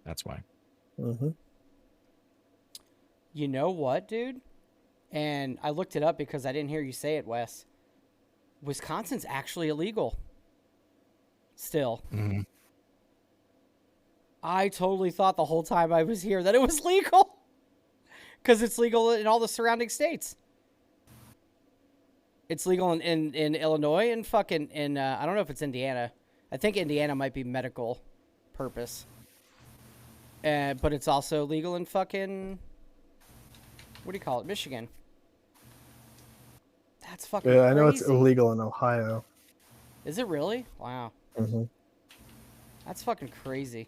That's why. Mm-hmm. You know what, dude? And I looked it up because I didn't hear you say it, Wes. Wisconsin's actually illegal. Still. Mm-hmm. I totally thought the whole time I was here that it was legal. Because it's legal in all the surrounding states. It's legal in Illinois and fucking I don't know if it's Indiana. I think Indiana might be medical purpose. But it's also legal in fucking, what do you call it, Michigan. That's fucking crazy. I know it's illegal in Ohio. Is it really? Wow. Mm-hmm. That's fucking crazy.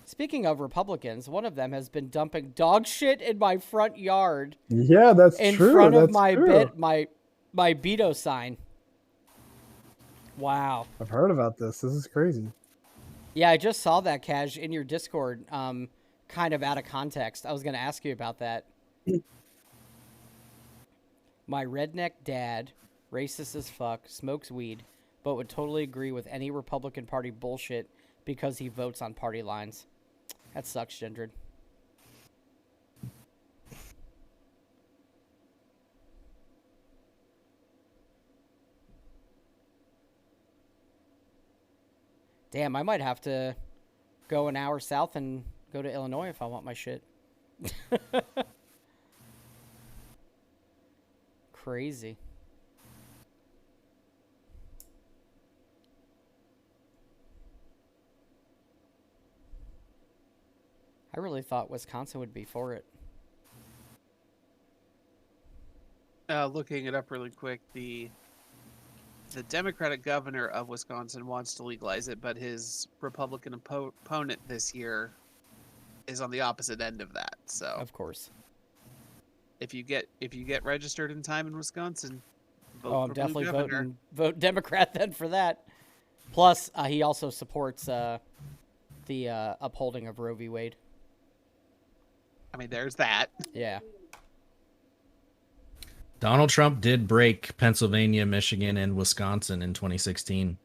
Speaking of Republicans, one of them has been dumping dog shit in my front yard. Yeah, that's true. In front of my Beto sign. Wow. I've heard about this. This is crazy. Yeah, I just saw that, Cash, in your Discord, kind of out of context. I was going to ask you about that. My redneck dad, racist as fuck, smokes weed, but would totally agree with any Republican Party bullshit because he votes on party lines. That sucks, Gendred. Damn, I might have to go an hour south and go to Illinois if I want my shit. Crazy. I really thought Wisconsin would be for it. Looking it up really quick, the Democratic governor of Wisconsin wants to legalize it, but his Republican opponent this year is on the opposite end of that. So of course, if you get registered in time in Wisconsin, vote Oh, I'm for definitely blue governor. vote Democrat then for that. Plus, he also supports the upholding of Roe v. Wade. I mean, there's that. Yeah. Donald Trump did break Pennsylvania, Michigan, and Wisconsin in 2016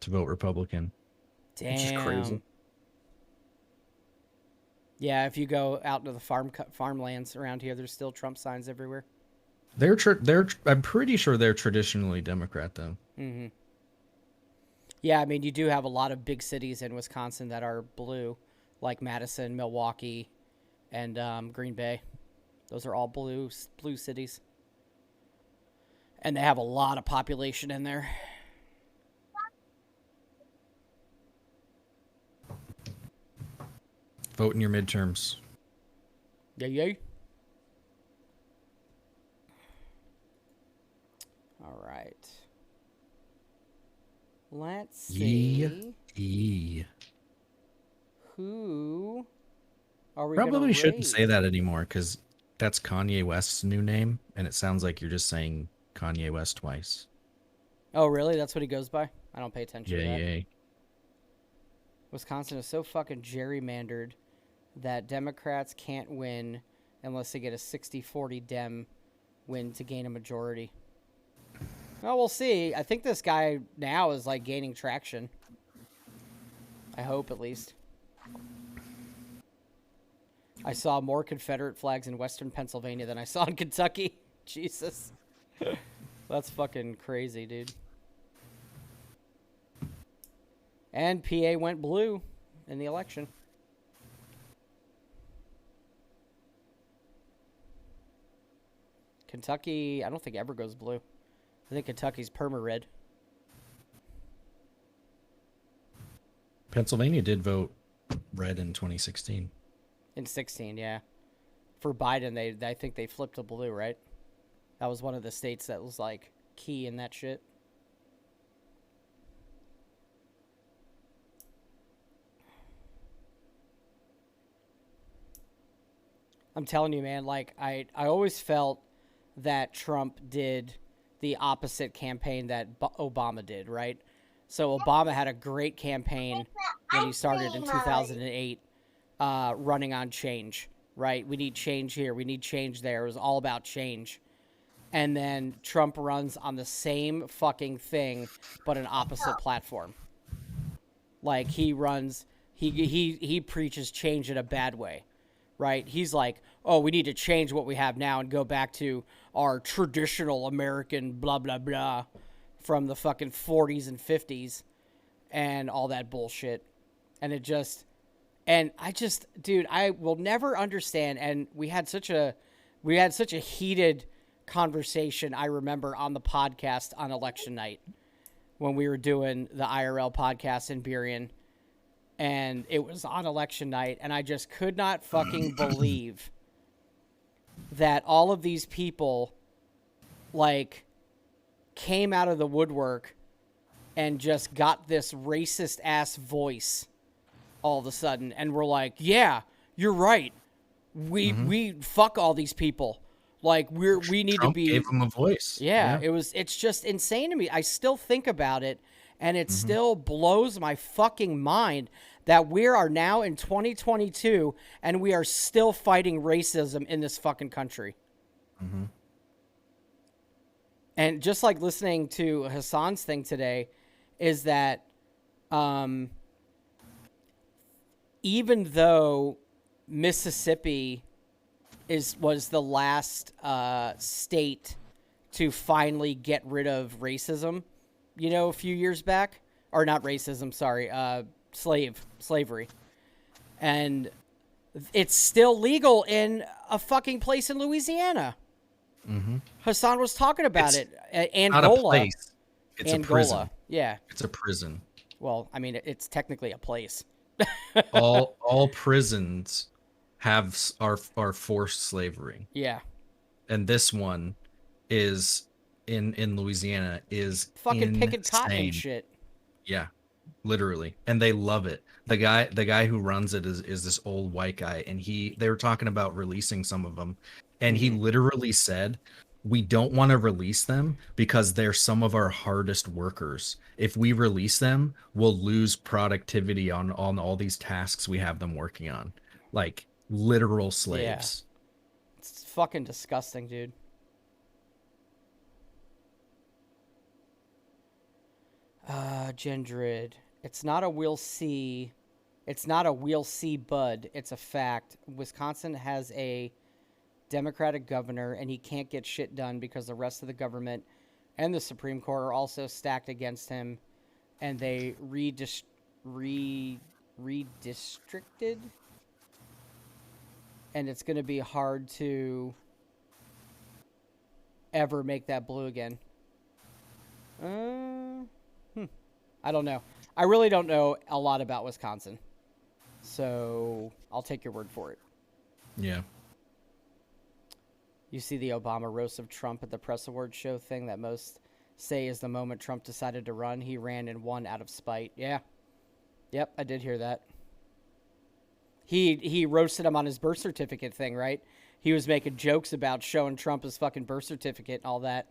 to vote Republican. Damn. Which is crazy. Yeah, if you go out to the farmlands around here, there's still Trump signs everywhere. I'm pretty sure they're traditionally Democrat though. Mm-hmm. Yeah, I mean, you do have a lot of big cities in Wisconsin that are blue, like Madison, Milwaukee, and Green Bay. Those are all blue cities. And they have a lot of population in there. Vote in your midterms. Yay. All right. Let's see. Who are we Probably shouldn't raise? say that anymore because that's Kanye West's new name, and it sounds like you're just saying Kanye West twice. Oh, really? That's what he goes by? I don't pay attention to that. Yay. Wisconsin is so fucking gerrymandered that Democrats can't win unless they get a 60-40 Dem win to gain a majority. Well, we'll see. I think this guy now is like gaining traction. I hope, at least. I saw more Confederate flags in Western Pennsylvania than I saw in Kentucky. Jesus. That's fucking crazy, dude. And PA went blue in the election. Kentucky, I don't think ever goes blue. I think Kentucky's perma-red. Pennsylvania did vote red in 2016. In 16, yeah. For Biden, I think they flipped to blue, right? That was one of the states that was, like, key in that shit. I'm telling you, man, like, I always felt that Trump did the opposite campaign that Obama did, right? So Obama had a great campaign when he started in 2008, running on change, right? We need change here. We need change there. It was all about change. And then Trump runs on the same fucking thing, but an opposite platform. Like, he runs, he preaches change in a bad way, right? He's like, oh, we need to change what we have now and go back to our traditional American blah, blah, blah from the fucking 40s and 50s and all that bullshit. And dude, I will never understand. And we had such a heated conversation, I remember, on the podcast on election night when we were doing the IRL podcast in Burien. And it was on election night, and I just could not fucking believe that all of these people, like, came out of the woodwork and just got this racist-ass voice all of a sudden, and were like, yeah, you're right. We fuck all these people. Like, we need Trump to be... gave them a voice. Yeah, it's just insane to me. I still think about it, and it still blows my fucking mind that we are now in 2022 and we are still fighting racism in this fucking country. Mm-hmm. And just like listening to Hassan's thing today is that even though Mississippi was the last state to finally get rid of racism, you know, a few years back, or not racism, sorry, slavery. And it's still legal in a fucking place in Louisiana. Mm-hmm. Hassan was talking about it. Angola. Not a place. It's Angola. a prison. Yeah. It's a prison. Well, I mean, it's technically a place. all prisons are forced slavery. Yeah. And this one is in Louisiana is fucking picking insane. cotton and shit. Yeah, literally, and they love it. The guy who runs it is this old white guy, and they were talking about releasing some of them, And he literally said, we don't want to release them because they're some of our hardest workers. If we release them, we'll lose productivity on all these tasks we have them working on. Like literal slaves. It's fucking disgusting, dude. Gendrid. It's not a we'll see. It's not a we'll see, bud. It's a fact. Wisconsin has a Democratic governor, and he can't get shit done because the rest of the government and the Supreme Court are also stacked against him, and they redistricted, and it's going to be hard to ever make that blue again. I don't know. I really don't know a lot about Wisconsin, so I'll take your word for it. Yeah. You see the Obama roast of Trump at the press awards show thing that most say is the moment Trump decided to run, he ran and won out of spite. Yeah. Yep, I did hear that. He roasted him on his birth certificate thing, right? He was making jokes about showing Trump his fucking birth certificate and all that.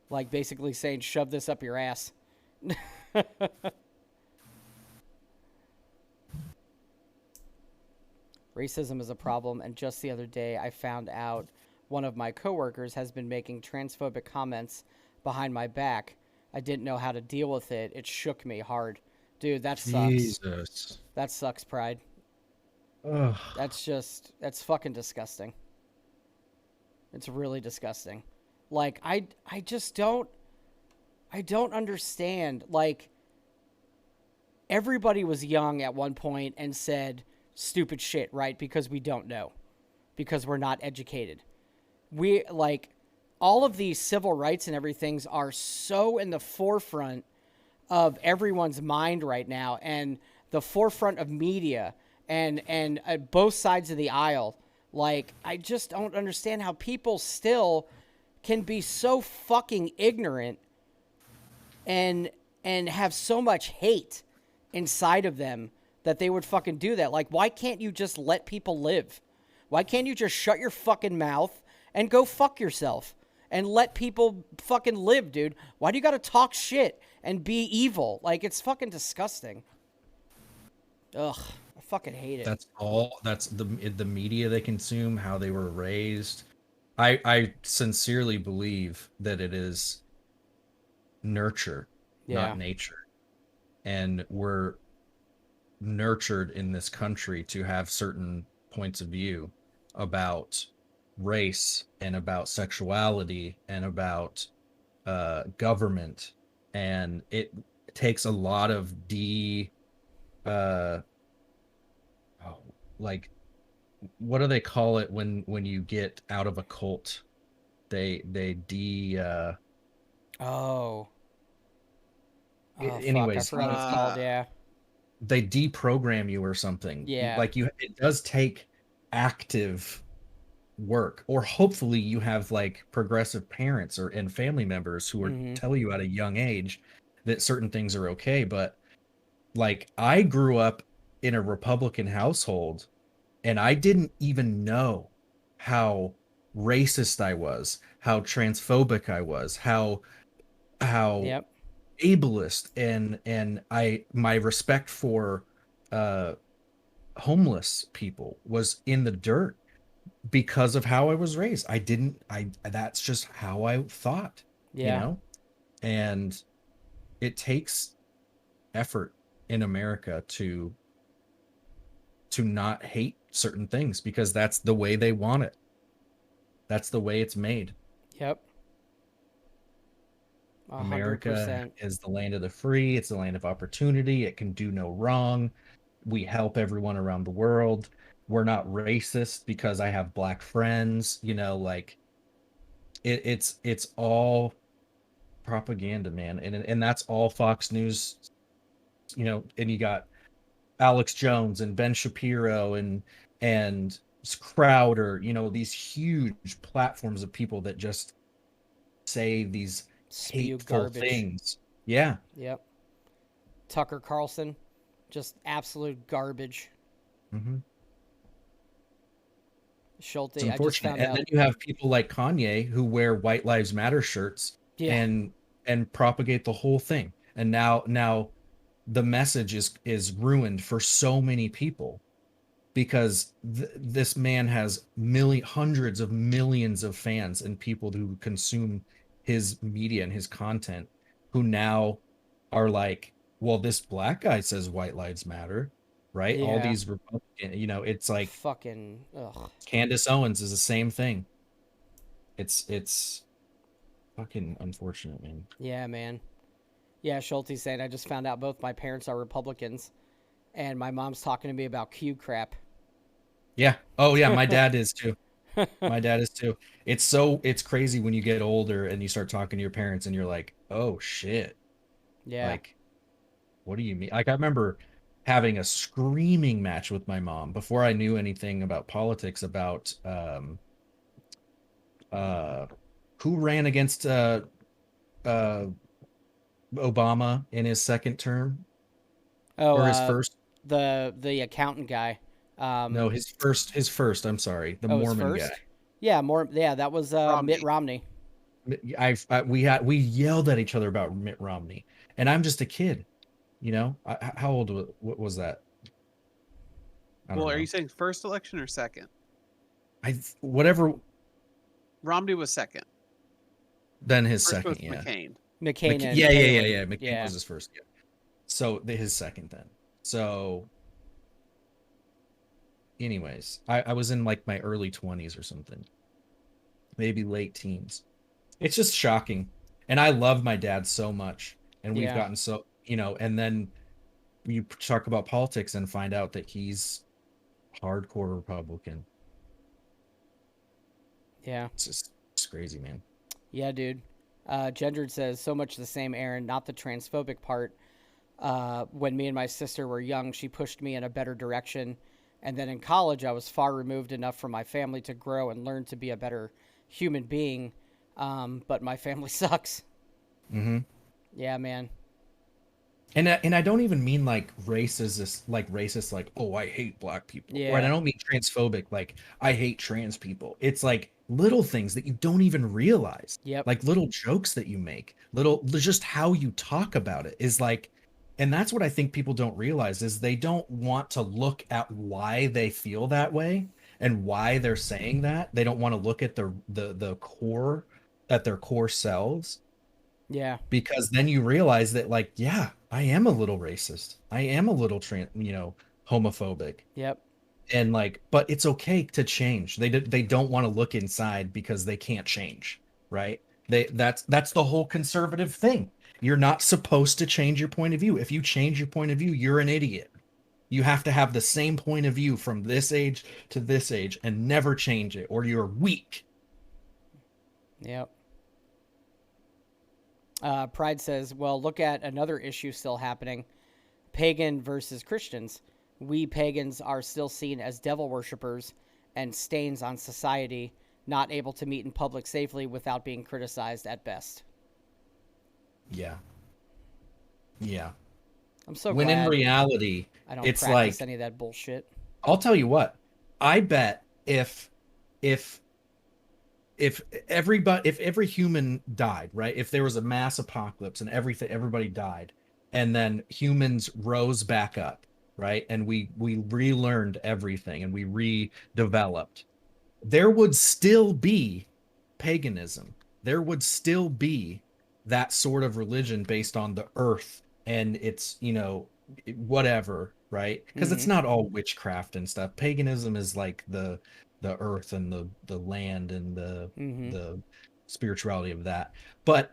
Like basically saying, shove this up your ass. Racism is a problem, and just the other day I found out one of my coworkers has been making transphobic comments behind my back. I didn't know how to deal with it. It shook me hard. Dude, that sucks. Jesus. That sucks, Pride. Ugh. That's fucking disgusting. It's really disgusting. Like, I just don't understand. Like, everybody was young at one point and said stupid shit, right? Because we don't know. Because we're not educated. We, like, all of these civil rights and everything are so in the forefront of everyone's mind right now, and the forefront of media and both sides of the aisle. Like, I just don't understand how people still can be so fucking ignorant and have so much hate inside of them that they would fucking do that. Like, why can't you just let people live? Why can't you just shut your fucking mouth and go fuck yourself and let people fucking live, dude? Why do you got to talk shit and be evil? Like, it's fucking disgusting. Ugh, I fucking hate it. That's the media they consume, how they were raised. I sincerely believe that it is nurture, not nature. And we're nurtured in this country to have certain points of view about race and about sexuality and about government, and it takes a lot of like, what do they call it when you get out of a cult? They anyways, fuck, I forgot what it's called. Yeah, they deprogram you or something. Yeah. Like, it does take active work, or hopefully you have like progressive parents and family members who are tell you at a young age that certain things are okay. But like, I grew up in a Republican household, and I didn't even know how racist I was, how transphobic I was, how Yep. ableist, and my respect for homeless people was in the dirt because of how I was raised. That's just how I thought, Yeah. And it takes effort in America to not hate certain things, because that's the way they want it. That's the way it's made. Yep. 100%. America is the land of the free. It's the land of opportunity. It can do no wrong. We help everyone around the world. We're not racist because I have black friends. Like, it's all propaganda, man, and that's all Fox News. And you got Alex Jones and Ben Shapiro and Crowder. These huge platforms of people that just say these Spew hateful garbage. things. Yeah. Yep. Tucker Carlson, just absolute garbage. Schulte, It's I just unfortunate. found And out. then you have people like Kanye who wear White Lives Matter shirts Yeah. and propagate the whole thing. And now the message is ruined for so many people because this man has hundreds of millions of fans and people who consume his media and his content who now are like, well, this black guy says white lives matter, right? All Yeah. these Republican, it's like Fucking ugh. Candace Owens is the same thing. It's fucking unfortunate, man. Yeah, man. Yeah, Schulte saying I just found out both my parents are Republicans, and my mom's talking to me about Q crap. Yeah. Oh yeah, my dad is too. My dad is too. It's crazy when you get older and you start talking to your parents and you're like, "Oh shit." Yeah. Like, what do you mean? Like I remember having a screaming match with my mom before I knew anything about politics about uh who ran against uh Obama in his second term Oh, or his first. the accountant guy. No, his first, I'm sorry. The Oh, his Mormon guy. first. Yeah, more. Yeah, that was Mitt Romney. We yelled at each other about Mitt Romney, and I'm just a kid, How old what was that? I don't Well, are know. you saying first election or second? Whatever. Romney was second. Then his First second, was yeah. McCain. McCain and Yeah. Palin. McCain Yeah. was his first, yeah. So his second then. So, anyways, I was in like my early 20s or something, maybe late teens. It's just shocking, and I love my dad so much, and we've Yeah. gotten so and then you talk about politics and find out that he's hardcore Republican. Yeah. It's crazy, man. Yeah, dude. Gendered says so much the same, Aaron, not the transphobic part. When me and my sister were young, she pushed me in a better direction. And then in college, I was far removed enough from my family to grow and learn to be a better human being. But my family sucks. Mm-hmm. Yeah, man. And I don't even mean like racist, like, oh, I hate black people. Yeah. Or I don't mean transphobic, like I hate trans people. It's like little things that you don't even realize. Yep. Like little jokes that you make, just how you talk about it is like, and that's what I think people don't realize is they don't want to look at why they feel that way and why they're saying that. They don't want to look at the core, at their core selves. Yeah. Because then you realize that, like, yeah, I am a little racist. I am a little homophobic. Yep. And like, but it's okay to change. They don't want to look inside because they can't change, right? That's the whole conservative thing. You're not supposed to change your point of view. If you change your point of view, you're an idiot. You have to have the same point of view from this age to this age and never change it, or you're weak. Yep. Pride says, well, look at another issue still happening. Pagan versus Christians. We pagans are still seen as devil worshippers and stains on society, not able to meet in public safely without being criticized at best. Yeah. Yeah. I'm so when glad in reality, I don't it's practice like, any of that bullshit. I'll tell you what, I bet if every human died, right? If there was a mass apocalypse and everybody died, and then humans rose back up, right? And we relearned everything and we redeveloped, there would still be paganism. There would still be that sort of religion based on the earth and its, whatever, right? Because it's not all witchcraft and stuff. Paganism is like the earth and the land and the spirituality of that. But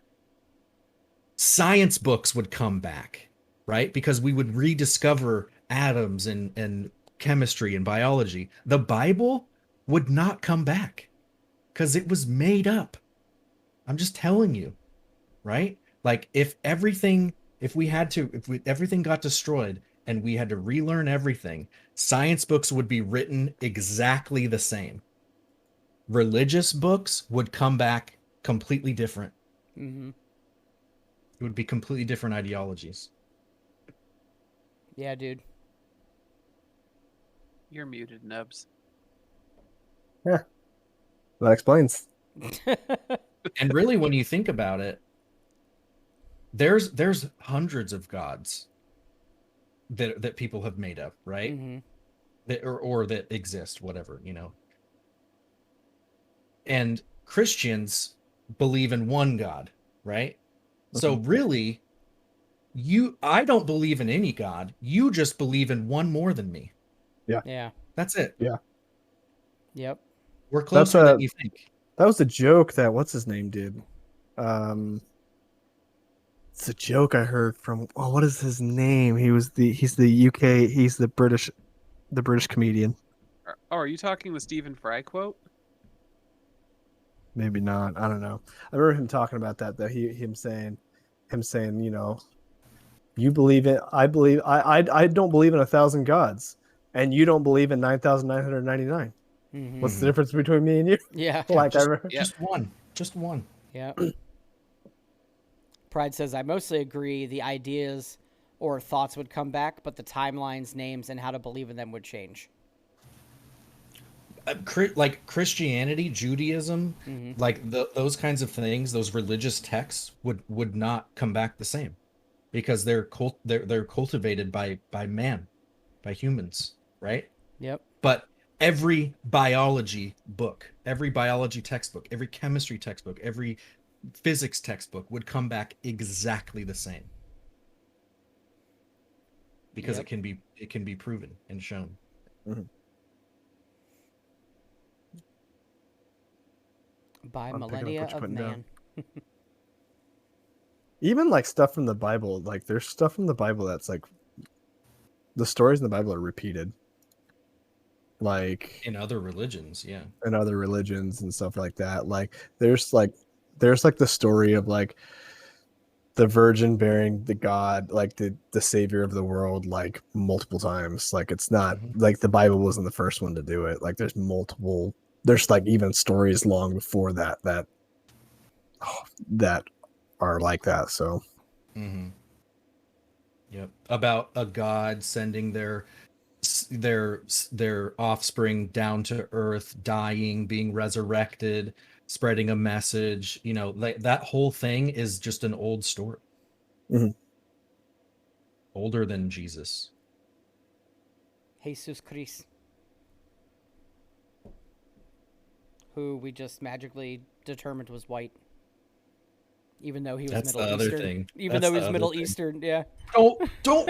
science books would come back, right? Because we would rediscover atoms and chemistry and biology. The Bible would not come back because it was made up. I'm just telling you, right? Like if everything got destroyed and we had to relearn everything, science books would be written exactly the same. Religious books would come back completely different. Mm-hmm. It would be completely different ideologies. Yeah, dude. You're muted, Nubs. Yeah, that explains. And really, when you think about it, there's hundreds of gods that people have made up, right? Mm-hmm. That or that exist, whatever, you know. And Christians believe in one God, right? So really, I don't believe in any God. You just believe in one more than me. Yeah. That's it. Yeah. Yep. We're That's closer than you think. that was the joke that what's his name did. It's a joke I heard from what is his name? He's the UK, he's the British comedian. Oh, are you talking the Stephen Fry quote? Maybe not. I don't know. I remember him talking about that though. Him saying, you know, you believe it. I don't believe in 1,000 gods, and you don't believe in 9,999. Mm-hmm. What's the difference between me and you? Yeah. Like Just one. Just one. Yeah. Pride says, I mostly agree the ideas or thoughts would come back, but the timelines, names, and how to believe in them would change. Like Christianity, Judaism, like those kinds of things, those religious texts would not come back the same, because they're cultivated by man, by humans, right? Yep. But every biology book, every biology textbook, every chemistry textbook, every physics textbook would come back exactly the same, because Yep. it can be proven and shown. By I'm picking up millennia what you're of putting man. down. Even like stuff from the Bible, like there's stuff from the Bible that's like the stories in the Bible are repeated. Like In other religions, yeah. in other religions and stuff like that. Like there's the story of like the virgin bearing the God, like the savior of the world, like multiple times. Like it's not like the Bible wasn't the first one to do it. Like there's like even stories long before that that are like that. So Yep. About a god sending their offspring down to earth, dying, being resurrected, spreading a message, you know, like that whole thing is just an old story. Older than Jesus. Jesus Christ. Who we just magically determined was white. Even though he was That's Middle the other Eastern. thing. Even though he was Middle Eastern, yeah. Don't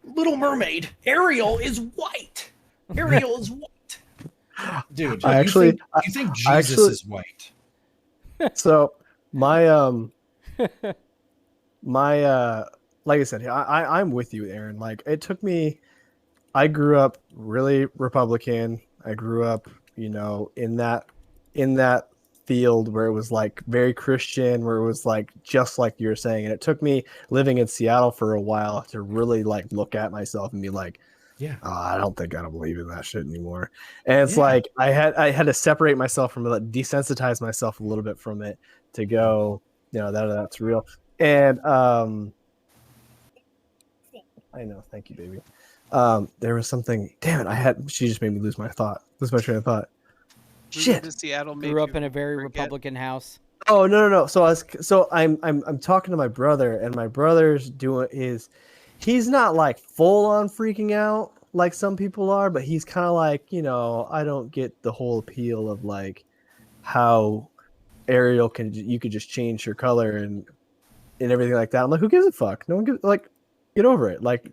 Little Mermaid, Ariel is white. Ariel is white. Dude, you think Jesus is white? So my like I said, I'm with you, Aaron. Like it took me, I grew up really Republican. I grew up, you know, in that field where it was like very Christian, where it was like just like you were saying. And it took me living in Seattle for a while to really like look at myself and be like, yeah, I don't believe in that shit anymore. And it's like I had to separate myself from it, desensitize myself a little bit from it to go, you know, that's real. And I know, thank you, baby. There was something. Damn it! She just made me lose my train of thought. Shit. Moving to Seattle Grew up in a very Republican house. Oh no. So I'm talking to my brother, and my brother's he's not like full on freaking out like some people are, but he's kind of like, you know, I don't get the whole appeal of like how Ariel you could just change your color and everything like that. I'm like, who gives a fuck? No one gives, like, get over it. Like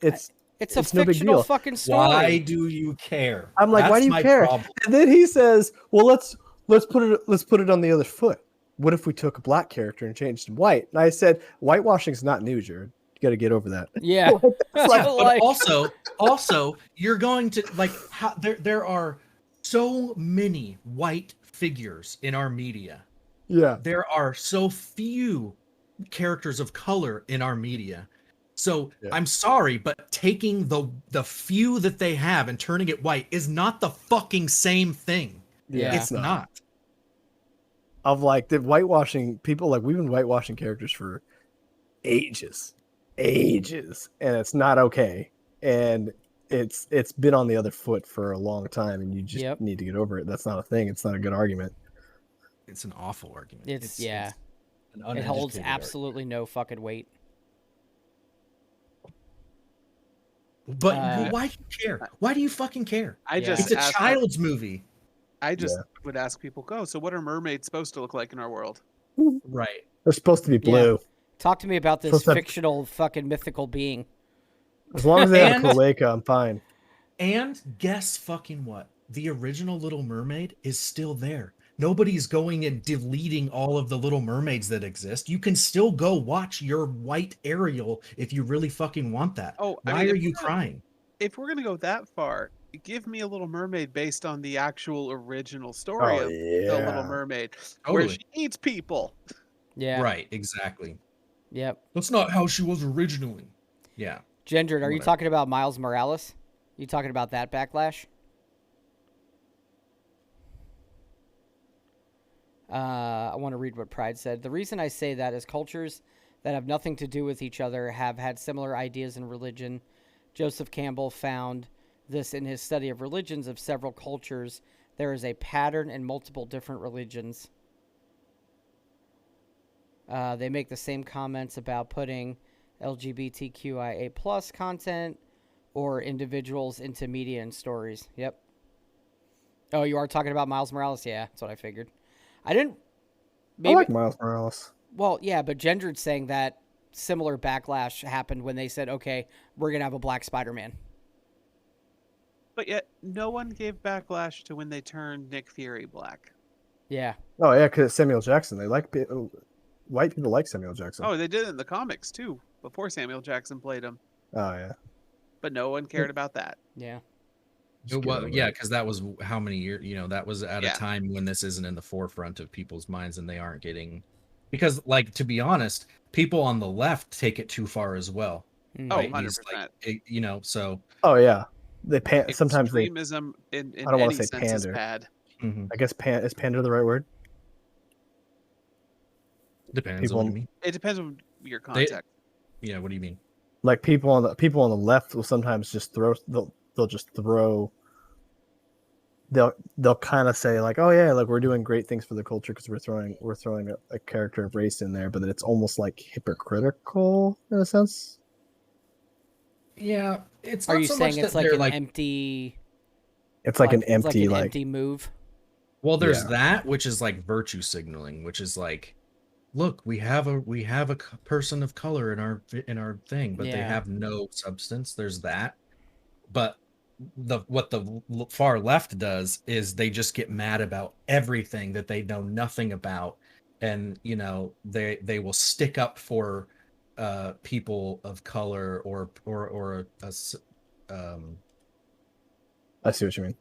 it's a no big fictional deal. fucking story. Why do you care? I'm like, why do you care? Problem. And then he says, well, let's put it on the other foot. What if we took a black character and changed him white? And I said, whitewashing's not new, Jared. You got to get over that. Yeah. But also, you're going to like there are so many white figures in our media. Yeah. There are so few characters of color in our media. So I'm sorry, but taking the few that they have and turning it white is not the fucking same thing. Yeah. It's not. Of like the whitewashing people, like we've been whitewashing characters for ages, and it's not okay. And it's been on the other foot for a long time, and you just Yep. need to get over it. That's not a thing. It's not a good argument. It's an awful argument. It's an it holds uneducated absolutely no fucking weight. But why do you care? Why do you fucking care? I just It's a asked- child's movie. I just would ask people, go, so what are mermaids supposed to look like in our world? Right. They're supposed to be blue. Talk to me about this Supposed to have- fictional fucking mythical being. As long as they have And- cloaca, I'm fine. And guess fucking what? The original Little Mermaid is still there. Nobody's going and deleting all of the Little Mermaids that exist. You can still go watch your white Ariel if you really fucking want that. Oh, I why mean, are if you we're gonna- crying? If we're gonna go that far, give me a Little Mermaid based on the actual original story of the Little Mermaid, where Totally. she eats people. Yeah. Right, exactly. Yep. That's not how she was originally. Yeah. Gendered, are you Whatever. talking about Miles Morales? You talking about that backlash? I want to read what Pride said. The reason I say that is cultures that have nothing to do with each other have had similar ideas in religion. Joseph Campbell found this in his study of religions of several cultures. There is a pattern in multiple different religions. They make the same comments about putting LGBTQIA plus content or individuals into media and stories. Yep. Oh, you are talking about Miles Morales? Yeah, that's what I figured. I didn't. I like Miles Morales. Well, yeah, but Gendered's saying that similar backlash happened when they said, okay, we're going to have a black Spider-Man. But yet, no one gave backlash to when they turned Nick Fury black. Yeah. Oh yeah, because Samuel Jackson. They like white people like Samuel Jackson. Oh, they did it in the comics too, before Samuel Jackson played him. Oh yeah. But no one cared about that. Yeah. Yeah, because that was how many years, that was at Yeah. a time when this isn't in the forefront of people's minds and they aren't getting, because like, to be honest, people on the left take it too far as well. Mm. Oh, Right? 100%. He's like, so. Oh yeah. They sometimes they. Extremism in I don't want any to say sense is pander. bad. I guess is pander the right word? Depends People- on what you mean. It depends on your context. Yeah, what do you mean? Like people on the left will sometimes just throw. They'll just throw. They'll kind of say like, oh yeah, like we're doing great things for the culture because we're throwing a character of race in there, but then it's almost like hypocritical in a sense. Yeah, it's. Are not you so saying much it's that like they're an empty... It's like an it's empty like an empty move? Well, there's Yeah. that, which is like virtue signaling, which is like, look, we have a person of color in our thing, but they Yeah. have no substance. There's that, but what the far left does is they just get mad about everything that they know nothing about, and they will stick up for people of color or I see what you mean.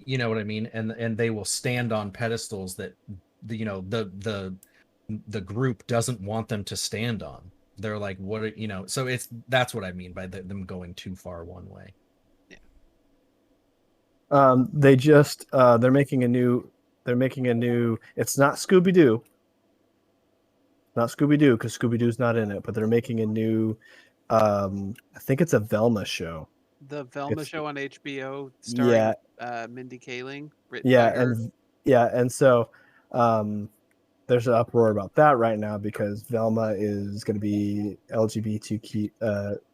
you know what I mean, and they will stand on pedestals that the group doesn't want them to stand on. They're like, what are, so that's what I mean by them going too far one way. They just they're making a new. It's not Scooby Doo. Not Scooby Doo because Scooby Doo's not in it, but they're making a new. I think it's a Velma show. The Velma It's- show on HBO starring Yeah, Mindy Kaling. Written yeah, by her. and so there's an uproar about that right now because Velma is going to be LGBTQ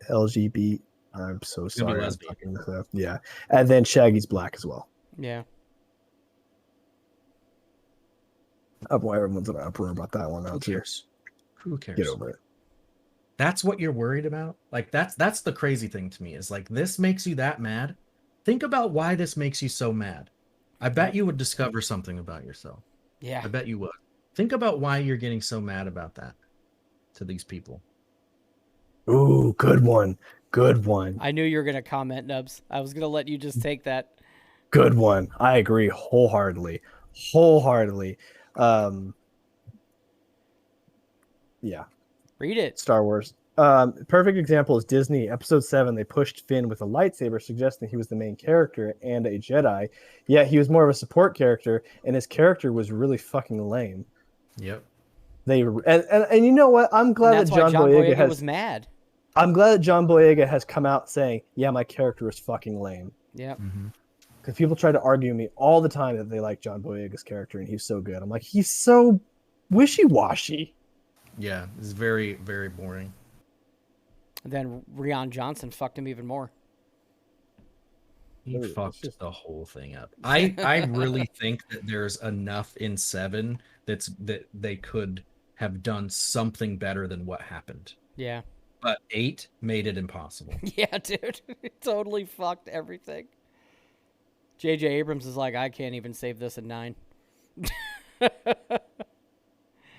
LGBT. I'm so It's gonna be sorry. I'm lesbian. fucking this up. Yeah, and then Shaggy's black as well. Yeah. Oh boy, everyone's in an uproar about that one now Who too. cares? Who cares? Get over it. That's what you're worried about. Like that's the crazy thing to me is like, this makes you that mad. Think about why this makes you so mad. I bet you would discover something about yourself. Yeah. I bet you would. Think about why you're getting so mad about that to these people. Ooh, good one. Good one. I knew you were going to comment, Nubs. I was going to let you just take that. Good one. I agree wholeheartedly. Wholeheartedly. Yeah. Read it. Star Wars. Perfect example is Disney. Episode 7, they pushed Finn with a lightsaber, suggesting he was the main character and a Jedi. Yet he was more of a support character, and his character was really fucking lame. Yep. And you know what? I'm glad And that's that why John John Boyega Boyega has. was mad. I'm glad that John Boyega has come out saying, yeah, my character is fucking lame. Yep. Because people try to argue me all the time that they like John Boyega's character and he's so good. I'm like, he's so wishy-washy. Yeah, it's very, very boring. And then Rian Johnson fucked him even more. He It's fucked just- the whole thing up. I really think that there's enough in 7 that they could have done something better than what happened. Yeah. But 8 made it impossible. Yeah, dude. It totally fucked everything. J.J. Abrams is like, I can't even save this at 9.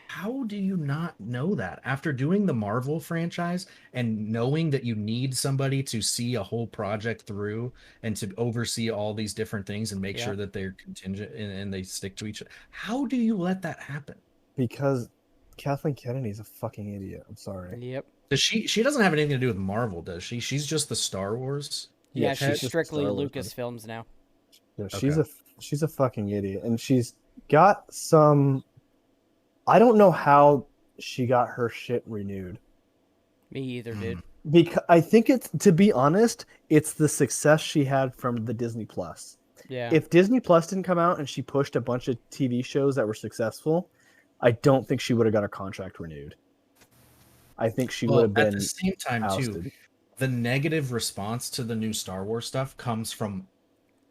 How do you not know that? After doing the Marvel franchise and knowing that you need somebody to see a whole project through and to oversee all these different things and make Yeah. sure that they're contingent and they stick to each other. How do you let that happen? Because Kathleen Kennedy's a fucking idiot. I'm sorry. Yep. Does she doesn't have anything to do with Marvel, does she? She's just the Star Wars. Yeah, she's she's just strictly Star Wars, Lucasfilms now. Yeah, Okay. she's a fucking idiot, and she's got some. I don't know how she got her shit renewed. Me either, dude. Because I think it's, to be honest, it's the success she had from the Disney Plus. Yeah. If Disney Plus didn't come out and she pushed a bunch of TV shows that were successful, I don't think she would have got her contract renewed. I think she would have been at the same time ousted. too. The negative response to the new Star Wars stuff comes from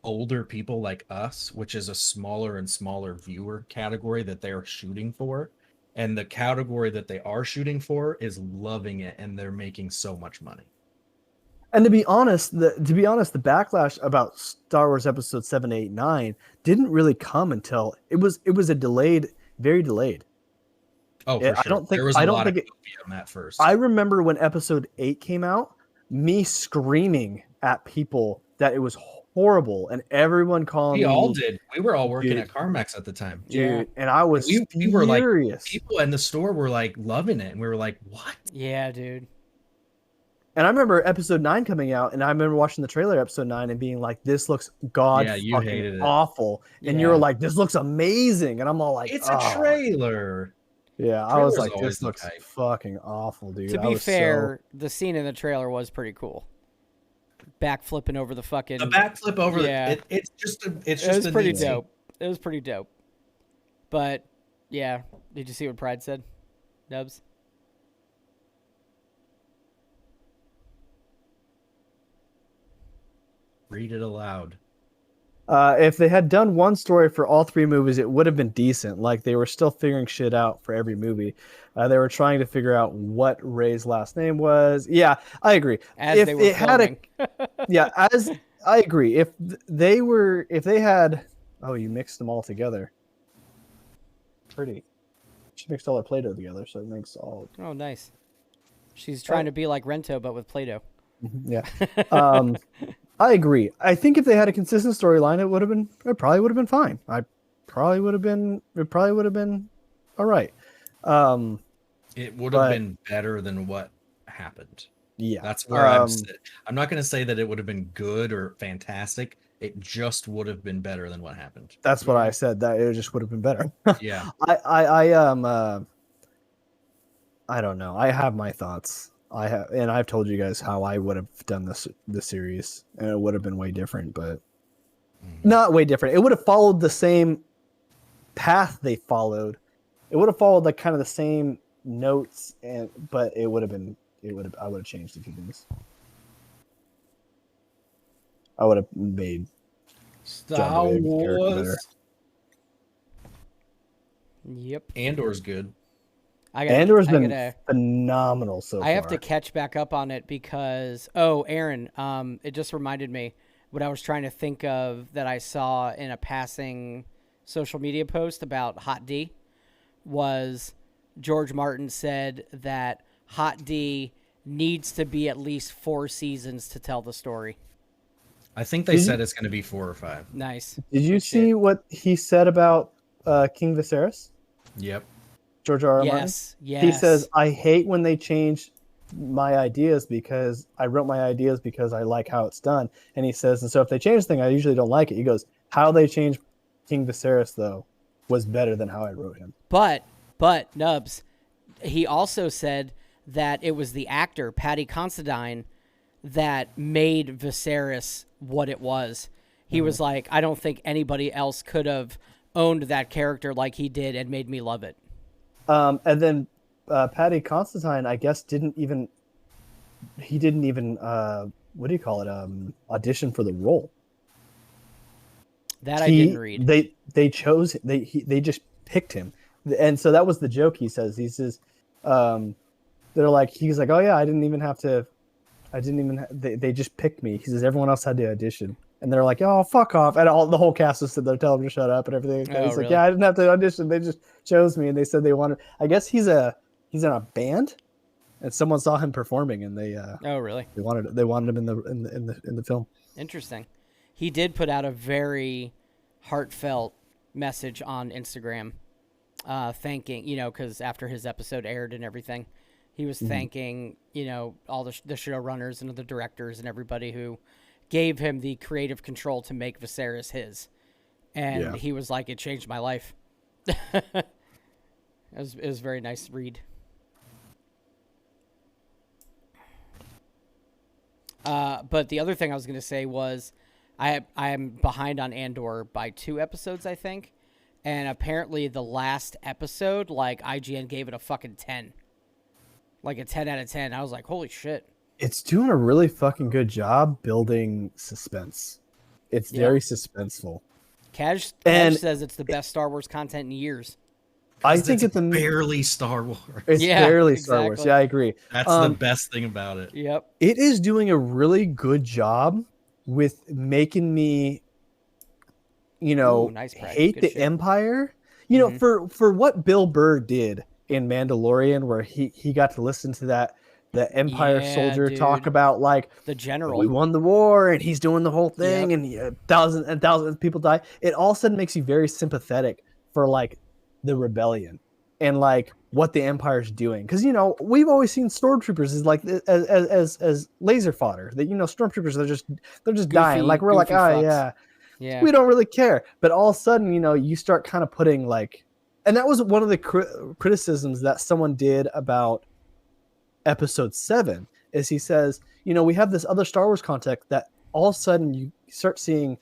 older people like us, which is a smaller and smaller viewer category that they are shooting for. And the category that they are shooting for is loving it, and they're making so much money. And to be honest, the backlash about Star Wars Episode 7, 8, 9 didn't really come until it was a delayed, very delayed. Oh, for I sure. don't think- there was I a don't lot think of it- copy on that first. I remember when Episode 8 came out, me screaming at people that it was horrible, and everyone calling we me, all did. We were all working Dude. at CarMax at the time. dude, and I was We were like, furious. people in the store were like loving it, and we were like, "What?" Yeah, dude. And I remember Episode 9 coming out, and I remember watching the trailer Episode 9 and being like, "This looks Yeah, you fucking hated it. awful," and you Yeah. were like, "This looks amazing," and I'm all like, It's "Oh." a trailer. Yeah, I was Trailers like, always "This look looks hype. fucking awful, dude." To I be was fair, the scene in the trailer was pretty cool. Backflipping over the fucking. The backflip over. Yeah. It's just a. It's It just was a pretty neat scene. dope. It was pretty dope. But yeah, did you see what Pride said, Dubs? Read it aloud. if they had done one story for all 3 movies, it would have been decent. Like, they were still figuring shit out for every movie. They were trying to figure out what Rey's last name was. Yeah, I agree. As if they were it had filming. yeah, as I agree. If they had, oh, you mixed them all together. Pretty. She mixed all her Play-Doh together, so it makes all. Oh, nice. She's trying to be like Rento, but with Play-Doh. Yeah. I agree. I think if they had a consistent storyline, it probably would have been fine. It probably would have been all right. It would But- have been better than what happened. Yeah. That's where I'm not going to say that it would have been good or fantastic. It just would have been better than what happened. That's what I said. That it just would have been better. Yeah. I don't know. I have my thoughts. I've told you guys how I would have done the series, and it would have been way different, but not way different. It would have followed the same path they followed. It would have followed like kind of the same notes, but I would have changed a few things. I would have made Star John Boyega's character better. Wars. Yep. Andor's good. Andor's been phenomenal so far. I have to catch back up on it because Aaron, it just reminded me what I was trying to think of that I saw in a passing social media post about Hot D was George Martin said that Hot D needs to be at least 4 seasons to tell the story. I think they said it's going to be 4 or 5. Nice. Did you see what he said about King Viserys? Yep. George R. R. Martin? Yes. He says, I hate when they change my ideas because I wrote my ideas because I like how it's done. And he says, and so if they change the thing, I usually don't like it. He goes, how they changed King Viserys, though, was better than how I wrote him. But Nubs, he also said that it was the actor Paddy Considine that made Viserys what it was. He was like, I don't think anybody else could have owned that character like he did and made me love it. And then Paddy Constantine, I guess, didn't even what do you call it? Audition for the role. That I didn't read. They chose they just picked him, and so that was the joke. He says they're like, he's like, oh yeah, they just picked me. He says everyone else had to audition, and they're like, oh fuck off, and the whole cast was sitting there telling him to shut up and everything. Oh, he's really? like, yeah, I didn't have to audition. They just chose me, and they said they wanted. I guess he's in a band, and someone saw him performing, and they Oh, really? they wanted him in the film. Interesting. He did put out a very heartfelt message on Instagram, thanking, because after his episode aired and everything, he was thanking, all the showrunners and the directors and everybody who gave him the creative control to make Viserys his. And he was like, it changed my life. It was a very nice read. But the other thing I was going to say was I am behind on Andor by 2 episodes, I think. And apparently the last episode, like, IGN gave it a fucking 10. Like a 10 out of 10. I was like, holy shit. It's doing a really fucking good job building suspense. It's very suspenseful. Cash says it's the best Star Wars content in years. I think it's barely Star Wars. It's barely Star Wars. Yeah, I agree. That's the best thing about it. Yep. It is doing a really good job with making me, nice hate good the shit. Empire. For what Bill Burr did in Mandalorian, where he got to listen to the Empire soldier talk about, like, the general. We won the war, and he's doing the whole thing, and thousands and thousands of people die. It all of a sudden makes you very sympathetic for, like, the rebellion and, like, what the Empire's doing. Because, we've always seen stormtroopers as, like, as laser fodder. That, stormtroopers, they're just goofy, dying. Like, we're like, fucks. Yeah, we don't really care. But all of a sudden, you start kind of putting, like, and that was one of the criticisms that someone did about episode 7, is he says, we have this other Star Wars content that all of a sudden you start seeing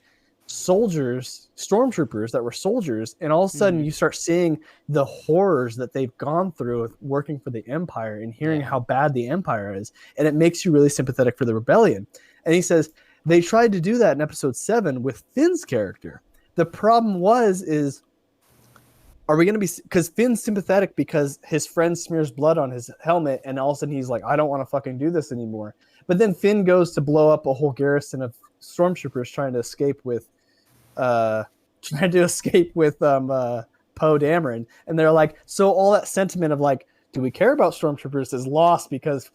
stormtroopers that were soldiers, and all of a sudden you start seeing the horrors that they've gone through working for the Empire and hearing how bad the Empire is, and it makes you really sympathetic for the rebellion. And he says they tried to do that in episode 7 with Finn's character. The problem is are we going to be, because Finn's sympathetic because his friend smears blood on his helmet, and all of a sudden he's like, I don't want to fucking do this anymore. But then Finn goes to blow up a whole garrison of stormtroopers trying to escape with Poe Dameron, and they're like, so all that sentiment of, like, do we care about stormtroopers is lost because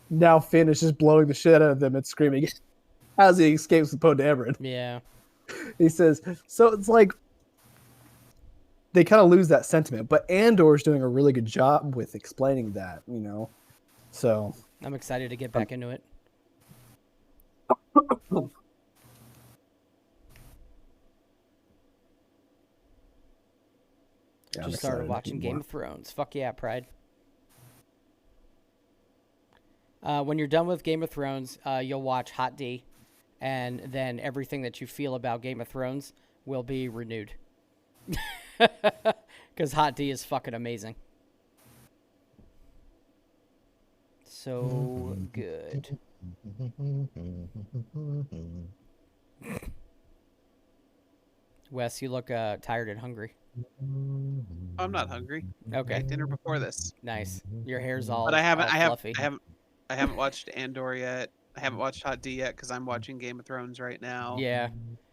now Finn is just blowing the shit out of them and screaming as he escapes with Poe Dameron. Yeah. He says, so it's like they kind of lose that sentiment, but Andor's doing a really good job with explaining that, so I'm excited to get back into it. Just started watching Game of Thrones. Fuck yeah, Pride. When you're done with Game of Thrones, you'll watch Hot D, and then everything that you feel about Game of Thrones will be renewed. Because Hot D is fucking amazing. So good. Wes, you look tired and hungry. I'm not hungry. Okay. I ate dinner before this. Nice. Your hair's all, But I haven't fluffy. I haven't watched Andor yet. I haven't watched Hot D yet because I'm watching Game of Thrones right now. Yeah.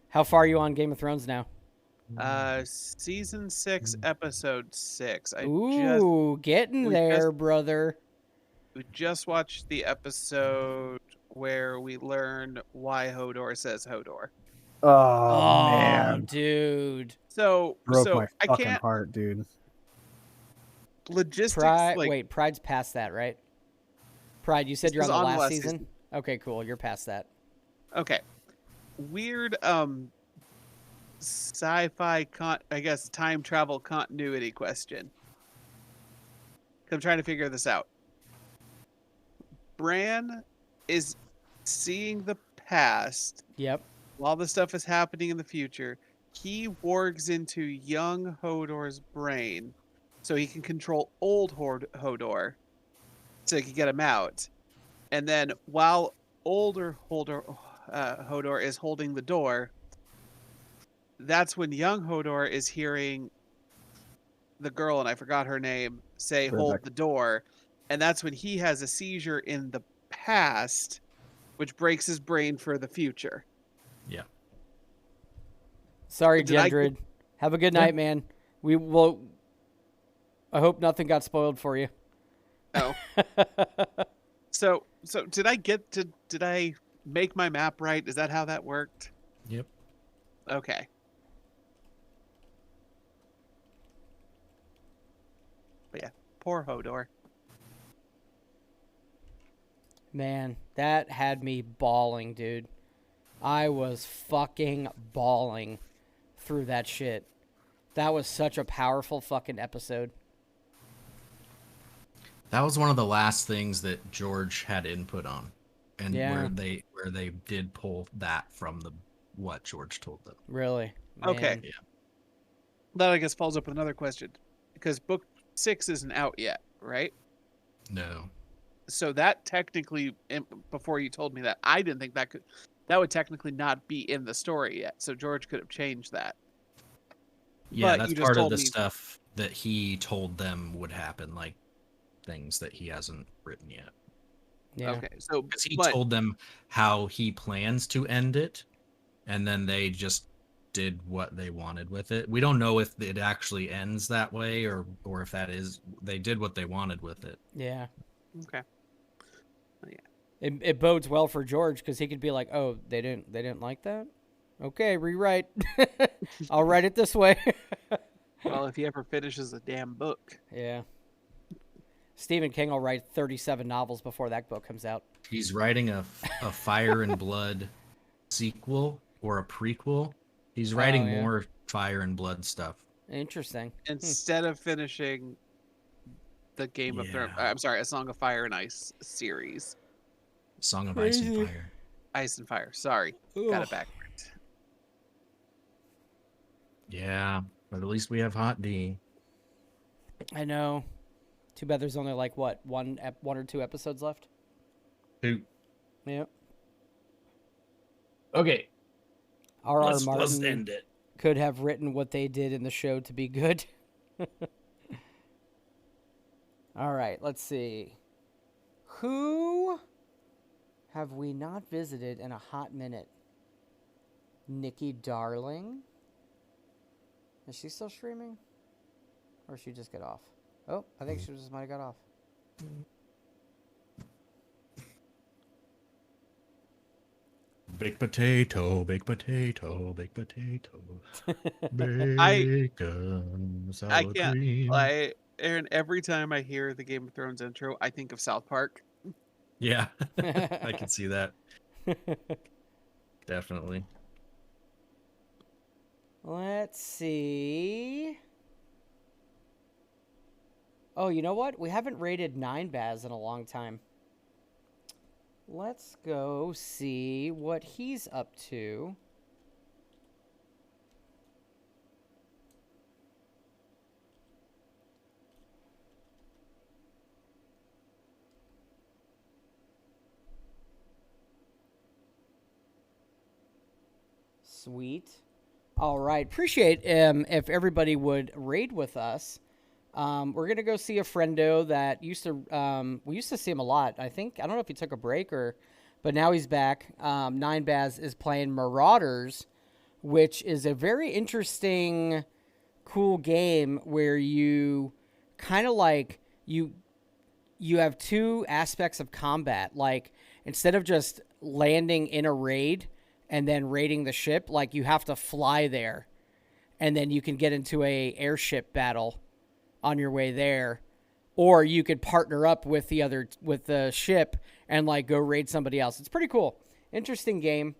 How far are you on Game of Thrones now? Season 6, episode 6. Getting there, brother. We just watched the episode where we learn why Hodor says Hodor. Oh man, dude. Broke my fucking heart, dude. Logistics. Pride's past that, right? Pride, you said you're on the last season? Okay, cool. You're past that. Okay. Weird sci-fi I guess time travel continuity question. I'm trying to figure this out. Bran is seeing the past Yep. while the stuff is happening in the future. He wargs into young Hodor's brain so he can control old Hodor so he can get him out. And then while older Hodor is holding the door, that's when young Hodor is hearing the girl, and I forgot her name, say, hold Rebecca. the door. And that's when he has a seizure in the past, which breaks his brain for the future. Yeah. Sorry, Did I get- Gendrid. Have a good night, man. We will. I hope nothing got spoiled for you. Oh. So did I make my map right? Is that how that worked? Yep. Okay. But yeah, poor Hodor. Man, that had me bawling, dude. I was fucking bawling through that shit. That was such a powerful fucking episode. That was one of the last things that George had input on, and Yeah. where they did pull that from what George told them. Really. Man. Okay. Yeah. That I guess follows up with another question, because book 6 isn't out yet, right? No. So that technically, before you told me that, I didn't think that would technically not be in the story yet. So George could have changed that. Yeah, But that's you just part of told the me- stuff that he told them would happen, like things that he hasn't written yet. Yeah. Okay, so Because he but told them how he plans to end it, and then they just did what they wanted with it. We don't know if it actually ends that way, or if that is they did what they wanted with it. Yeah. okay, It bodes well for George because he could be like, "Oh, they didn't like that. Okay, rewrite. I'll write it this way." well, if he ever finishes a damn book, Yeah. Stephen King will write 37 novels before that book comes out. He's writing a Fire and Blood sequel or a prequel. He's writing yeah. more Fire and Blood stuff. Interesting. instead of finishing the Game of Thrones, Yeah. I'm sorry, A Song of Fire and Ice series, Song of Ice and Crazy. Fire. Ice and Fire. Sorry, got Ugh. it backwards. Yeah, but at least we have Hot D. I know. Too bad there's only like what one or two episodes left. Who? Yep. Okay, R.R. let's Martin end it. could have written what they did in the show to be good. All right, let's see. Who have we not visited in a hot minute? Nikki Darling? Is she still streaming? Or she just get off? Oh, I think she just might have got off. Baked potato, baked potato, baked potato. I Bacon, sour can't cream. Aaron, every time I hear the Game of Thrones intro, I think of South Park. Yeah, I can see that. Definitely. Let's see. Oh, you know what? We haven't rated 9Baz in a long time. Let's go see what he's up to. Sweet. All right. Appreciate if everybody would raid with us. We're gonna go see a friendo that used to we used to see him a lot. I don't know if he took a break but now he's back. 9Baz is playing Marauders, which is a very interesting, cool game where you kind of like you have two aspects of combat. Like instead of just landing in a raid and then raiding the ship, like you have to fly there, and then you can get into a airship battle on your way there, or you could partner up with the ship and like go raid somebody else. It's pretty cool, interesting game.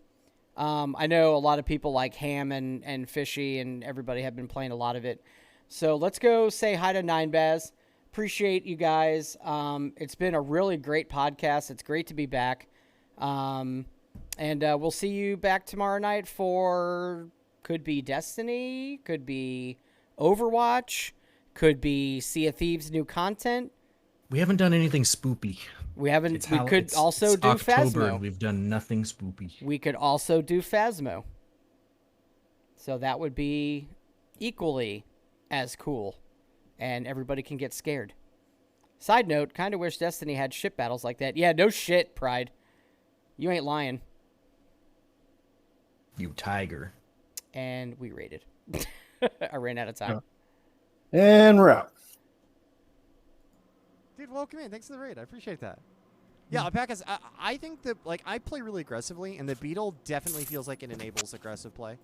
I know a lot of people like Ham and Fishy and everybody have been playing a lot of it. So let's go say hi to 9Baz. Appreciate you guys. It's been a really great podcast. It's great to be back. And we'll see you back tomorrow night for could be Destiny, could be Overwatch, could be Sea of Thieves new content. We haven't done anything spoopy. We haven't. It's We how- could it's- also it's do October, Phasmo. and we've done nothing spoopy. We could also do Phasmo. So that would be equally as cool, and everybody can get scared. Side note, kind of wish Destiny had ship battles like that. Yeah, no shit, Pride. You ain't lying. You tiger. And we raided. I ran out of time. And we're out. Dude, welcome in. Thanks for the raid. I appreciate that. Yeah, Alpacas, I think that, like, I play really aggressively, and the Beetle definitely feels like it enables aggressive play.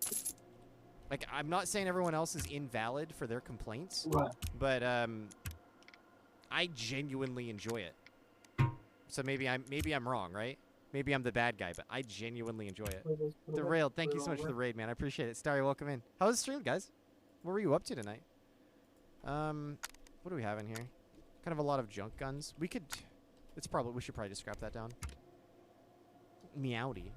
Like, I'm not saying everyone else is invalid for their complaints, but I genuinely enjoy it. So maybe I'm wrong, right? Maybe I'm the bad guy, but I genuinely enjoy it. D3railed, thank you so much for the raid, man. I appreciate it. Starry, welcome in. How was the stream, guys? What were you up to tonight? What do we have in here? Kind of a lot of junk guns. We should probably just scrap that down. Meowdy.